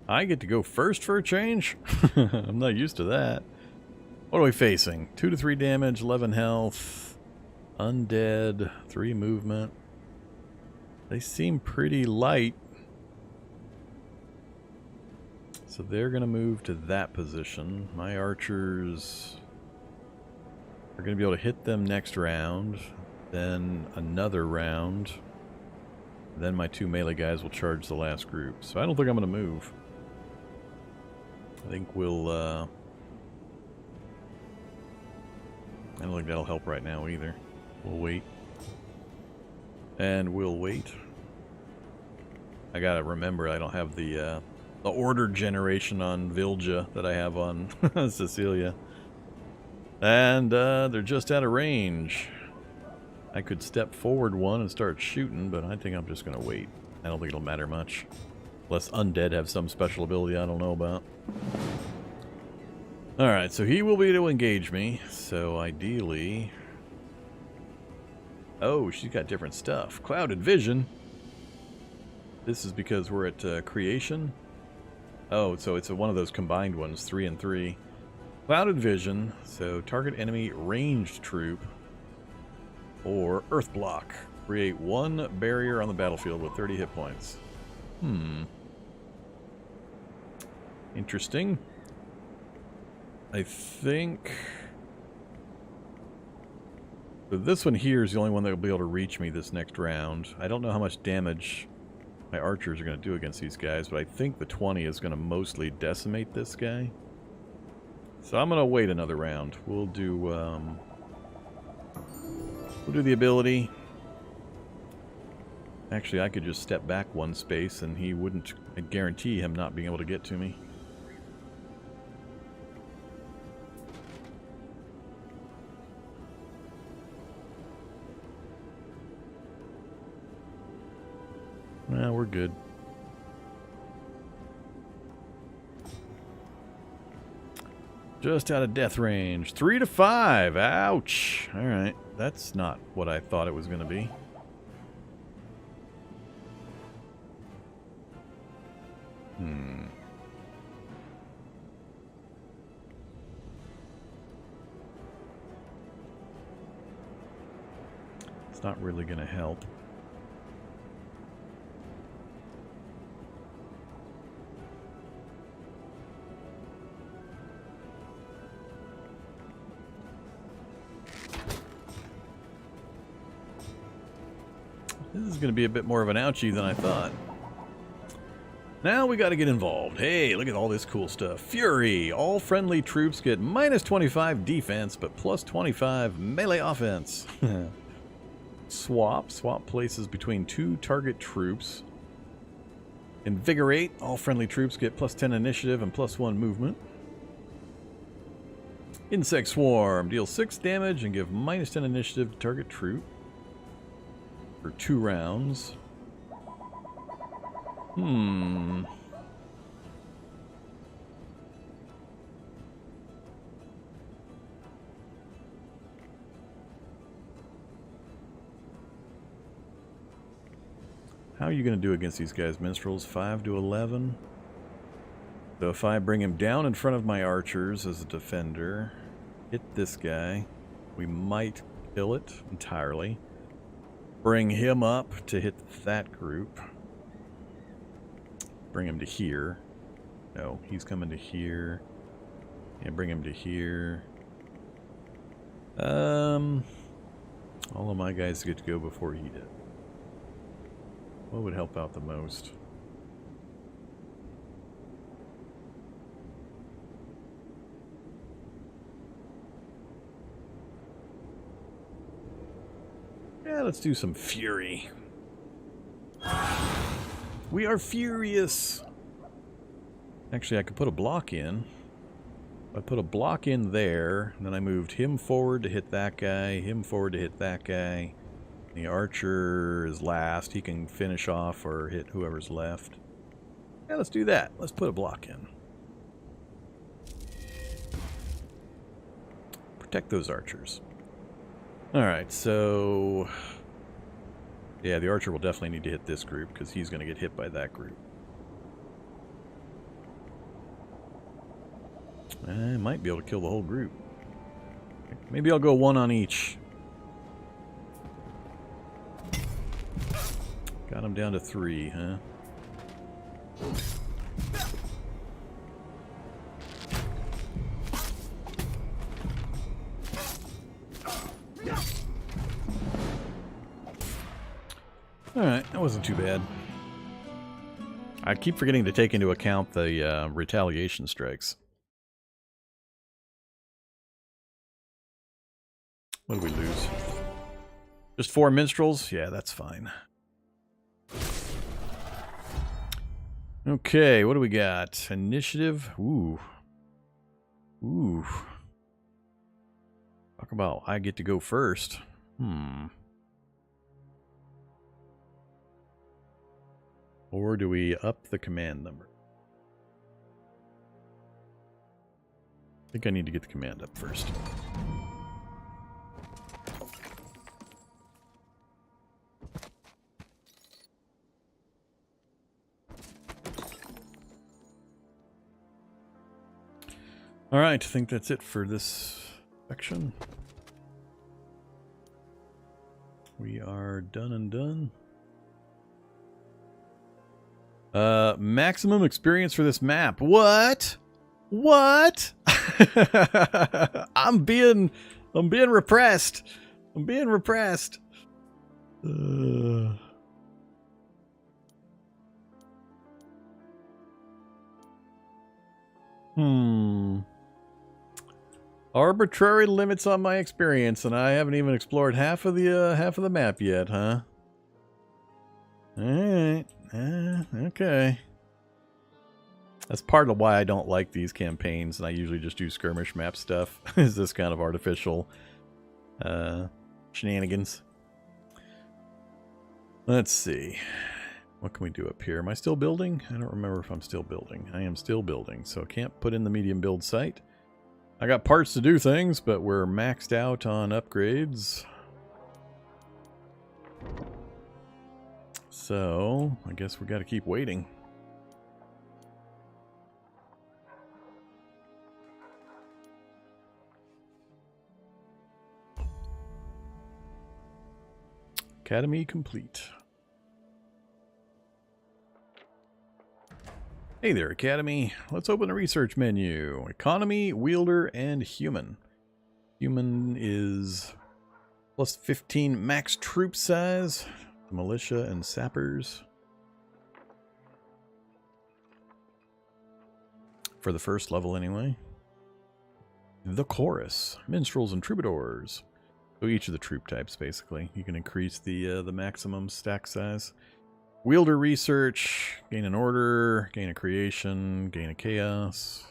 A: I get to go first for a change? I'm not used to that. What are we facing? 2 to 3 damage, 11 health, undead, 3 movement. They seem pretty light. So they're going to move to that position. My archers are going to be able to hit them next round. Then another round. Then my 2 melee guys will charge the last group. So I don't think I'm going to move. I think we'll, I don't think that'll help right now either. We'll wait. And we'll wait. I gotta remember I don't have the order generation on Vilja that I have on Cecilia. And they're just out of range. I could step forward 1 and start shooting, but I think I'm just gonna wait. I don't think it'll matter much. Unless undead have some special ability I don't know about. Alright, so he will be able to engage me. So ideally... Oh, she's got different stuff. Clouded Vision. This is because we're at Creation. Oh, so it's one of those combined ones, 3 and 3. Clouded Vision, so target enemy ranged troop. Or Earth Block. Create 1 barrier on the battlefield with 30 hit points. Interesting. I think... So this one here is the only one that will be able to reach me this next round. I don't know how much damage my archers are going to do against these guys, but I think the 20 is going to mostly decimate this guy. So I'm going to wait another round. We'll do the ability. Actually, I could just step back 1 space and he wouldn't... I guarantee him not being able to get to me. Well, we're good. Just out of death range. 3 to 5. Ouch. Alright. That's not what I thought it was going to be. It's not really going to help. This is going to be a bit more of an ouchie than I thought. Now we got to get involved. Hey, look at all this cool stuff. Fury. All friendly troops get minus 25 defense, but plus 25 melee offense. Swap. Swap places between 2 target troops. Invigorate. All friendly troops get plus 10 initiative and plus 1 movement. Insect Swarm. Deal 6 damage and give minus 10 initiative to target troop. For 2 rounds. How are you going to do against these guys, minstrels? 5 to 11. So if I bring him down in front of my archers as a defender, hit this guy, we might kill it entirely. Bring him up to hit that group. Bring him to here. No, he's coming to here. And bring him to here. All of my guys get to go before he did. What would help out the most? Yeah, let's do some fury. We are furious. Actually, I could put a block in. I put a block in there, and then I moved him forward to hit that guy, him forward to hit that guy. The archer is last. He can finish off or hit whoever's left. Yeah, let's do that. Let's put a block in. Protect those archers. Alright, so... yeah, the archer will definitely need to hit this group, because he's going to get hit by that group. I might be able to kill the whole group. Maybe I'll go 1 on each. Got him down to 3, huh? Alright, that wasn't too bad. I keep forgetting to take into account the retaliation strikes. What did we lose? Just 4 minstrels? Yeah, that's fine. Okay, what do we got? Initiative? Ooh. Ooh. Talk about I get to go first. Or do we up the command number? I think I need to get the command up first. Alright, I think that's it for this section. We are done and done. Maximum experience for this map. What? What? I'm being repressed. I'm being repressed. Arbitrary limits on my experience, and I haven't even explored half of the map yet, huh? Alright. Okay. That's part of why I don't like these campaigns, and I usually just do skirmish map stuff, is this kind of artificial shenanigans. Let's see. What can we do up here? Am I still building? I don't remember if I'm still building. I am still building, so I can't put in the medium build site. I got parts to do things, but we're maxed out on upgrades. So, I guess we got to keep waiting. Academy complete. Hey there, Academy. Let's open the research menu. Economy, Wielder, and Human. Human is plus 15 max troop size. Militia and sappers. For the first level, anyway. The chorus. Minstrels and troubadours. So each of the troop types, basically. You can increase the maximum stack size. Wielder research, gain an order, gain a creation, gain a chaos.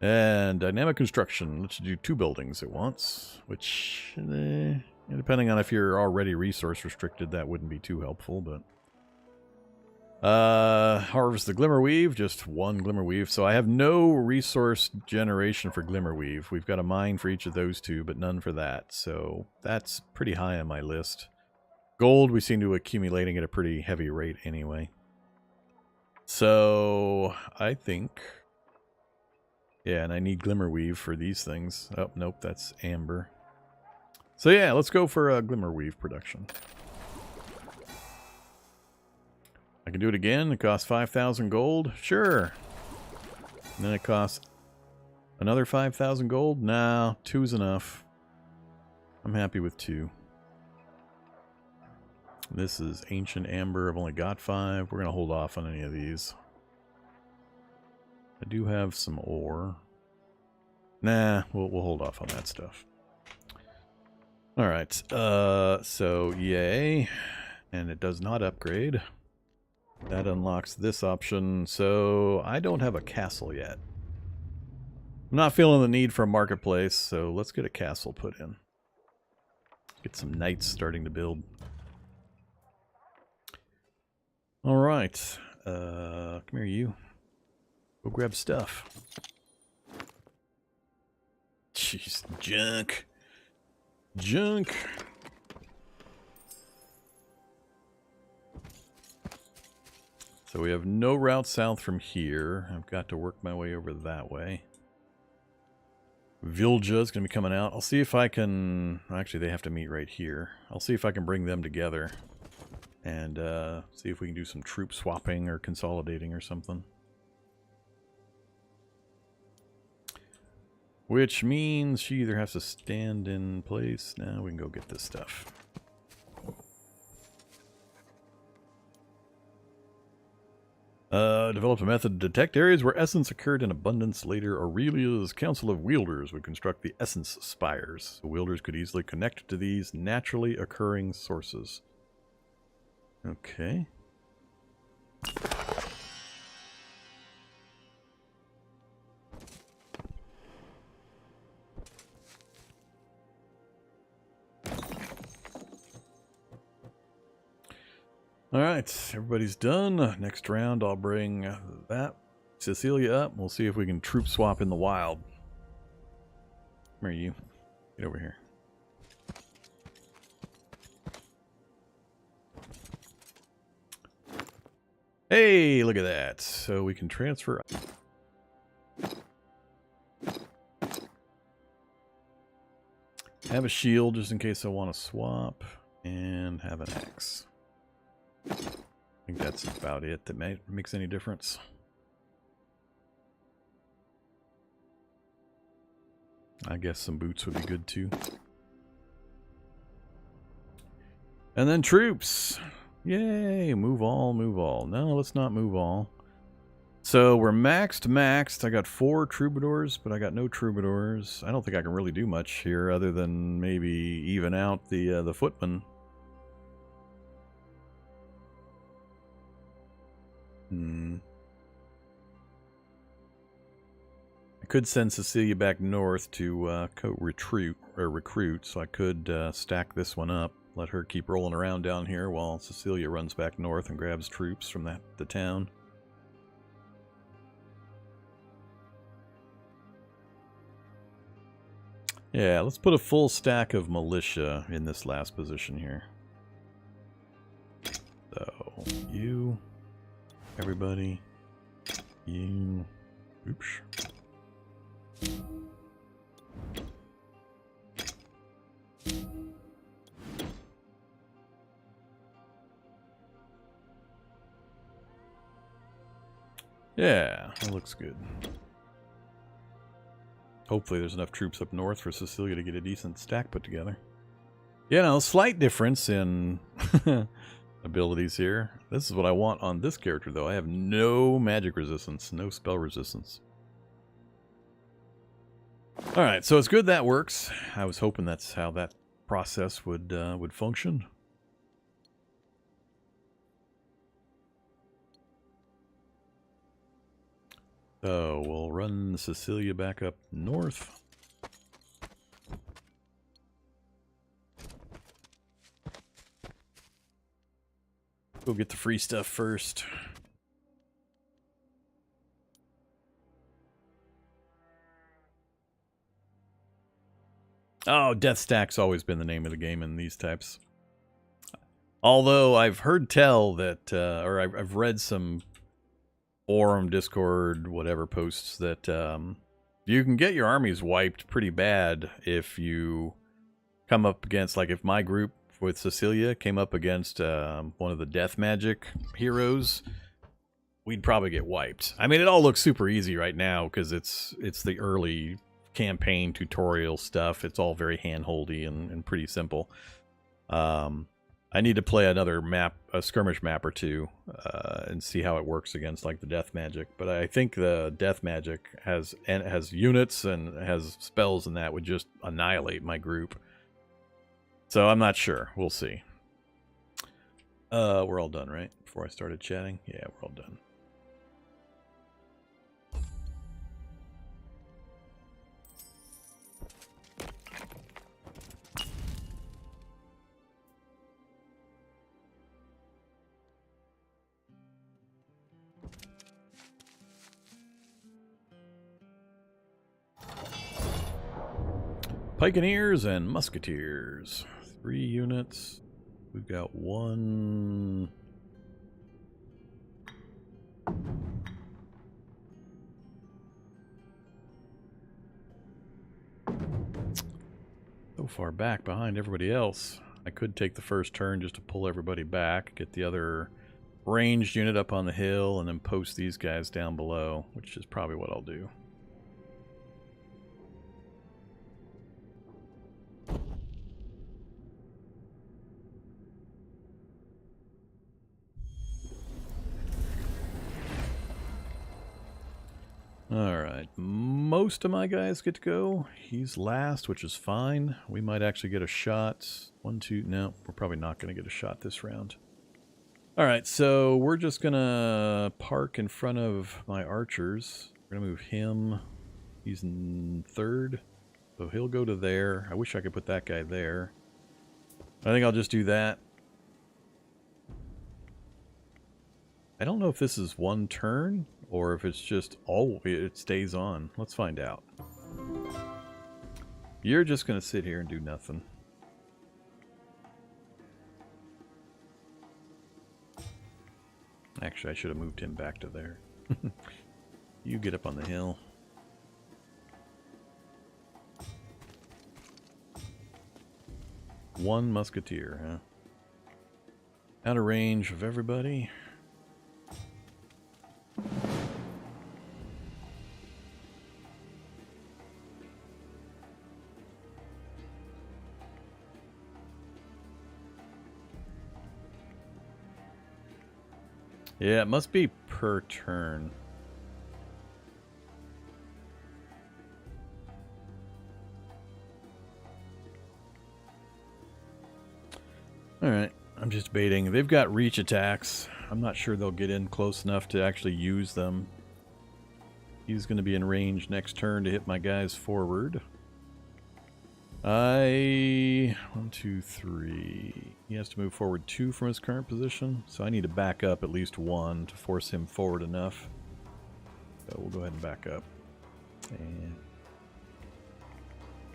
A: And dynamic construction lets you do 2 buildings at once, which, depending on if you're already resource restricted, that wouldn't be too helpful, but... harvest the Glimmerweave, just 1 Glimmerweave. So I have no resource generation for Glimmerweave. We've got a mine for each of those 2, but none for that. So that's pretty high on my list. Gold, we seem to be accumulating at a pretty heavy rate anyway. So I think... yeah, and I need Glimmerweave for these things. Oh, nope, that's amber. So yeah, let's go for a Glimmerweave production. I can do it again. It costs 5,000 gold. Sure. And then it costs another 5,000 gold. No, 2's enough. I'm happy with 2. This is Ancient Amber. I've only got 5. We're going to hold off on any of these. I do have some ore. Nah, we'll hold off on that stuff. Alright, so yay. And it does not upgrade. That unlocks this option, so I don't have a castle yet. I'm not feeling the need for a marketplace, so let's get a castle put in. Get some knights starting to build. Alright, come here you. Go grab stuff. Jeez, junk. Junk. So we have no route south from here. I've got to work my way over that way. Vilja's going to be coming out. I'll see if I can... actually, they have to meet right here. I'll see if I can bring them together. And see if we can do some troop swapping or consolidating or something. Which means she either has to stand in place. Now we can go get this stuff. Developed a method to detect areas where essence occurred in abundance. Later, Aurelia's Council of Wielders would construct the essence spires. The Wielders could easily connect to these naturally occurring sources. Okay. Alright, everybody's done. Next round I'll bring that Cecilia up. We'll see if we can troop swap in the wild. Where are you? Get over here. Hey, look at that. So we can transfer. Have a shield just in case I want to swap. And have an axe. I think that's about it that makes any difference. I guess some boots would be good too. And then troops. Yay, move all, move all. No, let's not move all. So we're maxed. I got 4 troubadours, but I got no troubadours. I don't think I can really do much here other than maybe even out the footmen. I could send Cecilia back north to recruit, so I could stack this one up, let her keep rolling around down here while Cecilia runs back north and grabs troops from the town. Yeah, let's put a full stack of militia in this last position here. So, you, everybody, you, oops. Yeah, that looks good. Hopefully there's enough troops up north for Cecilia to get a decent stack put together. You know, slight difference in abilities here. This is what I want on this character, though. I have no magic resistance, no spell resistance. Alright, so it's good that works. I was hoping that's how that process would function. So we'll run Cecilia back up north. Go get the free stuff first. Oh, Death Stack's always been the name of the game in these types. Although I've heard tell that, or I've read some Vorm, Discord, whatever posts that you can get your armies wiped pretty bad if you come up against, like if my group with Cecilia came up against one of the death magic heroes, we'd probably get wiped. I mean, it all looks super easy right now because it's the early campaign tutorial stuff. It's all very hand-holdy and pretty simple. I need to play another map, a skirmish map or two, and see how it works against like the death magic. But I think the death magic has units and has spells, and that would just annihilate my group. So I'm not sure. We'll see. We're all done, right? Before I started chatting, yeah, we're all done. Pikeneers and Musketeers. 3 units. We've got 1. So far back behind everybody else. I could take the first turn just to pull everybody back, get the other ranged unit up on the hill, and then post these guys down below, which is probably what I'll do. Alright, most of my guys get to go. He's last, which is fine. We might actually get a shot. 1, 2, no, we're probably not going to get a shot this round. Alright, so we're just going to park in front of my archers. We're going to move him. He's in 3rd, so he'll go to there. I wish I could put that guy there. I think I'll just do that. I don't know if this is 1 turn, or if it's just, oh, it stays on. Let's find out. You're just going to sit here and do nothing. Actually, I should have moved him back to there. You get up on the hill. One musketeer, huh? Out of range of everybody. Yeah, it must be per turn. Alright, I'm just baiting. They've got reach attacks. I'm not sure they'll get in close enough to actually use them. He's going to be in range next turn to hit my guys forward. 1, 2, 3. He has to move forward 2 from his current position, so I need to back up at least 1 to force him forward enough. So we'll go ahead and back up. And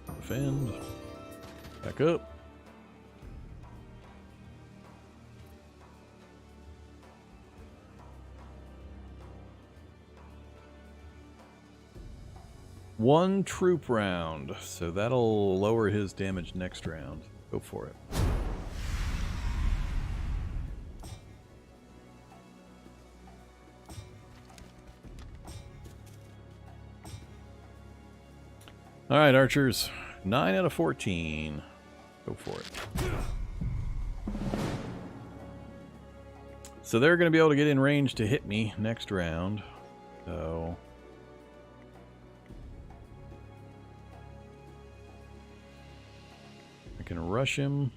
A: Defend. Back up. One troop round, so that'll lower his damage next round. Go for it. All right, archers. 9 out of 14. Go for it. So they're going to be able to get in range to hit me next round. So I can rush him.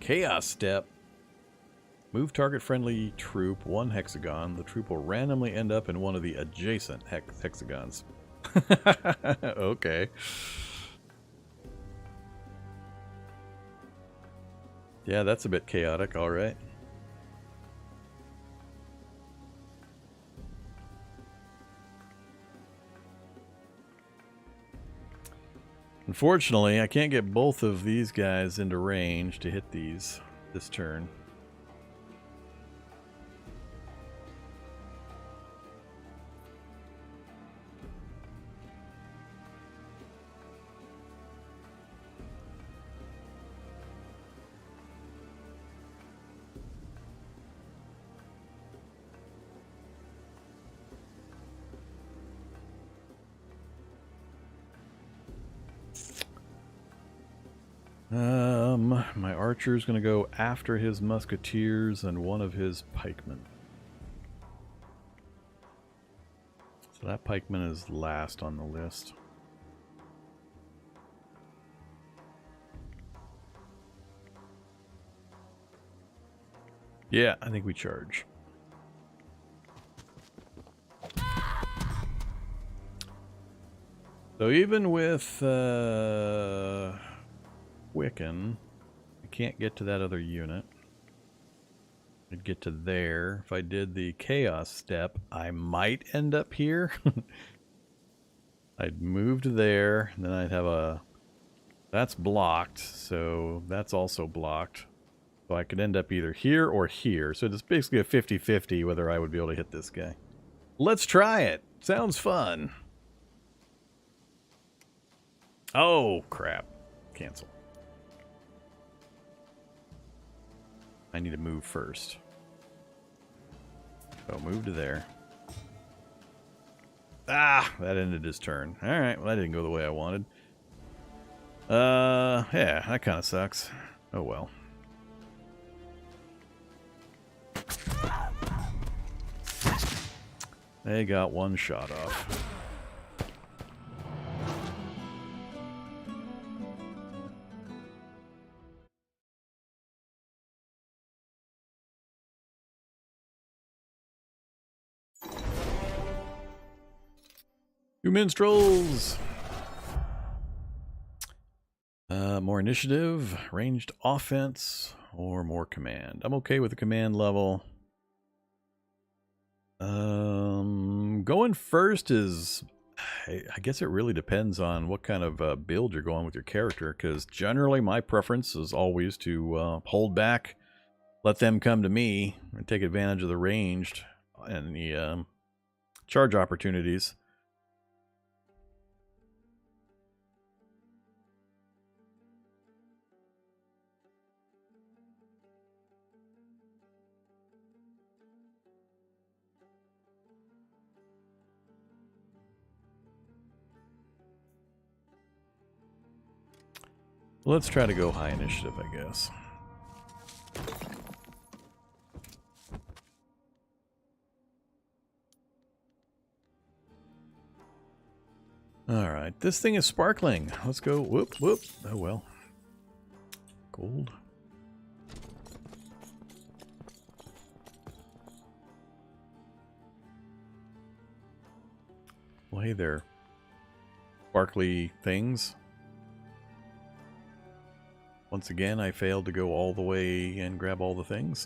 A: Chaos Step. Move target friendly troop 1 hexagon. The troop will randomly end up in one of the adjacent hexagons. Okay. Yeah, that's a bit chaotic, alright. Unfortunately, I can't get both of these guys into range to hit this turn. My archer's gonna go after his musketeers and one of his pikemen. So that pikeman is last on the list. Yeah, I think we charge. So even with Wiccan, I can't get to that other unit. I'd get to there. If I did the Chaos Step, I might end up here. I'd move to there, and then I'd have a... That's blocked, so that's also blocked. So I could end up either here or here. So it's basically a 50-50 whether I would be able to hit this guy. Let's try it. Sounds fun. Oh, crap. Cancel. I need to move first. So move to there. Ah, that ended his turn. Alright, well that didn't go the way I wanted. Yeah, that kind of sucks. Oh well. They got one shot off. Two minstrels. More initiative, ranged offense, or more command. I'm okay with the command level. Going first is, I guess it really depends on what kind of build you're going with your character, because generally my preference is always to hold back, let them come to me, and take advantage of the ranged and the charge opportunities. Let's try to go high initiative, I guess. Alright, this thing is sparkling. Let's go. Whoop, whoop. Oh well. Gold. Well, hey there. Sparkly things. Once again, I failed to go all the way and grab all the things.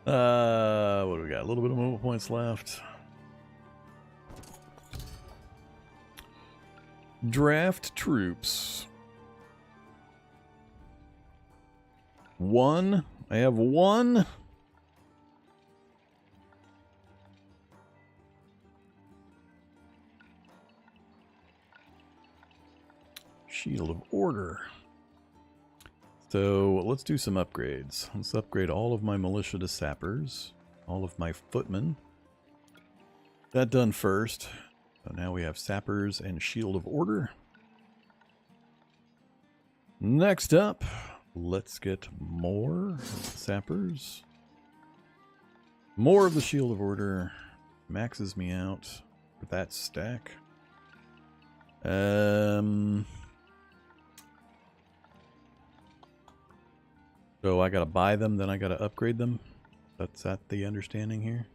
A: What do we got? A little bit of movement points left. Draft troops. 1. I have 1. Shield of Order. So let's do some upgrades. Let's upgrade all of my militia to sappers. All of my footmen. That done first. So now we have sappers and Shield of Order. Next up, let's get more sappers. More of the Shield of Order. Maxes me out with that stack. So I gotta buy them, then I gotta upgrade them. That's that the understanding here?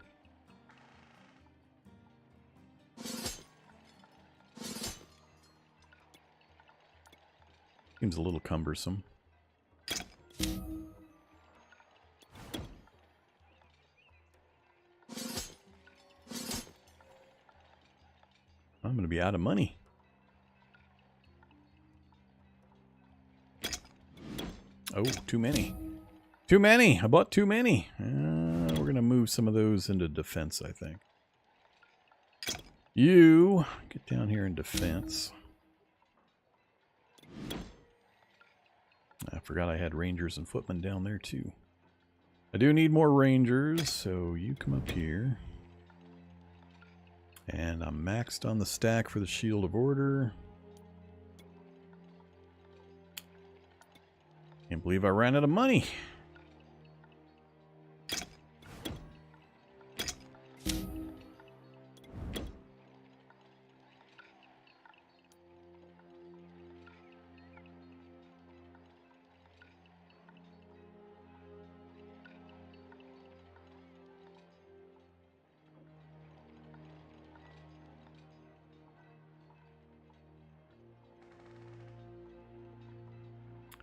A: Seems a little cumbersome. I'm gonna be out of money. Oh, too many. Too many! I bought too many. We're going to move some of those into defense, I think. You get down here in defense. I forgot I had rangers and footmen down there, too. I do need more rangers, so you come up here. And I'm maxed on the stack for the Shield of Order. Can't believe I ran out of money.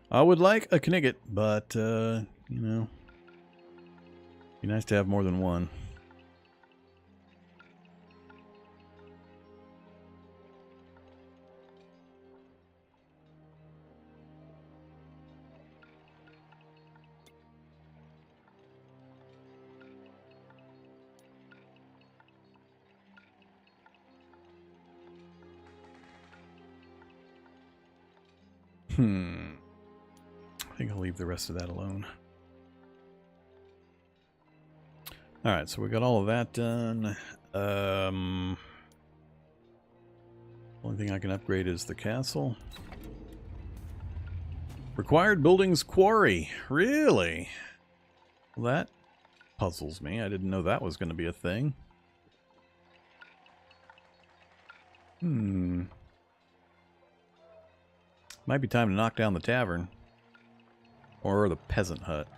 A: I would like a Knigget, but, you know, be nice to have more than one. I think I'll leave the rest of that alone. Alright, so we got all of that done. Only thing I can upgrade is the castle. Required buildings quarry. Really? Well, that puzzles me. I didn't know that was going to be a thing. Might be time to knock down the tavern. Or the Peasant Hut.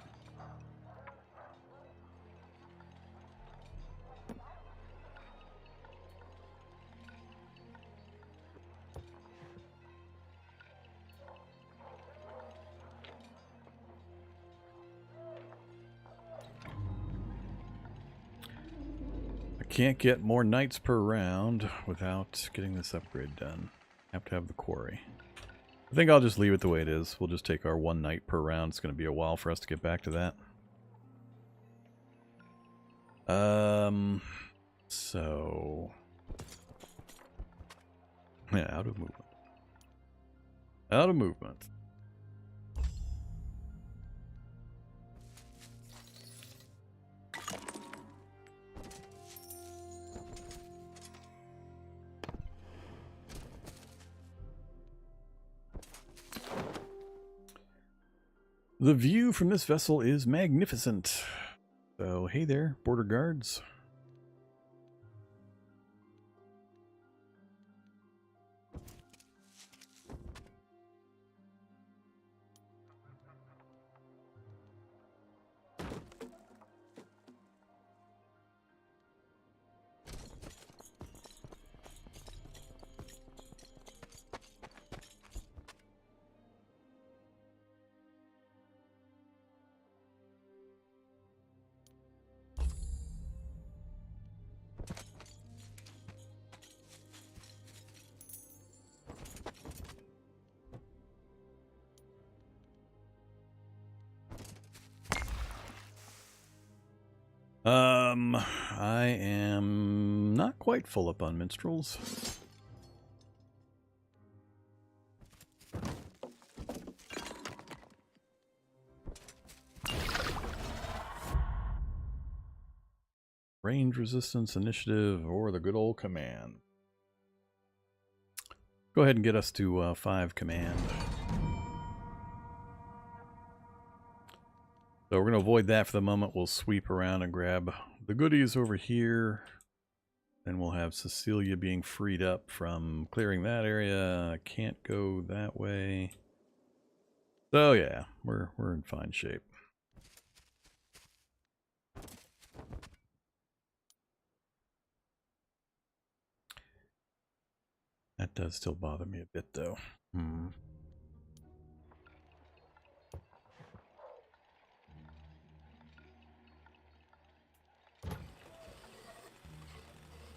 A: I can't get more knights per round without getting this upgrade done. I have to have the quarry. I think I'll just leave it the way it is. We'll just take our 1 knight per round. It's going to be a while for us to get back to that. So... yeah, out of movement. Out of movement. The view from this vessel is magnificent. So, hey there, border guards. I am not quite full up on minstrels. Range resistance, initiative, or the good old command. Go ahead and get us to 5 command. So we're going to avoid that for the moment. We'll sweep around and grab the goodies over here. Then we'll have Cecilia being freed up from clearing that area. Can't go that way. So yeah, we're in fine shape. That does still bother me a bit though.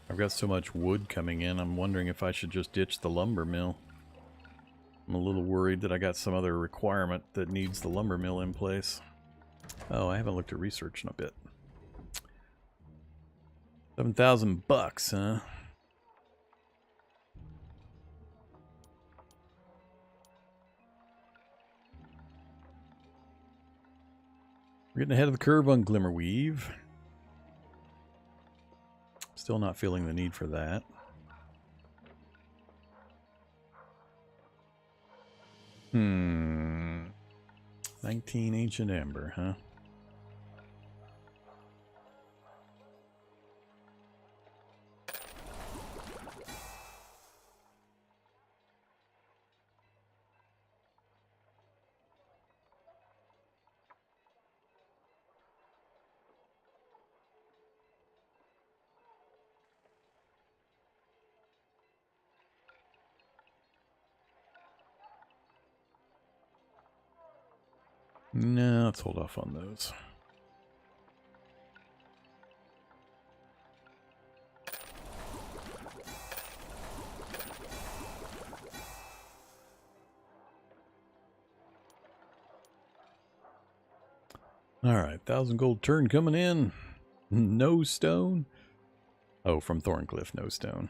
A: I've got so much wood coming in, I'm wondering if I should just ditch the lumber mill. I'm a little worried that I got some other requirement that needs the lumber mill in place. Oh, I haven't looked at research in a bit. 7,000 bucks, huh? We're getting ahead of the curve on Glimmerweave. Still not feeling the need for that. Hmm. 19 Ancient Amber, huh? No, let's hold off on those. All right, 1,000 gold turn coming in. No stone. Oh, from Thorncliff, no stone.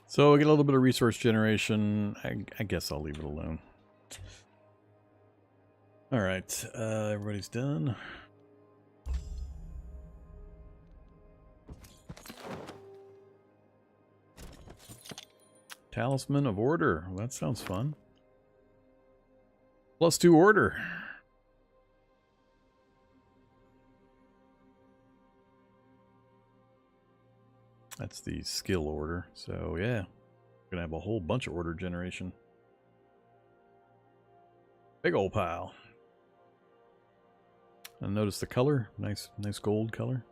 A: So I get a little bit of resource generation. I guess I'll leave it alone. All right, everybody's done. Talisman of Order. Well, that sounds fun. +2 order. That's the skill order. So yeah, we're gonna have a whole bunch of order generation. Big old pile. And notice the color, nice gold color.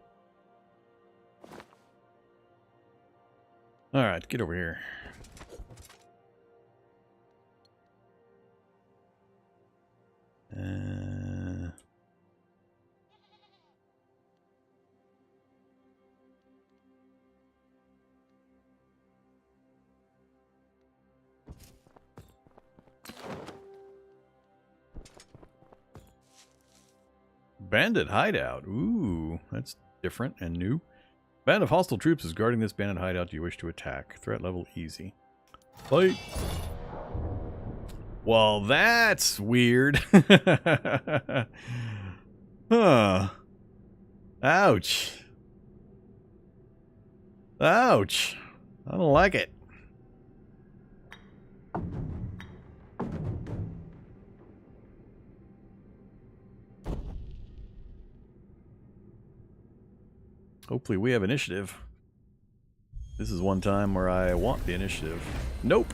A: All right, get over here. Bandit Hideout. Ooh, that's different and new. Band of hostile troops is guarding this bandit hideout. Do you wish to attack? Threat level easy. Fight. Well, that's weird. Huh. Ouch. Ouch. I don't like it. Hopefully we have initiative. This is one time where I want the initiative. Nope.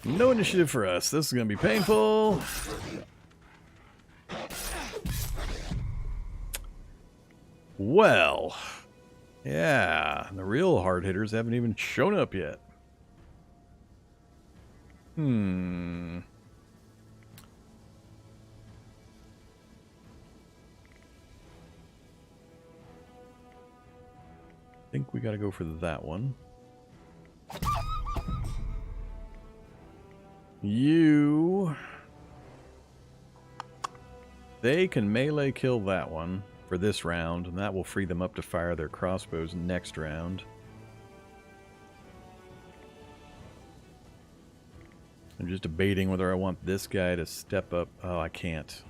A: No initiative for us. This is going to be painful. Well, yeah, the real hard hitters haven't even shown up yet. I think we got to go for that one. You They can melee kill that one for this round, and that will free them up to fire their crossbows next round. I'm just debating whether I want this guy to step up. Oh, I can't.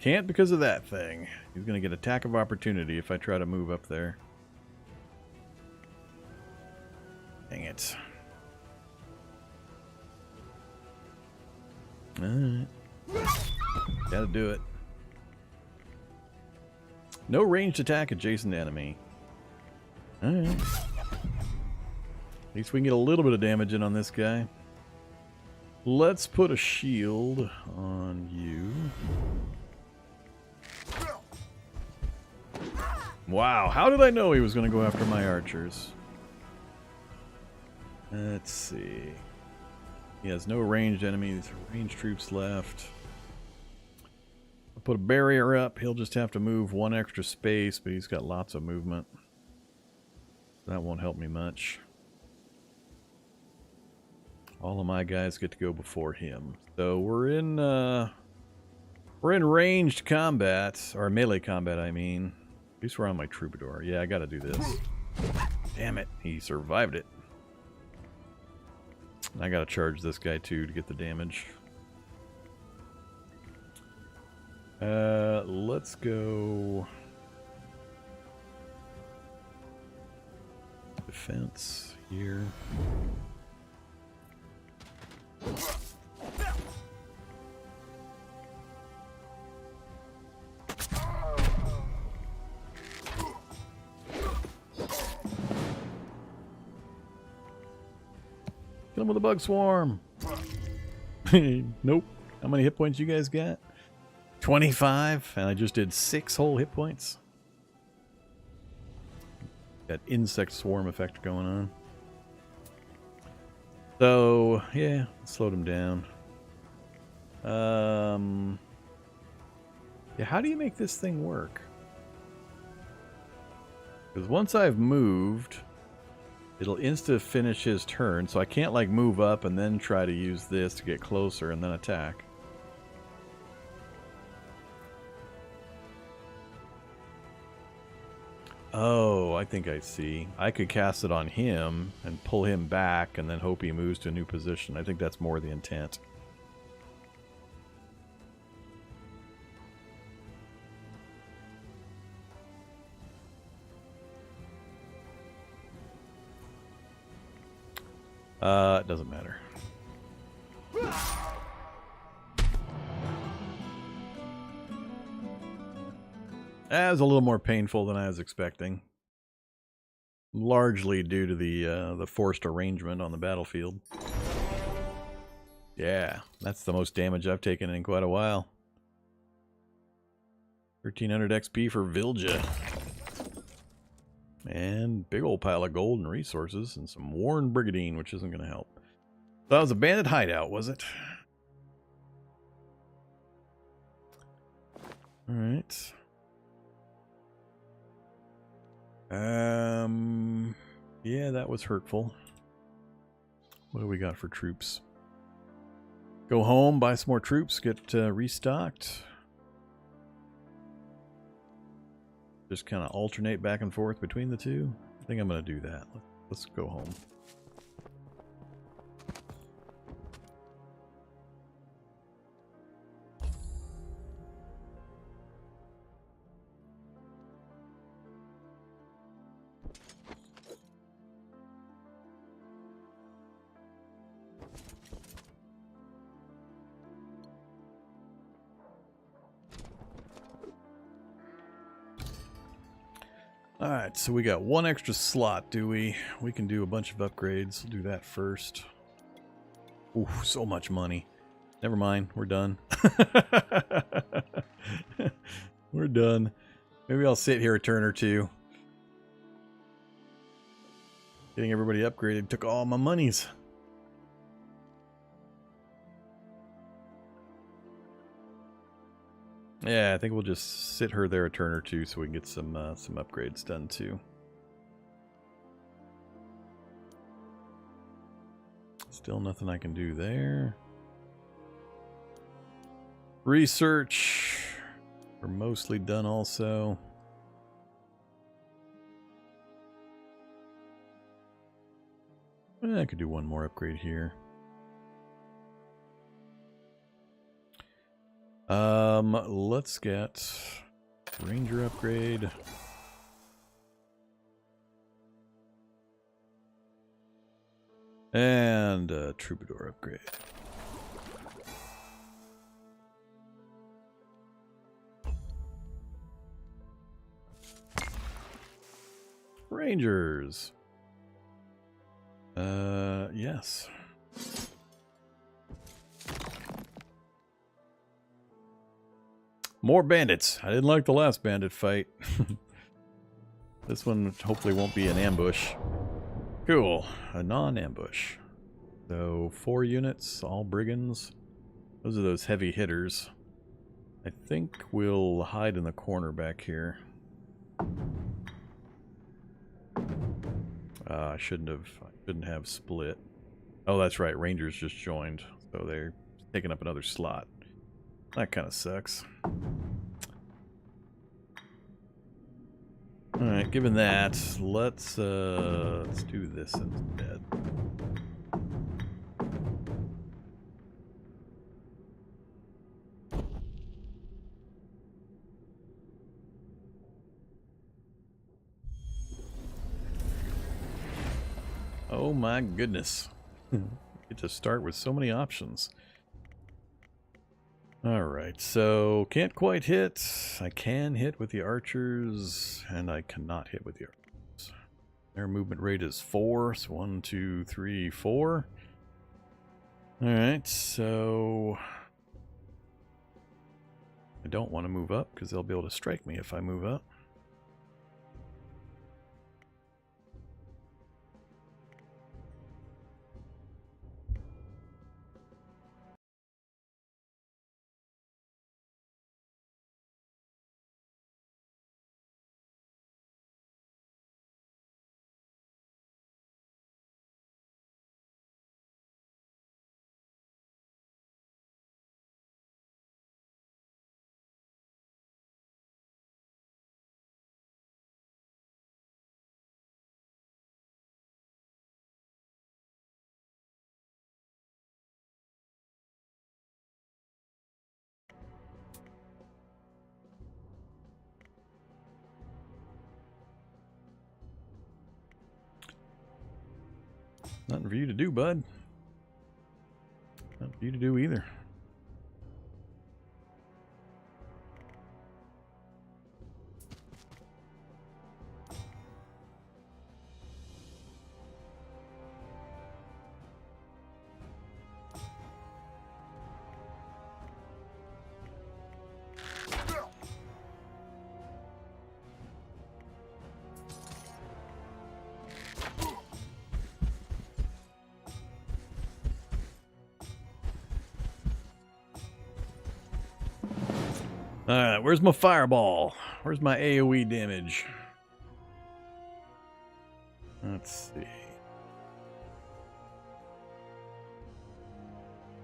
A: Can't because of that thing. He's going to get attack of opportunity if I try to move up there. Dang it. Alright. Gotta do it. No ranged attack adjacent to enemy. Alright. At least we can get a little bit of damage in on this guy. Let's put a shield on you. Wow, how did I know he was going to go after my archers? Let's see. He has no ranged enemies, ranged troops left. I'll put a barrier up. He'll just have to move one extra space, but he's got lots of movement. That won't help me much. All of my guys get to go before him. So we're in ranged combat, or melee combat, I mean. At least we're on my Troubadour. Yeah, I gotta do this. Damn it, he survived it. I gotta charge this guy too to get the damage. Let's go defense here. Kill him with a bug swarm. Nope. How many hit points you guys got? 25, and I just did 6 whole hit points. Got insect swarm effect going on. So, yeah, slowed him down. Yeah, how do you make this thing work? Because once I've moved, it'll insta-finish his turn, so I can't, like, move up and then try to use this to get closer and then attack. Oh, I think I see. I could cast it on him and pull him back and then hope he moves to a new position. I think that's more the intent. It doesn't matter. That was a little more painful than I was expecting. Largely due to the forced arrangement on the battlefield. Yeah, that's the most damage I've taken in quite a while. 1300 XP for Vilja. And big old pile of gold and resources and some worn brigadine, which isn't going to help. That was a bandit hideout, was it? Alright. Yeah, that was hurtful. What do we got for troops? Go home, buy some more troops, get restocked. Just kind of alternate back and forth between the two. I think I'm going to do that. Let's go home. Alright, so we got one extra slot, do we? We can do a bunch of upgrades. We'll do that first. Ooh, so much money. Never mind, we're done. We're done. Maybe I'll sit here a turn or two. Getting everybody upgraded took all my monies. Yeah, I think we'll just sit her there a turn or two so we can get some upgrades done too. Still nothing I can do there. Research. We're mostly done also. I could do one more upgrade here. Let's get Ranger upgrade. And Troubadour upgrade. Rangers. Yes. More bandits. I didn't like the last bandit fight. This one hopefully won't be an ambush. Cool. A non-ambush. So 4 units, all brigands. Those are those heavy hitters. I think we'll hide in the corner back here. I shouldn't have split. Oh, that's right. Rangers just joined, so they're taking up another slot. That kind of sucks. All right, given that, let's do this instead. Oh my goodness. Get to start with so many options. Alright, so can't quite hit. I can hit with the archers, and I cannot hit with the archers. Their movement rate is 4, so 1, 2, 3, 4. Alright, so I don't want to move up because they'll be able to strike me if I move up. Nothing for you to do, bud. Nothing for you to do either. Alright, where's my fireball? Where's my AoE damage? Let's see.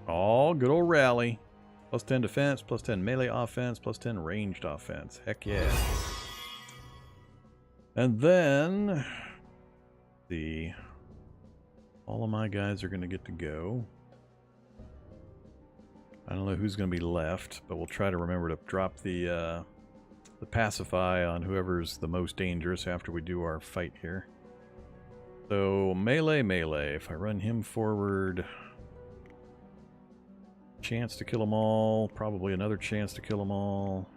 A: Oh, good old rally. Plus 10 defense, plus 10 melee offense, plus 10 ranged offense. Heck yeah. And then, see, all of my guys are going to get to go. I don't know who's going to be left, but we'll try to remember to drop the pacify on whoever's the most dangerous after we do our fight here. So melee. If I run him forward, chance to kill them all. Probably another chance to kill them all.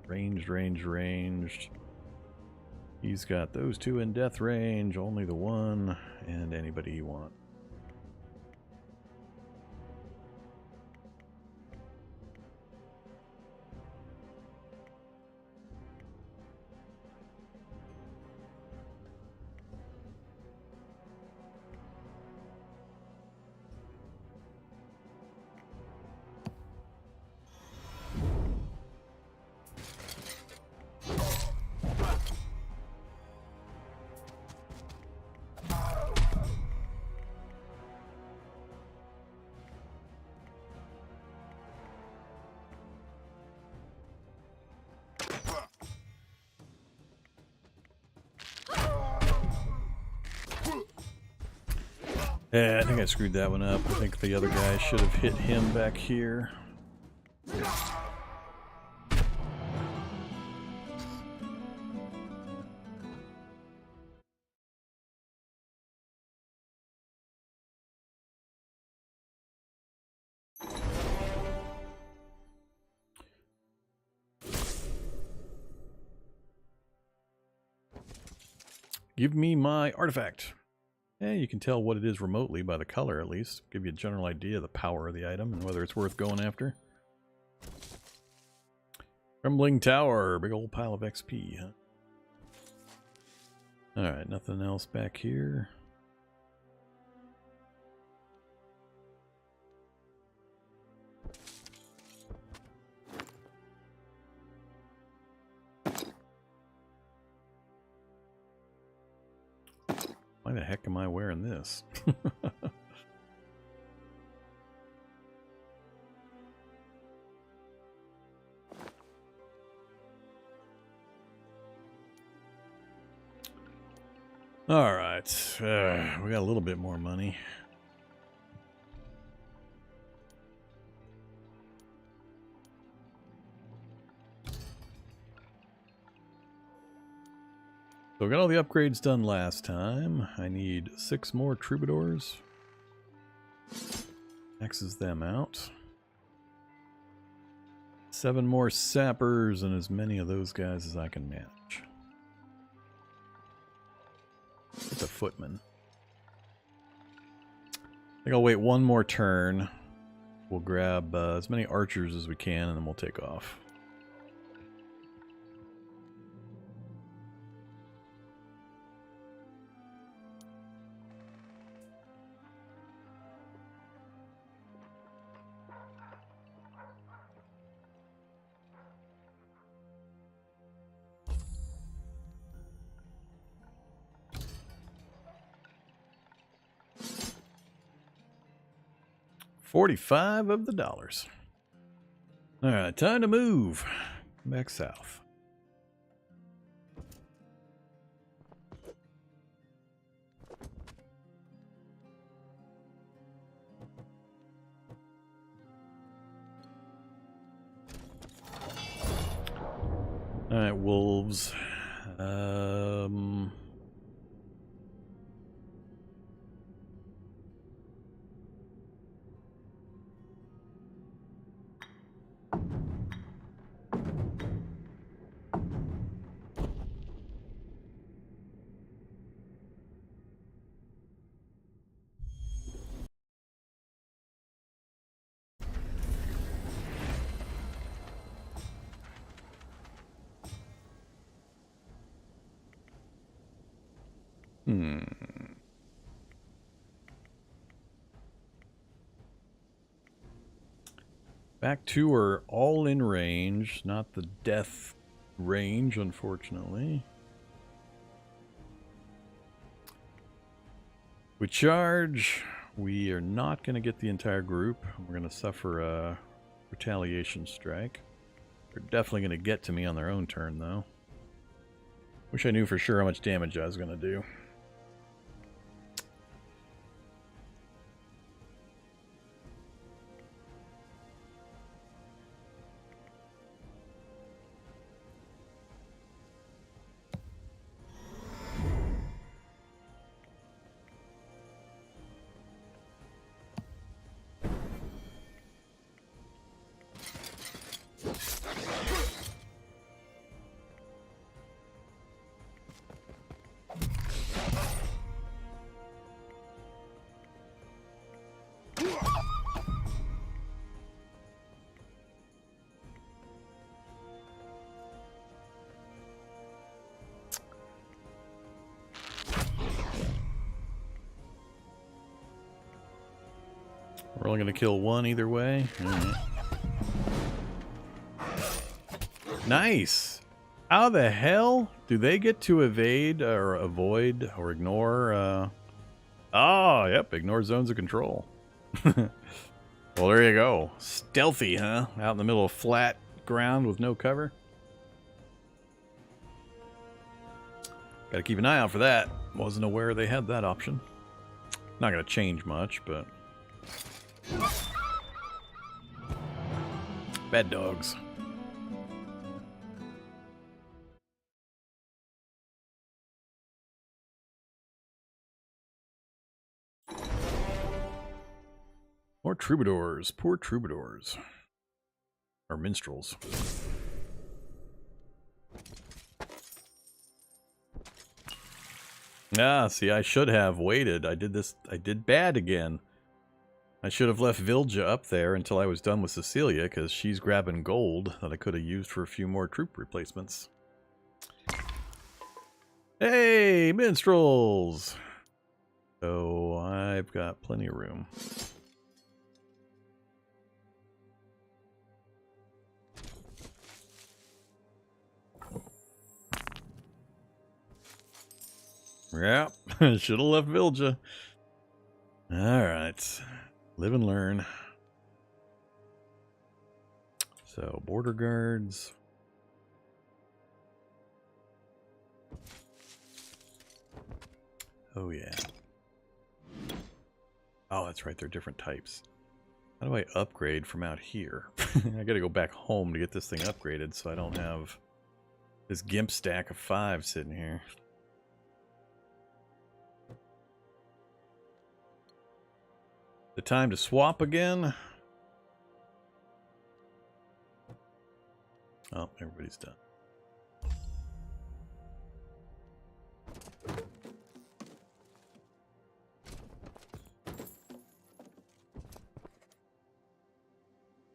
A: Ranged. He's got those 2 in death range, only the 1, and anybody he wants. Yeah, I think I screwed that one up. I think the other guy should have hit him back here. Give me my artifact. Yeah, you can tell what it is remotely by the color at least. Give you a general idea of the power of the item and whether it's worth going after. Crumbling Tower, big old pile of XP, huh? Alright, nothing else back here. Why the heck am I wearing this? Alright, we got a little bit more money. So we got all the upgrades done last time. I need 6 more Troubadours. Maxes them out. 7 more Sappers and as many of those guys as I can manage. Get the Footman. I think I'll wait one more turn. We'll grab as many archers as we can and then we'll take off. $45 of the dollars. Alright, time to move. Back south. Alright, wolves. Back 2 are all in range, not the death range, unfortunately. We charge. We are not going to get the entire group. We're going to suffer a retaliation strike. They're definitely going to get to me on their own turn, though. Wish I knew for sure how much damage I was going to do. We're only going to kill one either way. Nice! How the hell do they get to evade or avoid or ignore? Oh, yep, ignore zones of control. Well, there you go. Stealthy, huh? Out in the middle of flat ground with no cover. Gotta keep an eye out for that. Wasn't aware they had that option. Not going to change much, but... Bad dogs. More troubadours. Poor troubadours. Or minstrels. Ah, see, I should have waited. I did bad again. I should have left Vilja up there until I was done with Cecilia, because she's grabbing gold that I could have used for a few more troop replacements. Hey, minstrels! So, I've got plenty of room. Yep, should have left Vilja. Alright, live and learn. So, border guards. Oh yeah. Oh, that's right, they're different types. How do I upgrade from out here? I gotta go back home to get this thing upgraded so I don't have this gimp stack of 5 sitting here. The time to swap again. Oh, everybody's done.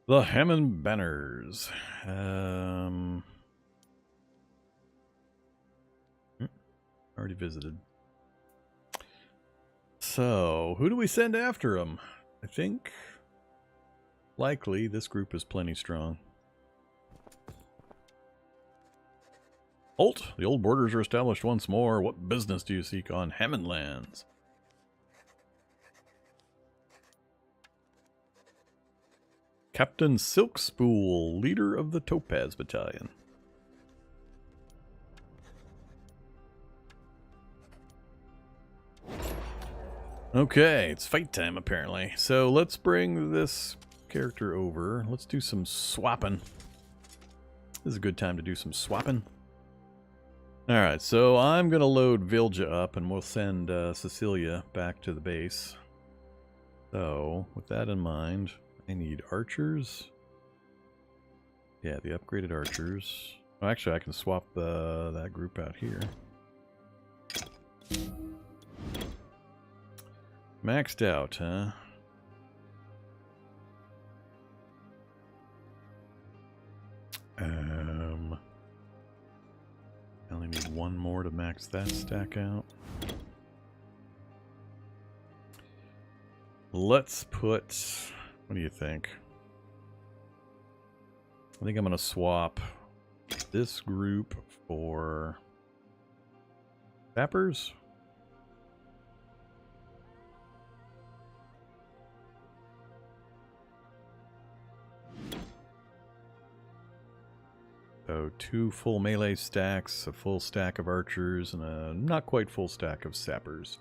A: The Hammond Banners. Already visited. So, who do we send after him? I think likely this group is plenty strong. Halt! The old borders are established once more. What business do you seek on Hammond lands? Captain Silkspool, leader of the Topaz Battalion. Okay, it's fight time apparently. So let's bring this character over. Let's do some swapping. This is a good time to do some swapping. Alright, so I'm going to load Vilja up and we'll send Cecilia back to the base. So, with that in mind, I need archers. Yeah, the upgraded archers. Oh, actually, I can swap that group out here. Maxed out, huh? I only need one more to max that stack out. Let's put... What do you think? I think I'm going to swap this group for... Sappers? So 2 full melee stacks, a full stack of archers, and a not quite full stack of sappers.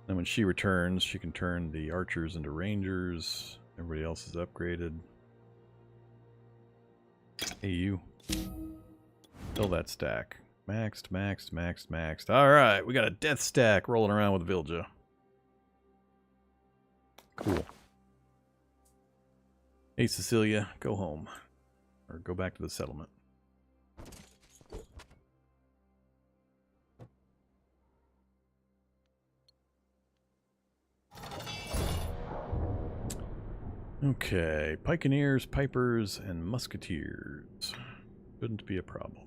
A: Then when she returns, she can turn the archers into rangers. Everybody else is upgraded. Hey, you. Fill that stack. Maxed, maxed, maxed, maxed. Alright, we got a death stack rolling around with Vilja. Cool. Hey, Cecilia, go home. Or go back to the settlement. Okay, pikeneers, pipers, and musketeers. Shouldn't be a problem.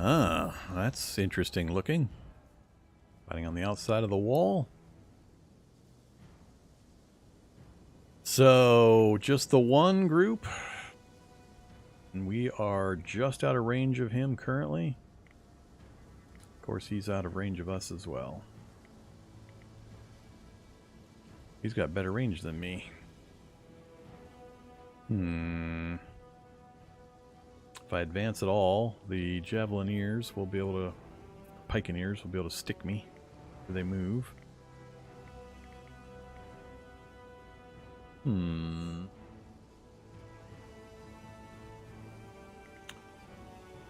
A: Ah, that's interesting looking. Fighting on the outside of the wall. So, just the one group. And we are just out of range of him currently. Of course, he's out of range of us as well. He's got better range than me. If I advance at all, the Javelineers will be able to... Pikeneers will be able to stick me if they move.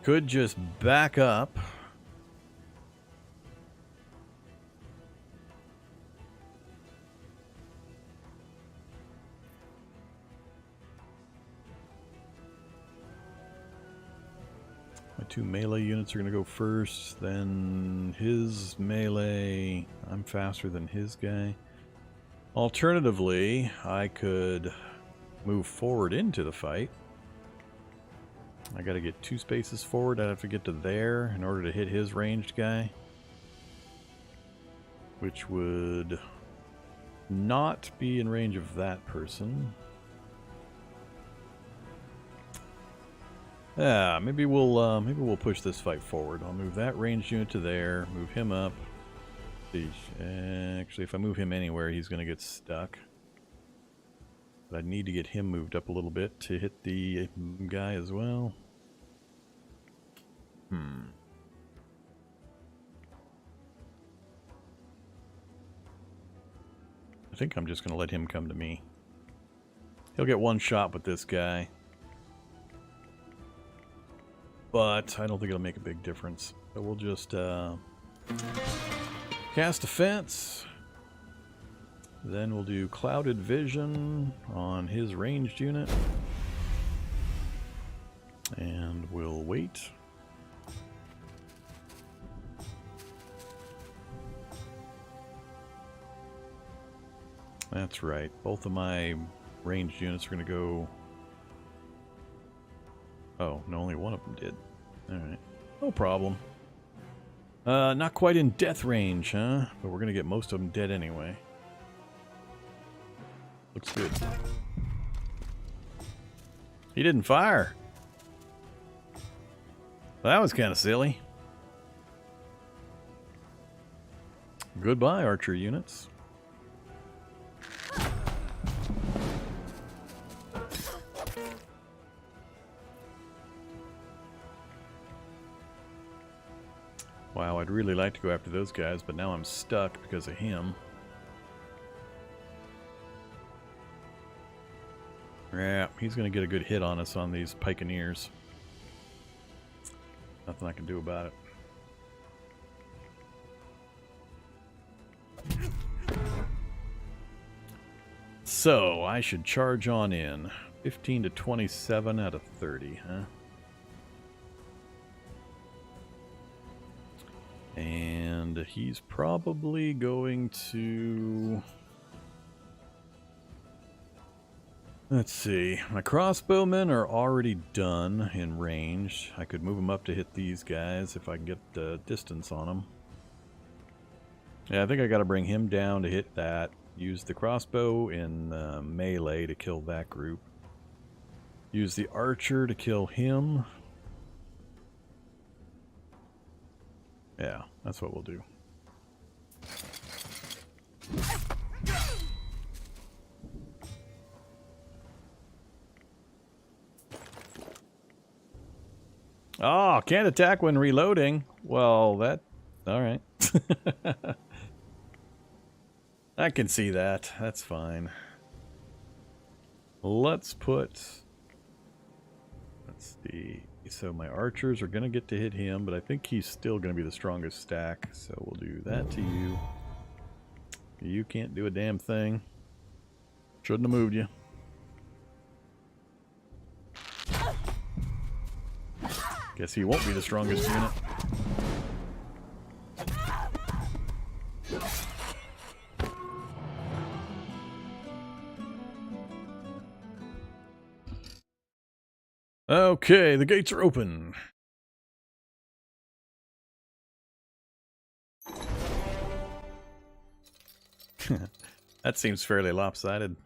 A: Could just back up. My 2 melee units are going to go first, then his melee. I'm faster than his guy. Alternatively, I could move forward into the fight. I got to get 2 spaces forward. I'd have to get to there in order to hit his ranged guy, which would not be in range of that person. Yeah, maybe we'll push this fight forward. I'll move that ranged unit to there, move him up. Actually, if I move him anywhere, he's going to get stuck. But I need to get him moved up a little bit to hit the guy as well. I think I'm just going to let him come to me. He'll get 1 shot with this guy. But I don't think it'll make a big difference. So we'll just cast Defense. Then we'll do Clouded Vision on his ranged unit. And we'll wait. That's right. Both of my ranged units are going to go... Oh, no, only one of them did. Alright. No problem. Not quite in death range, huh? But we're going to get most of them dead anyway. Looks good. He didn't fire. Well, that was kind of silly. Goodbye, archer units. Wow, I'd really like to go after those guys, but now I'm stuck because of him. Yeah, he's going to get a good hit on us on these Pikeneers. Nothing I can do about it. So, I should charge on in. 15 to 27 out of 30, huh? And he's probably going to... Let's see. My crossbowmen are already done in range. I could move them up to hit these guys if I can get the distance on them. Yeah, I think I got to bring him down to hit that. Use the crossbow in melee to kill that group. Use the archer to kill him. Yeah, that's what we'll do. Oh, can't attack when reloading. Well, that... Alright. I can see that. That's fine. Let's put... Let's see. So my archers are going to get to hit him, but I think he's still going to be the strongest stack. So we'll do that to you. You can't do a damn thing. Shouldn't have moved you. Guess he won't be the strongest unit. Okay, the gates are open. That seems fairly lopsided.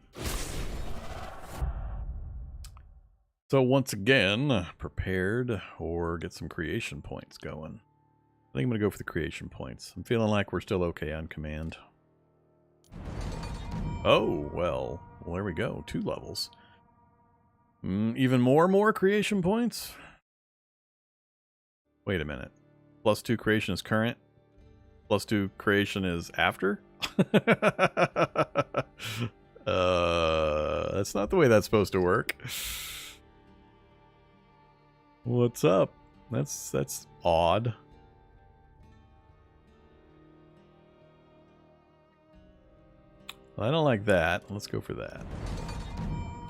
A: So once again, prepared or get some creation points going. I think I'm going to go for the creation points. I'm feeling like we're still okay on command. Oh, well, there we go. 2 levels. Even more creation points? Wait a minute. +2 creation is current. +2 creation is after? That's not the way that's supposed to work. What's up? That's odd. Well, I don't like that. Let's go for that.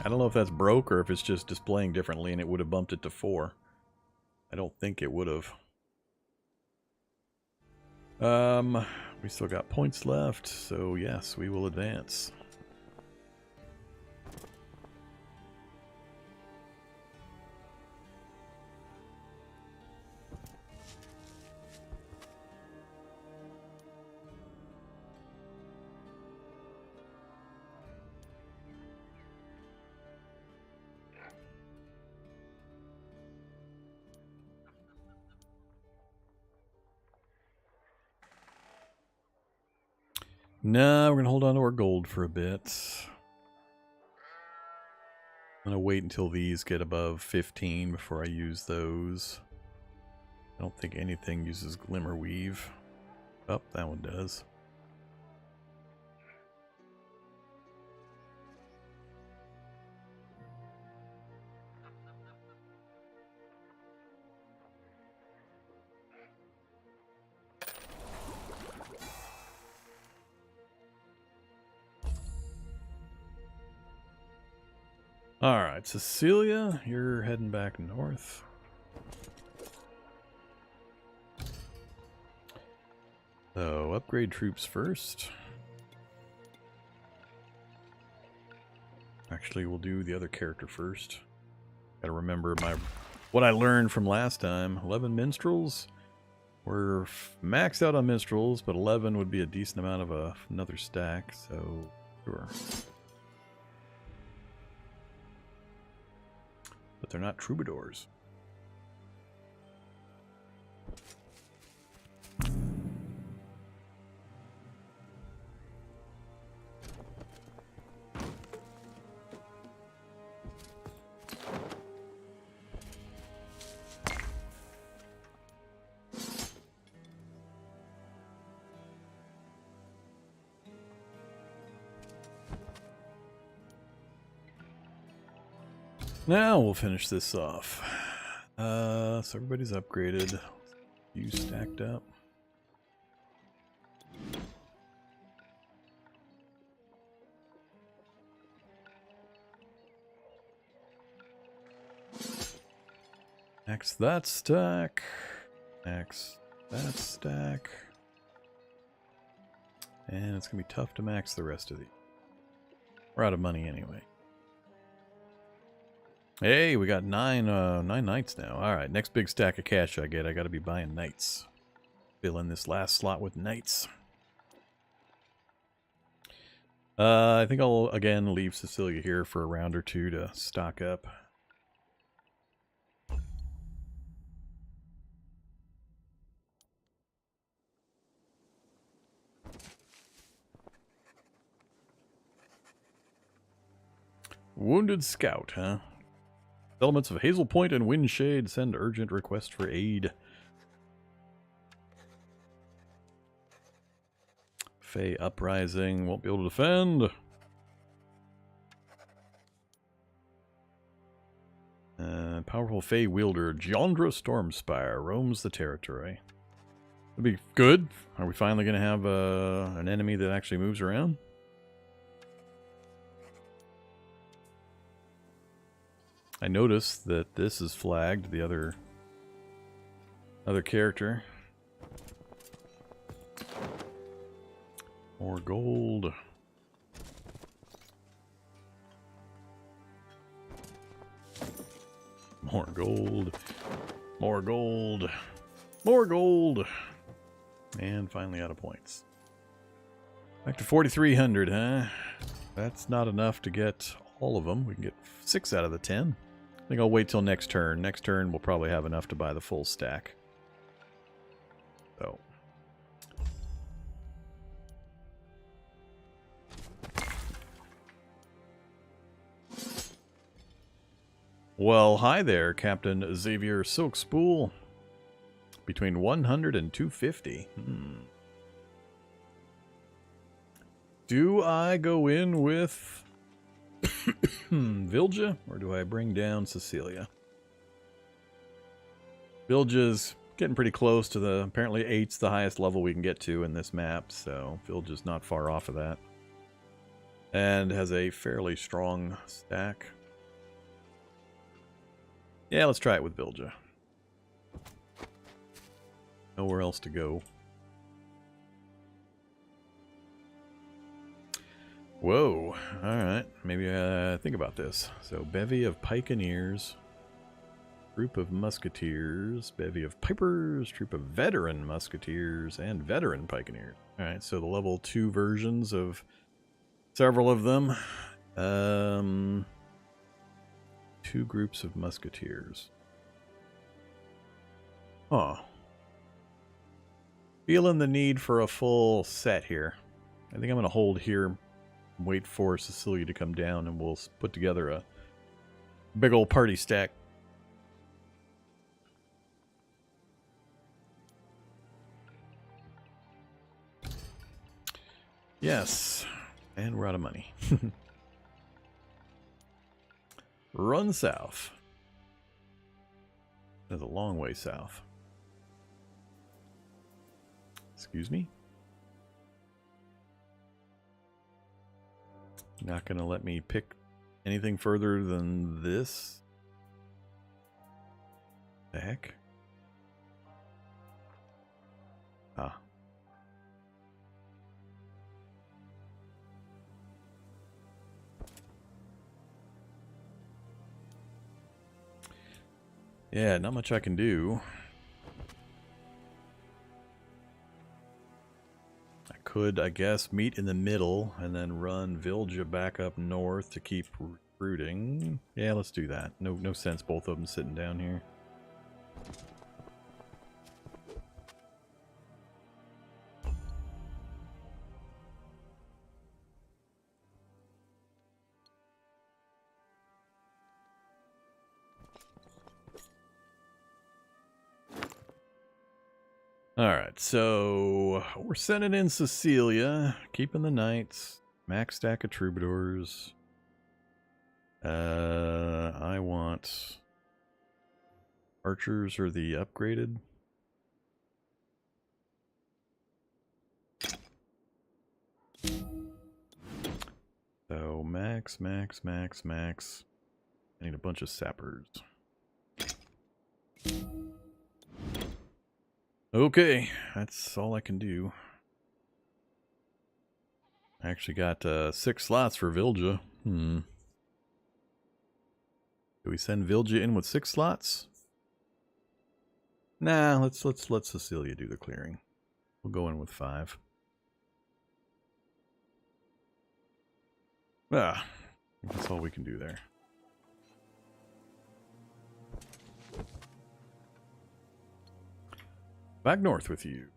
A: I don't know if that's broke or if it's just displaying differently and it would have bumped it to 4. I don't think it would have. We still got points left, so yes, we will advance. No, we're going to hold on to our gold for a bit. I'm going to wait until these get above 15 before I use those. I don't think anything uses Glimmer Weave. Oh, that one does. Alright, Cecilia, you're heading back north. So, upgrade troops first. Actually, we'll do the other character first. Gotta remember what I learned from last time. 11 minstrels. We're maxed out on minstrels, but 11 would be a decent amount of another stack, so sure. But they're not troubadours. Now we'll finish this off. So everybody's upgraded. You stacked up. Max that stack. Max that stack. And it's going to be tough to max the rest of these. We're out of money anyway. Hey, we got 9 knights now. Alright, next big stack of cash I get, I gotta be buying knights. Fill in this last slot with knights. I think I'll, again, leave Cecilia here for a round or two to stock up. Wounded Scout, huh? Elements of Hazel Point and Windshade send urgent request for aid. Fey Uprising won't be able to defend. Powerful Fey wielder Jandra Stormspire roams the territory. That'd be good. Are we finally going to have an enemy that actually moves around? I noticed that this is flagged, the other character. More gold. More gold. More gold. More gold. And finally out of points. Back to 4,300, huh? That's not enough to get all of them. We can get 6 out of the 10. think I'll wait till next turn. Next turn we'll probably have enough to buy the full stack. So. Well, hi there, Captain Xavier Silkspool. Between 100 and 250. Do I go in with Vilja, or do I bring down Cecilia? Vilja's getting pretty close to the... Apparently 8's the highest level we can get to in this map, so Vilja's not far off of that. And has a fairly strong stack. Yeah, let's try it with Vilja. Nowhere else to go. Whoa. Alright. Maybe think about this. So, bevy of pikeneers. Group of musketeers. Bevy of pipers. Troop of veteran musketeers. And veteran pikeneers. Alright, so the level 2 versions of several of them. 2 groups of musketeers. Huh. Feeling the need for a full set here. I think I'm going to hold here, wait for Cecilia to come down, and we'll put together a big old party stack. Yes, and we're out of money. Run south. That's a long way south. Excuse me? Not gonna let me pick anything further than this? The heck? Ah. Yeah, not much I can do. I could, I guess, meet in the middle and then run Vilja back up north to keep recruiting. Yeah, let's do that. No sense both of them sitting down here. Alright, so we're sending in Cecilia, keeping the knights, max stack of troubadours. I want archers or the upgraded. So max. I need a bunch of sappers. Okay, that's all I can do. I actually got 6 slots for Vilja. Do we send Vilja in with 6 slots? Nah, let's let Cecilia do the clearing. We'll go in with 5. Ah, that's all we can do there. Back north with you.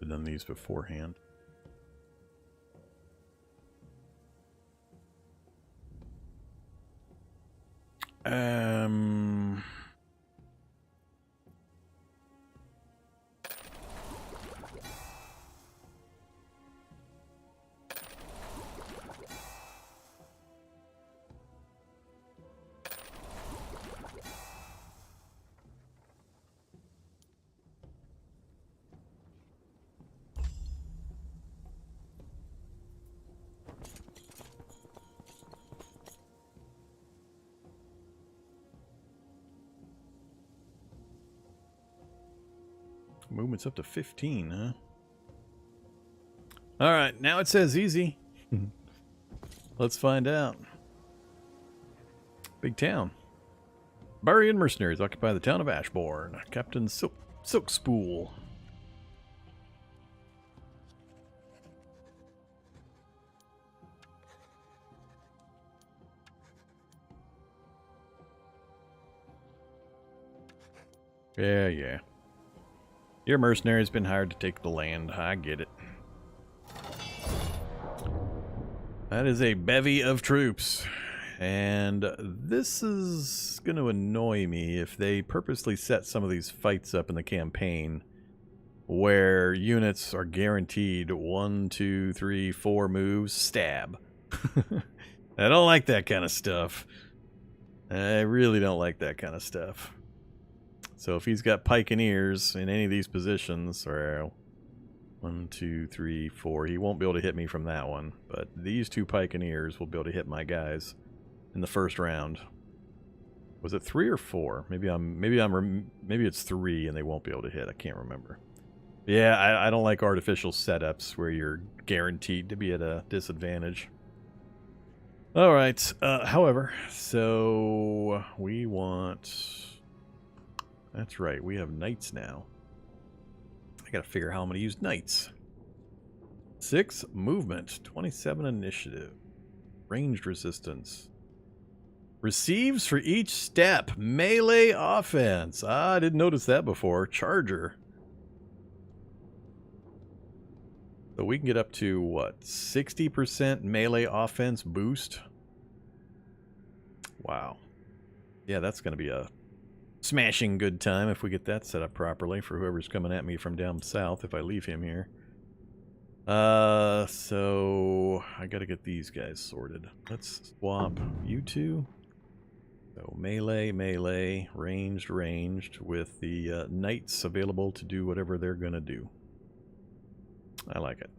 A: I've done these beforehand. Movement's up to 15, huh? All right, now it says easy. Let's find out. Big town. Barbarian mercenaries occupy the town of Ashbourne. Captain Silkspool. Yeah. Your mercenary's been hired to take the land. I get it. That is a bevy of troops. And this is going to annoy me if they purposely set some of these fights up in the campaign where units are guaranteed 1, 2, 3, 4 moves, stab. I don't like that kind of stuff. I really don't like that kind of stuff. So if he's got pikeneers in any of these positions, or 1, 2, 3, 4, he won't be able to hit me from that one. But these 2 pikeneers will be able to hit my guys in the first round. Was it 3 or 4? Maybe it's 3 and they won't be able to hit. I can't remember. Yeah, I don't like artificial setups where you're guaranteed to be at a disadvantage. All right. However, so we want. That's right. We have knights now. I gotta figure out how I'm gonna use knights. 6 movement, 27 initiative, ranged resistance. Receives for each step. Melee offense. Ah, I didn't notice that before. Charger. So we can get up to, what, 60% melee offense boost? Wow. Yeah, that's going to be a smashing good time if we get that set up properly for whoever's coming at me from down south if I leave him here. So I got to get these guys sorted. Let's swap you two. So melee, ranged, with the knights available to do whatever they're going to do. I like it.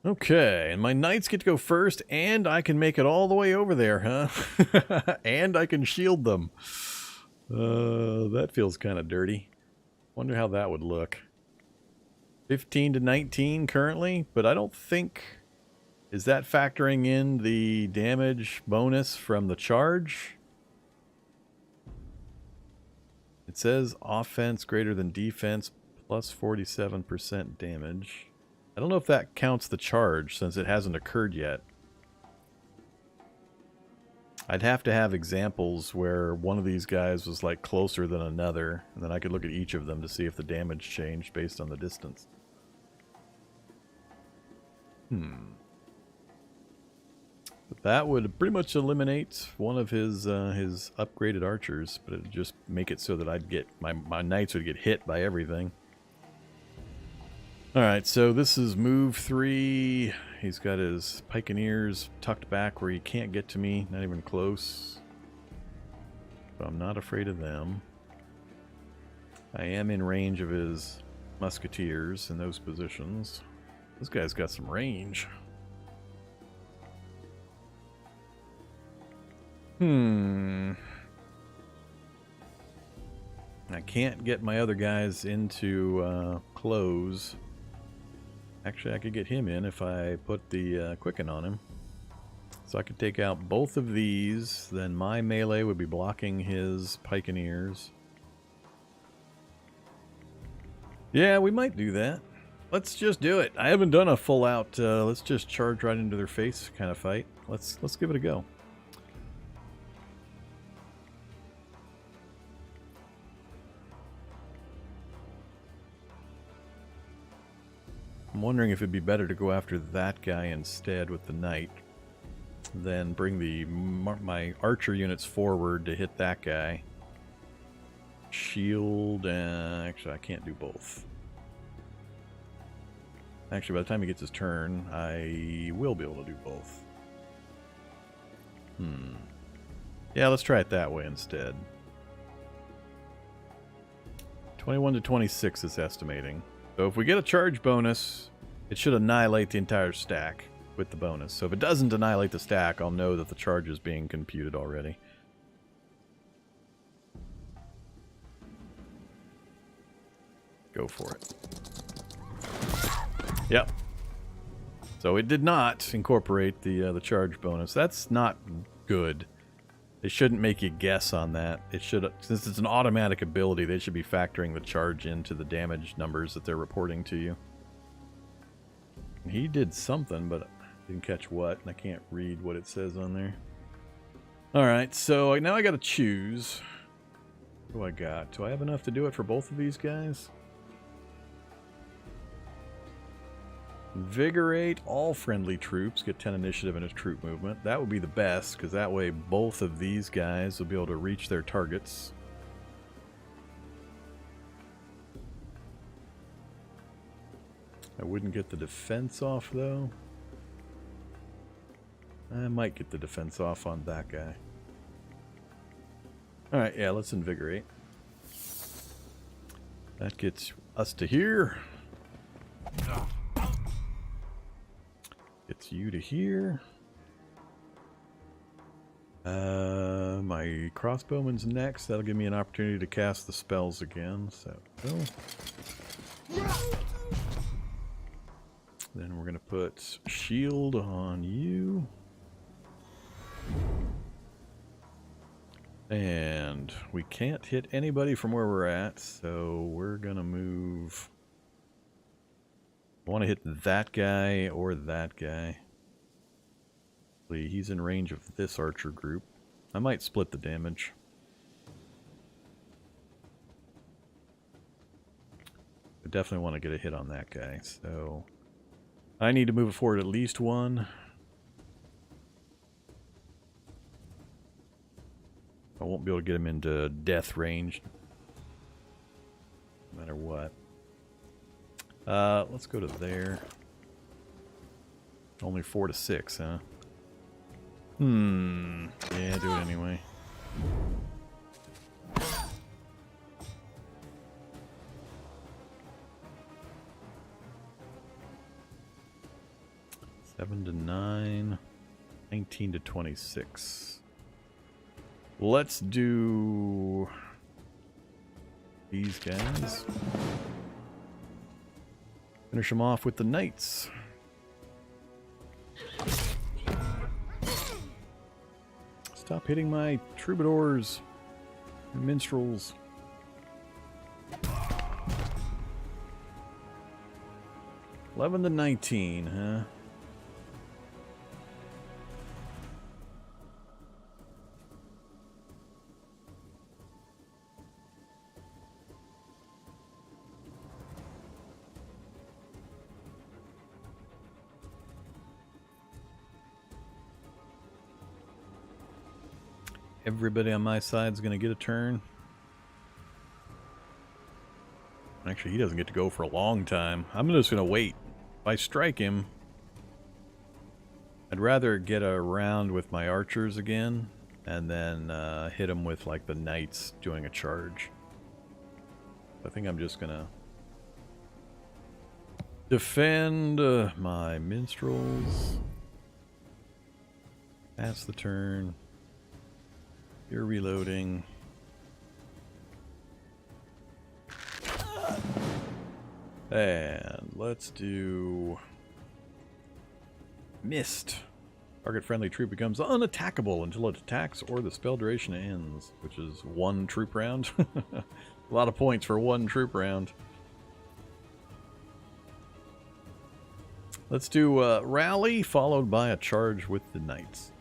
A: Okay, and my knights get to go first, and I can make it all the way over there, huh? And I can shield them. That feels kind of dirty. Wonder how that would look. 15 to 19 currently, but I don't think... Is that factoring in the damage bonus from the charge? It says offense greater than defense plus 47% damage. I don't know if that counts the charge since it hasn't occurred yet. I'd have to have examples where one of these guys was like closer than another, and then I could look at each of them to see if the damage changed based on the distance. But that would pretty much eliminate one of his upgraded archers, but it would just make it so that I'd get my knights would get hit by everything. Alright, so this is move 3. He's got his pikeneers tucked back where he can't get to me, not even close. But I'm not afraid of them. I am in range of his musketeers in those positions. This guy's got some range. I can't get my other guys into close. Actually, I could get him in if I put the Quicken on him. So I could take out both of these, then my melee would be blocking his pikeneers. Yeah, we might do that. Let's just do it. I haven't done a full out, let's just charge right into their face kind of fight. Let's give it a go. I'm wondering if it'd be better to go after that guy instead with the knight, then bring my archer units forward to hit that guy. Shield, actually I can't do both. Actually, by the time he gets his turn, I will be able to do both. Yeah, let's try it that way instead. 21 to 26 is estimating. So if we get a charge bonus, it should annihilate the entire stack. with the bonus. So if it doesn't annihilate the stack, I'll know that the charge is being computed already. Go for it. Yep. So it did not incorporate the charge bonus. That's not good. They shouldn't make you guess on that. It should, since it's an automatic ability, they should be factoring the charge into the damage numbers that they're reporting to you. And he did something, but I didn't catch what, and I can't read what it says on there. Alright, so now I gotta choose. What do I got? Do I have enough to do it for both of these guys? Invigorate all friendly troops, get 10 initiative and a troop movement. That would be the best, because that way both of these guys will be able to reach their targets. I wouldn't get the defense off, though. I might get the defense off on that guy. Alright, yeah, let's invigorate. That gets us to here. Gets you to here. My crossbowman's next. That'll give me an opportunity to cast the spells again. So, then we're going to put shield on you. And we can't hit anybody from where we're at, so we're going to move. I want to hit that guy or that guy. He's in range of this archer group. I might split the damage. I definitely want to get a hit on that guy, so I need to move it forward at least one. I won't be able to get him into death range, no matter what. Let's go to there. Only 4 to 6, huh? Yeah, do it anyway. Seven to 9, 19 to 26. Let's do these guys. Finish them off with the knights. Stop hitting my troubadours and minstrels. $11 to 19, huh? Everybody on my side is going to get a turn. Actually, he doesn't get to go for a long time. I'm just going to wait. If I strike him, I'd rather get a round with my archers again and then hit him with like the knights doing a charge. I think I'm just going to defend my minstrels. Pass the turn. You're reloading. And let's do Mist. Target friendly troop becomes unattackable until it attacks or the spell duration ends, which is 1 troop round. A lot of points for 1 troop round. Let's do Rally followed by a charge with the knights.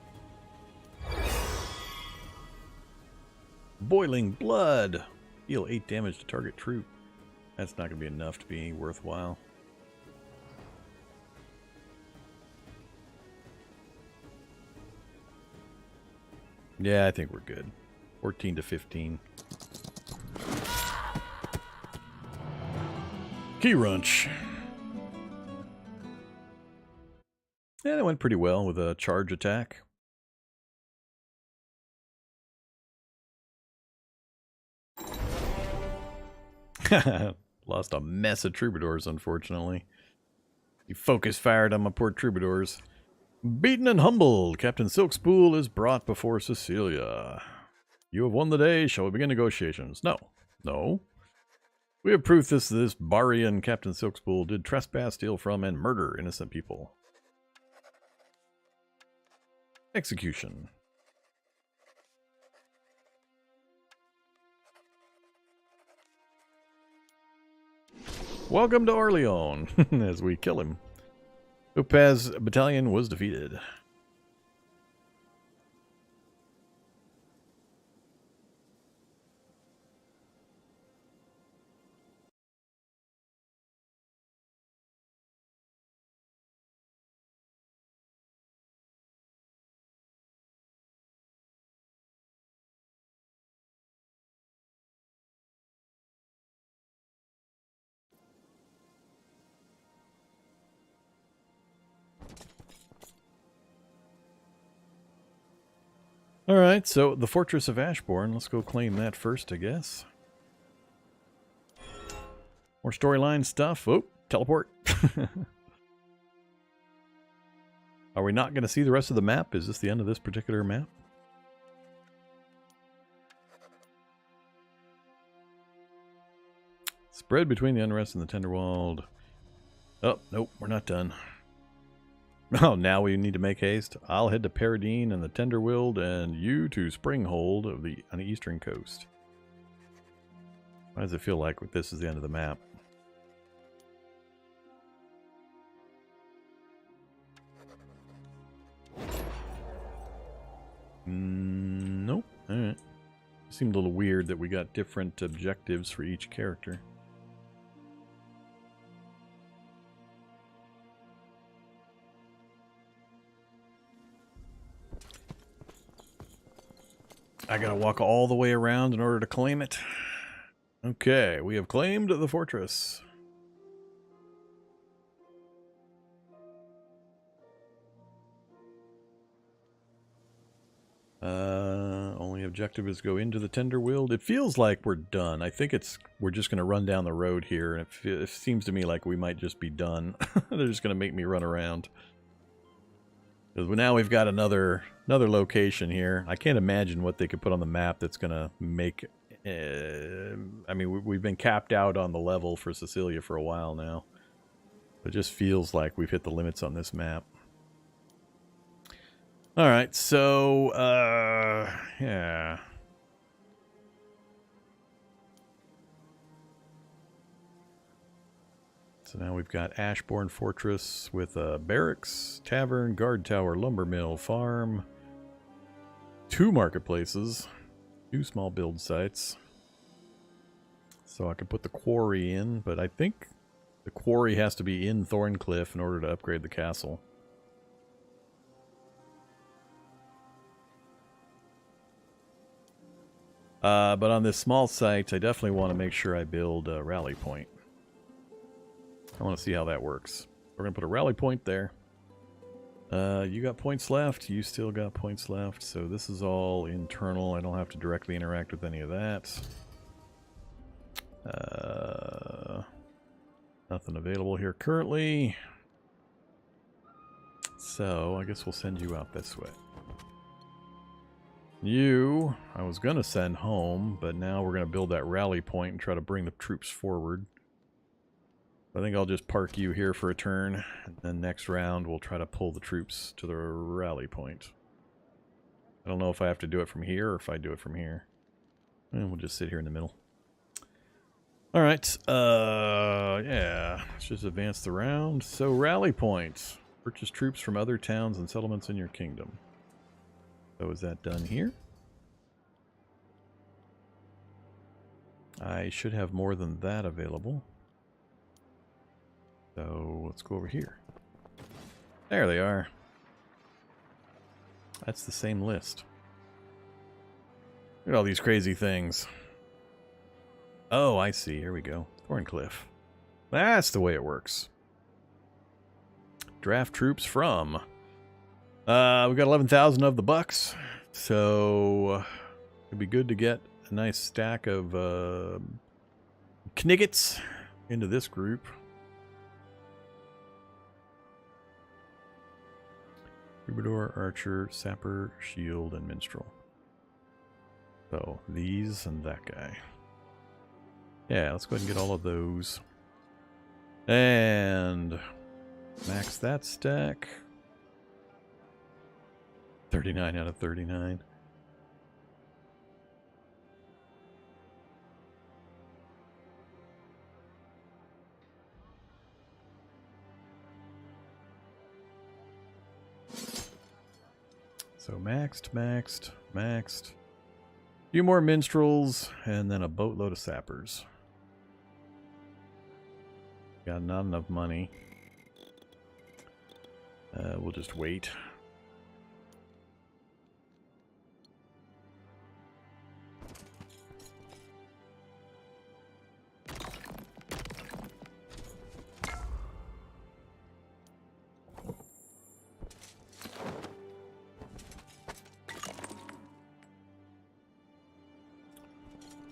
A: Boiling Blood. Deal 8 damage to target troop. That's not going to be enough to be worthwhile. Yeah, I think we're good. 14 to 15. Key Runch. Yeah, that went pretty well with a charge attack. Lost a mess of troubadours, unfortunately. You focus fired on my poor troubadours. Beaten and humbled, Captain Silkspool is brought before Cecilia. You have won the day. Shall we begin negotiations? No. No. We have proof this Barian Captain Silkspool did trespass, steal from, and murder innocent people. Execution. Welcome to Orleans, as we kill him. Topaz Battalion was defeated. Alright, so the Fortress of Ashbourne. Let's go claim that first, I guess. More storyline stuff. Oh, teleport. Are we not going to see the rest of the map? Is this the end of this particular map? Spread between the unrest and the Tenderwald. Oh, nope, we're not done. Oh, now we need to make haste. I'll head to Paradine and the Tenderwild, and you to Springhold on the eastern coast. Why does it feel like this is the end of the map? Nope. Alright. Seemed a little weird that we got different objectives for each character. I gotta walk all the way around in order to claim it. Okay, we have claimed the fortress. Only objective is go into the Tenderwild. It feels like we're done. I think we're just going to run down the road here. And it seems to me like we might just be done. They're just going to make me run around. Because now we've got another location here. I can't imagine what they could put on the map that's going to make... I mean, we've been capped out on the level for Cecilia for a while now. It just feels like we've hit the limits on this map. Alright, so, yeah. So now we've got Ashbourne Fortress with a barracks, tavern, guard tower, lumber mill, farm, 2 marketplaces, 2 small build sites. So I could put the quarry in, but I think the quarry has to be in Thorncliff in order to upgrade the castle. But on this small site, I definitely want to make sure I build a rally point. I want to see how that works. We're going to put a rally point there. You got points left. You still got points left. So this is all internal. I don't have to directly interact with any of that. Nothing available here currently. So I guess we'll send you out this way. You, I was going to send home, but now we're going to build that rally point and try to bring the troops forward. I think I'll just park you here for a turn, and then next round we'll try to pull the troops to the rally point. I don't know if I have to do it from here or if I do it from here. And we'll just sit here in the middle. Alright, yeah, let's just advance the round. So, rally point. Purchase troops from other towns and settlements in your kingdom. So is that done here? I should have more than that available. So let's go over here. There they are. That's the same list. Look at all these crazy things. Oh, I see. Here we go. Thorncliff. That's the way it works. Draft troops from... we got 11,000 of the bucks, so it'd be good to get a nice stack of kniggets into this group. Troubadour, Archer, Sapper, Shield, and Minstrel. So, these and that guy. Yeah, let's go ahead and get all of those. And max that stack. 39 out of 39. So maxed. A few more minstrels, and then a boatload of sappers. Got not enough money. We'll just wait.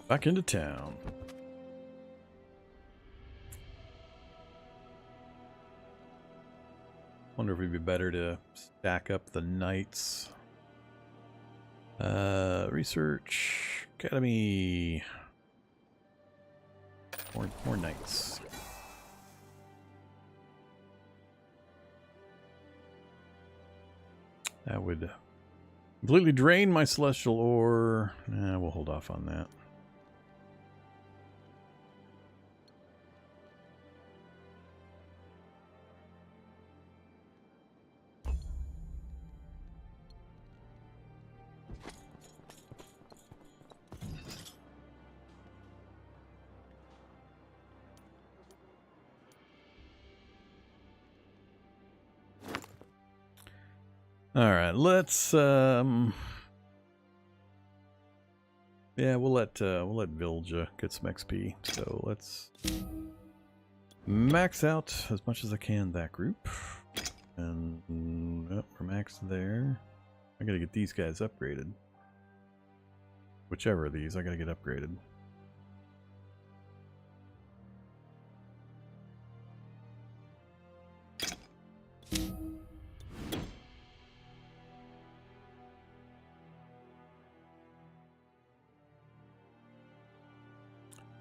A: Back into town. Wonder if it'd be better to stack up the knights. Research Academy. More knights. That would completely drain my celestial ore. Nah, we'll hold off on that. All right, let's yeah, we'll let Vilja get some XP. So let's max out as much as I can that group. And oh, we're maxed there. I gotta get these guys upgraded. Whichever of these, I gotta get upgraded.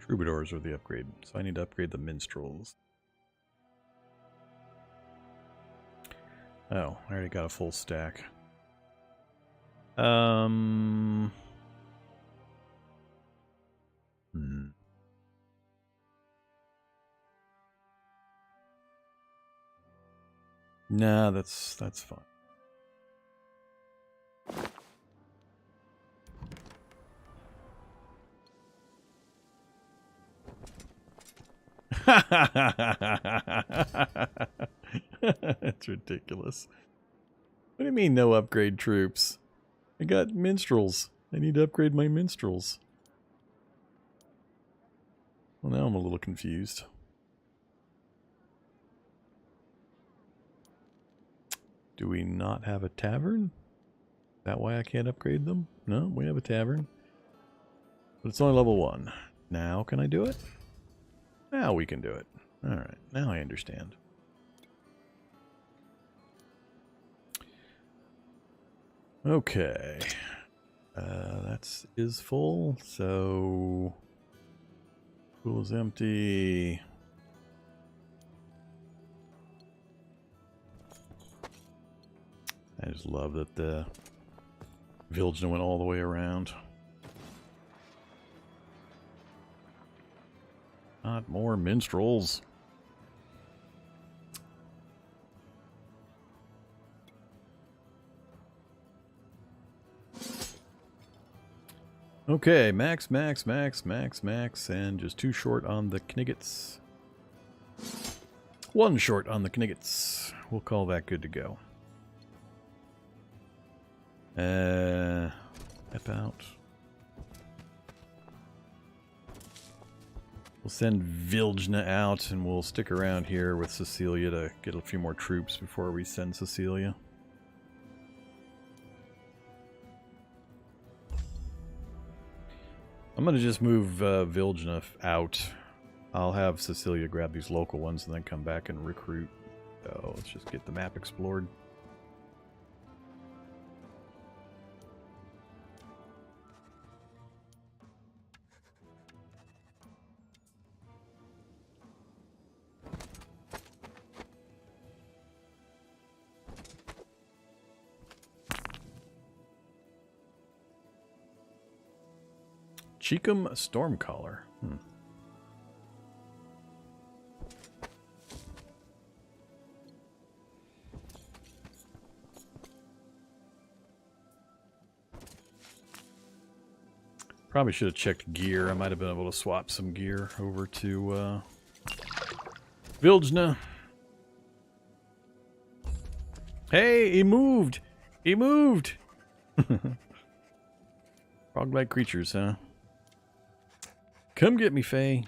A: Troubadours are the upgrade, so I need to upgrade the minstrels. Oh, I already got a full stack. Nah, that's fine. That's ridiculous. What do you mean no upgrade troops? I got minstrels. I need to upgrade my minstrels. Well, now I'm a little confused. Do we not have a tavern? Is that why I can't upgrade them? No, we have a tavern. But it's only level 1. Now can I do it? Now we can do it. Alright, now I understand. Okay. That is full, so... Pool's empty. I just love that the Vilja went all the way around. Not more minstrels. Okay, max, and just 2 short on the Kniggets. 1 short on the Kniggets. We'll call that good to go. Step out. We'll send Vilja out, and we'll stick around here with Cecilia to get a few more troops before we send Cecilia. I'm going to just move Vilja out. I'll have Cecilia grab these local ones and then come back and recruit. So let's just get the map explored. Cheekham Stormcaller. Hmm. Probably should have checked gear. I might have been able to swap some gear over to Viljna. Hey, he moved! He moved! Frog-like creatures, huh? Come get me, Faye.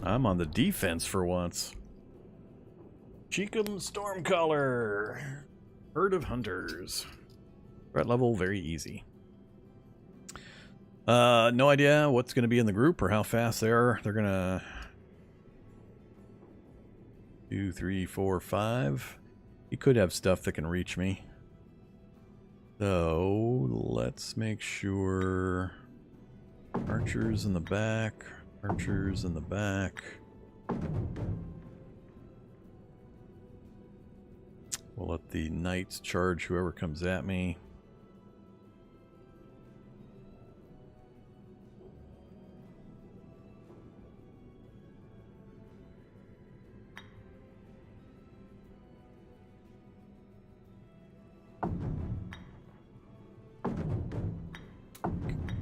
A: I'm on the defense for once. Cheekham Stormcaller. Herd of Hunters. Threat level, very easy. No idea what's going to be in the group or how fast they are. They're going to... 2, 3, 4, 5. He could have stuff that can reach me. So, let's make sure... Archers in the back. Archers in the back. We'll let the knights charge whoever comes at me.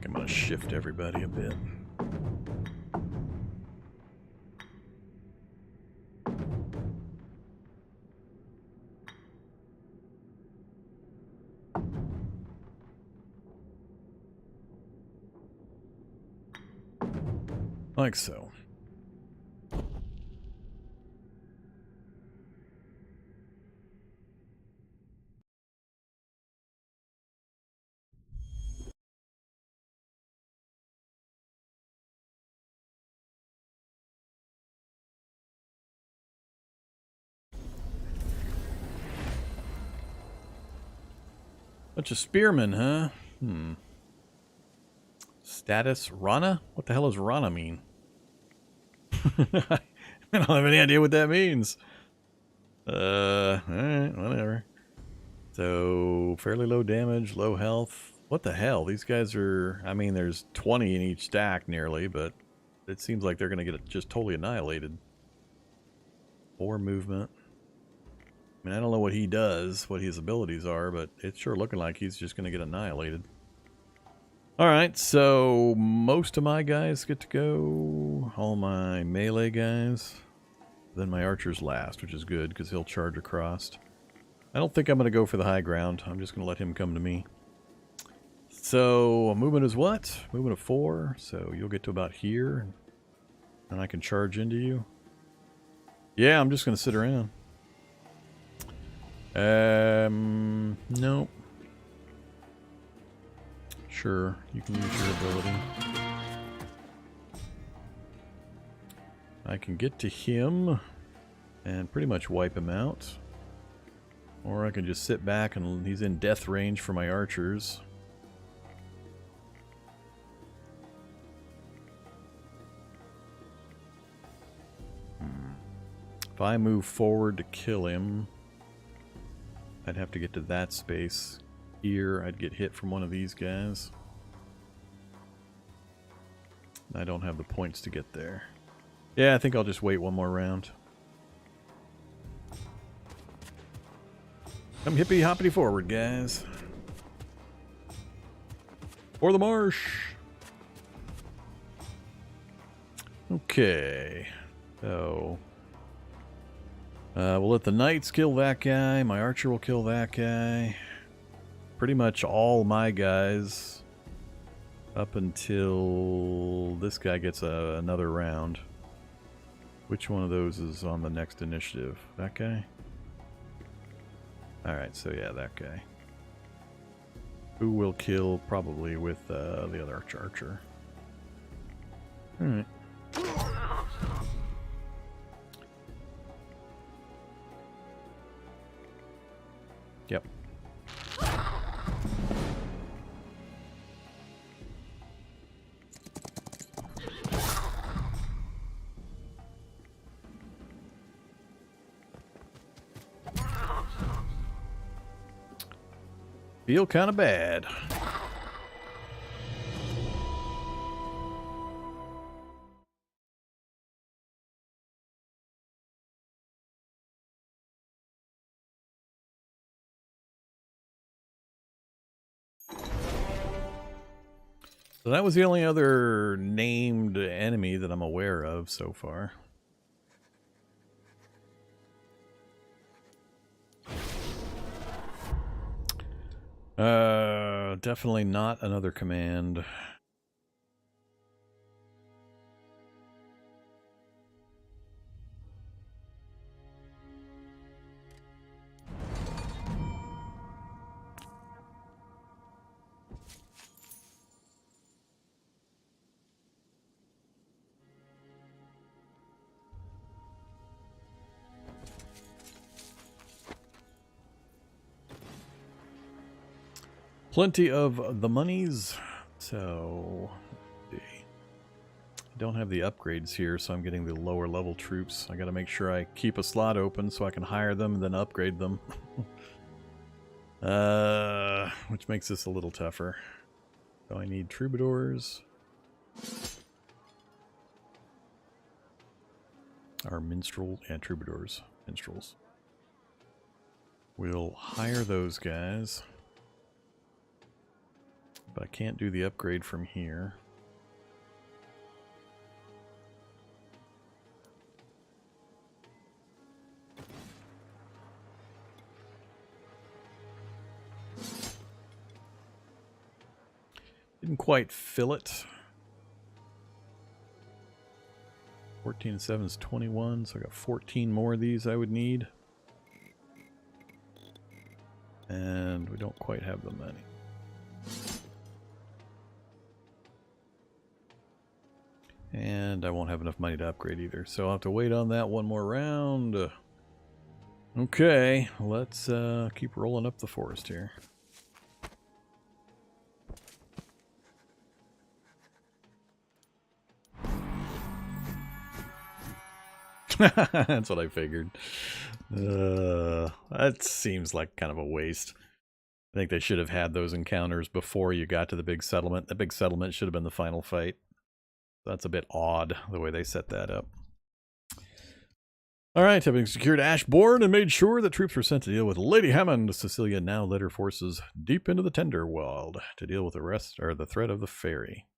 A: I'm going to shift everybody a bit. Like so. Bunch of spearmen, huh? Status Rana? What the hell does Rana mean? I don't have any idea what that means. Alright, whatever. So, fairly low damage, low health. What the hell? These guys are... I mean, there's 20 in each stack nearly, but it seems like they're going to get just totally annihilated. 4 movement. I mean, I don't know what he does, what his abilities are, but it's sure looking like he's just going to get annihilated. Alright, so most of my guys get to go. All my melee guys. Then my archer's last, which is good, because he'll charge across. I don't think I'm going to go for the high ground. I'm just going to let him come to me. So, movement is what? Movement of 4, so you'll get to about here. And I can charge into you. Yeah, I'm just going to sit around. Nope. Sure, you can use your ability. I can get to him and pretty much wipe him out. Or I can just sit back and he's in death range for my archers. If I move forward to kill him, I'd have to get to that space. Here, I'd get hit from one of these guys. I don't have the points to get there. Yeah, I think I'll just wait one more round. Come hippity hoppity forward, guys. For the marsh! Okay. So... we'll let the knights kill that guy. My archer will kill that guy. Pretty much all my guys up until this guy gets another round. Which one of those is on the next initiative? That guy? Alright, so yeah, that guy. Who will kill probably with the other archer. Alright. Yep. Feel kind of bad. So that was the only other named enemy that I'm aware of so far. Definitely not another command. Plenty of the monies. So, let's see. I don't have the upgrades here, so I'm getting the lower level troops. I got to make sure I keep a slot open so I can hire them and then upgrade them. Which makes this a little tougher. So I need troubadours. Or minstrel and troubadours. Minstrels. We'll hire those guys. But I can't do the upgrade from here. Didn't quite fill it. 14 and 7 is 21, so I got 14 more of these I would need. And we don't quite have the money. And I won't have enough money to upgrade either, so I'll have to wait on that one more round. Okay, let's keep rolling up the forest here. That's what I figured. That seems like kind of a waste. I think they should have had those encounters before you got to the big settlement. The big settlement should have been the final fight. That's a bit odd, the way they set that up. Alright, having secured Ashbourne and made sure that troops were sent to deal with Lady Hammond, Cecilia now led her forces deep into the Tenderwald to deal with the rest, or the threat of the Fairy.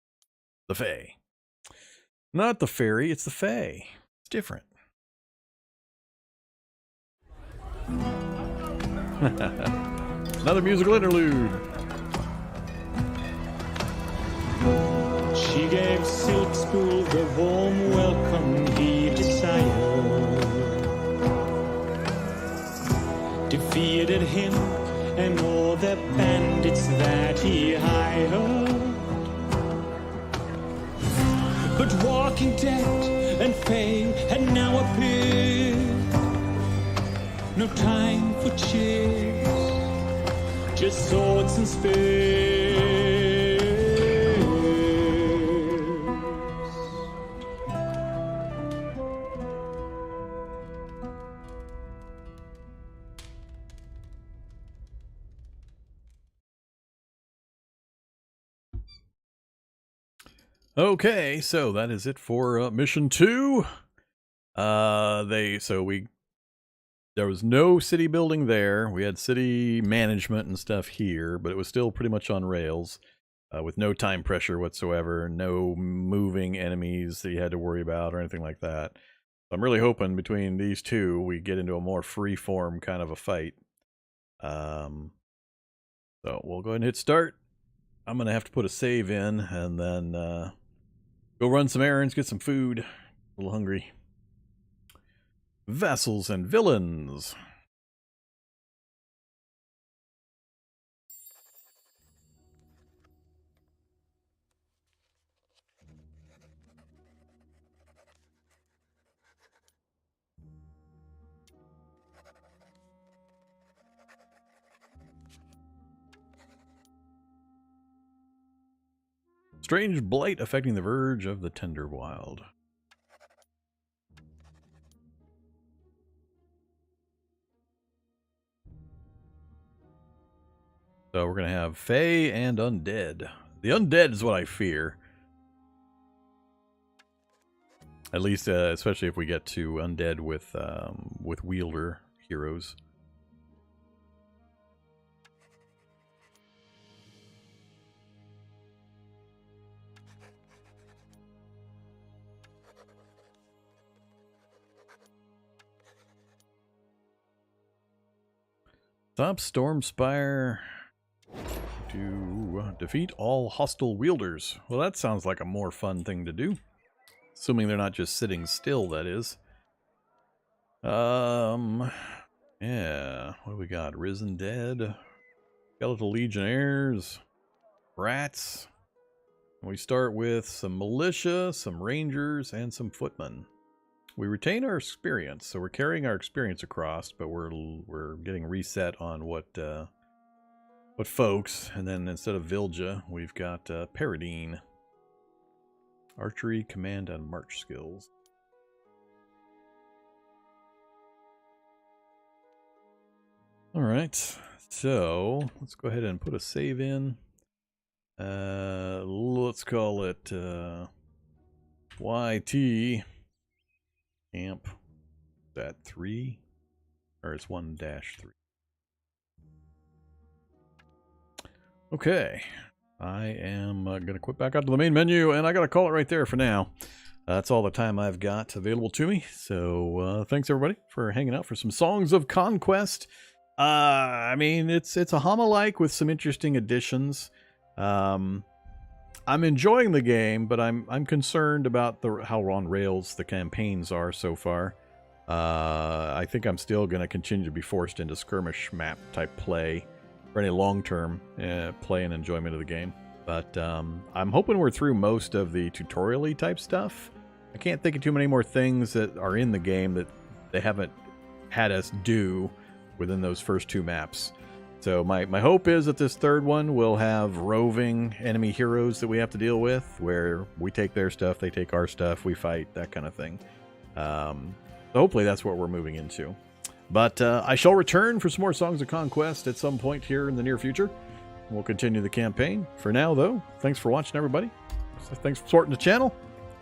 A: The Fae. Not the Fairy, it's the Fae. It's different. Another musical interlude.
B: She gave Silk Spool the warm welcome he desired, defeated him and all the bandits that he hired. But Walking Dead and Fae had now appeared. No time for cheers, just swords and spears.
A: Okay, so that is it for mission 2. There was no city building there. We had city management and stuff here, but it was still pretty much on rails, with no time pressure whatsoever, no moving enemies that you had to worry about or anything like that. So I'm really hoping between these two we get into a more free-form kind of a fight. So we'll go ahead and hit start. I'm going to have to put a save in and then go run some errands, get some food. A little hungry. Vassals and villains. Strange blight affecting the verge of the Tenderwild. So we're going to have Fae and Undead. The Undead is what I fear. At least, especially if we get to Undead with Wielder heroes. Stop Stormspire to defeat all hostile wielders. Well, that sounds like a more fun thing to do. Assuming they're not just sitting still, that is. Yeah. What do we got? Risen Dead. Skeletal Legionnaires. Rats. We start with some militia, some rangers, and some footmen. We retain our experience, so we're carrying our experience across, but we're getting reset on what folks, and then instead of Vilja, we've got Paradine. Archery, command, and march skills. Alright, so let's go ahead and put a save in. Let's call it YT Camp. Is that 3? Or it's 1-3. Okay. I am going to quit back out to the main menu, and I got to call it right there for now. That's all the time I've got available to me. So thanks everybody for hanging out for some Songs of Conquest. I mean, it's a Hama-like with some interesting additions. I'm enjoying the game, but I'm concerned about how on rails the campaigns are so far. I think I'm still going to continue to be forced into skirmish map type play for any long-term play and enjoyment of the game. But I'm hoping we're through most of the tutorial-y type stuff. I can't think of too many more things that are in the game that they haven't had us do within those first 2 maps. So my hope is that this third one will have roving enemy heroes that we have to deal with, where we take their stuff, they take our stuff, we fight, that kind of thing. So hopefully that's what we're moving into. But I shall return for some more Songs of Conquest at some point here in the near future. We'll continue the campaign. For now, though, thanks for watching, everybody. So thanks for supporting the channel.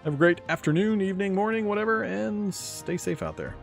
A: Have a great afternoon, evening, morning, whatever, and stay safe out there.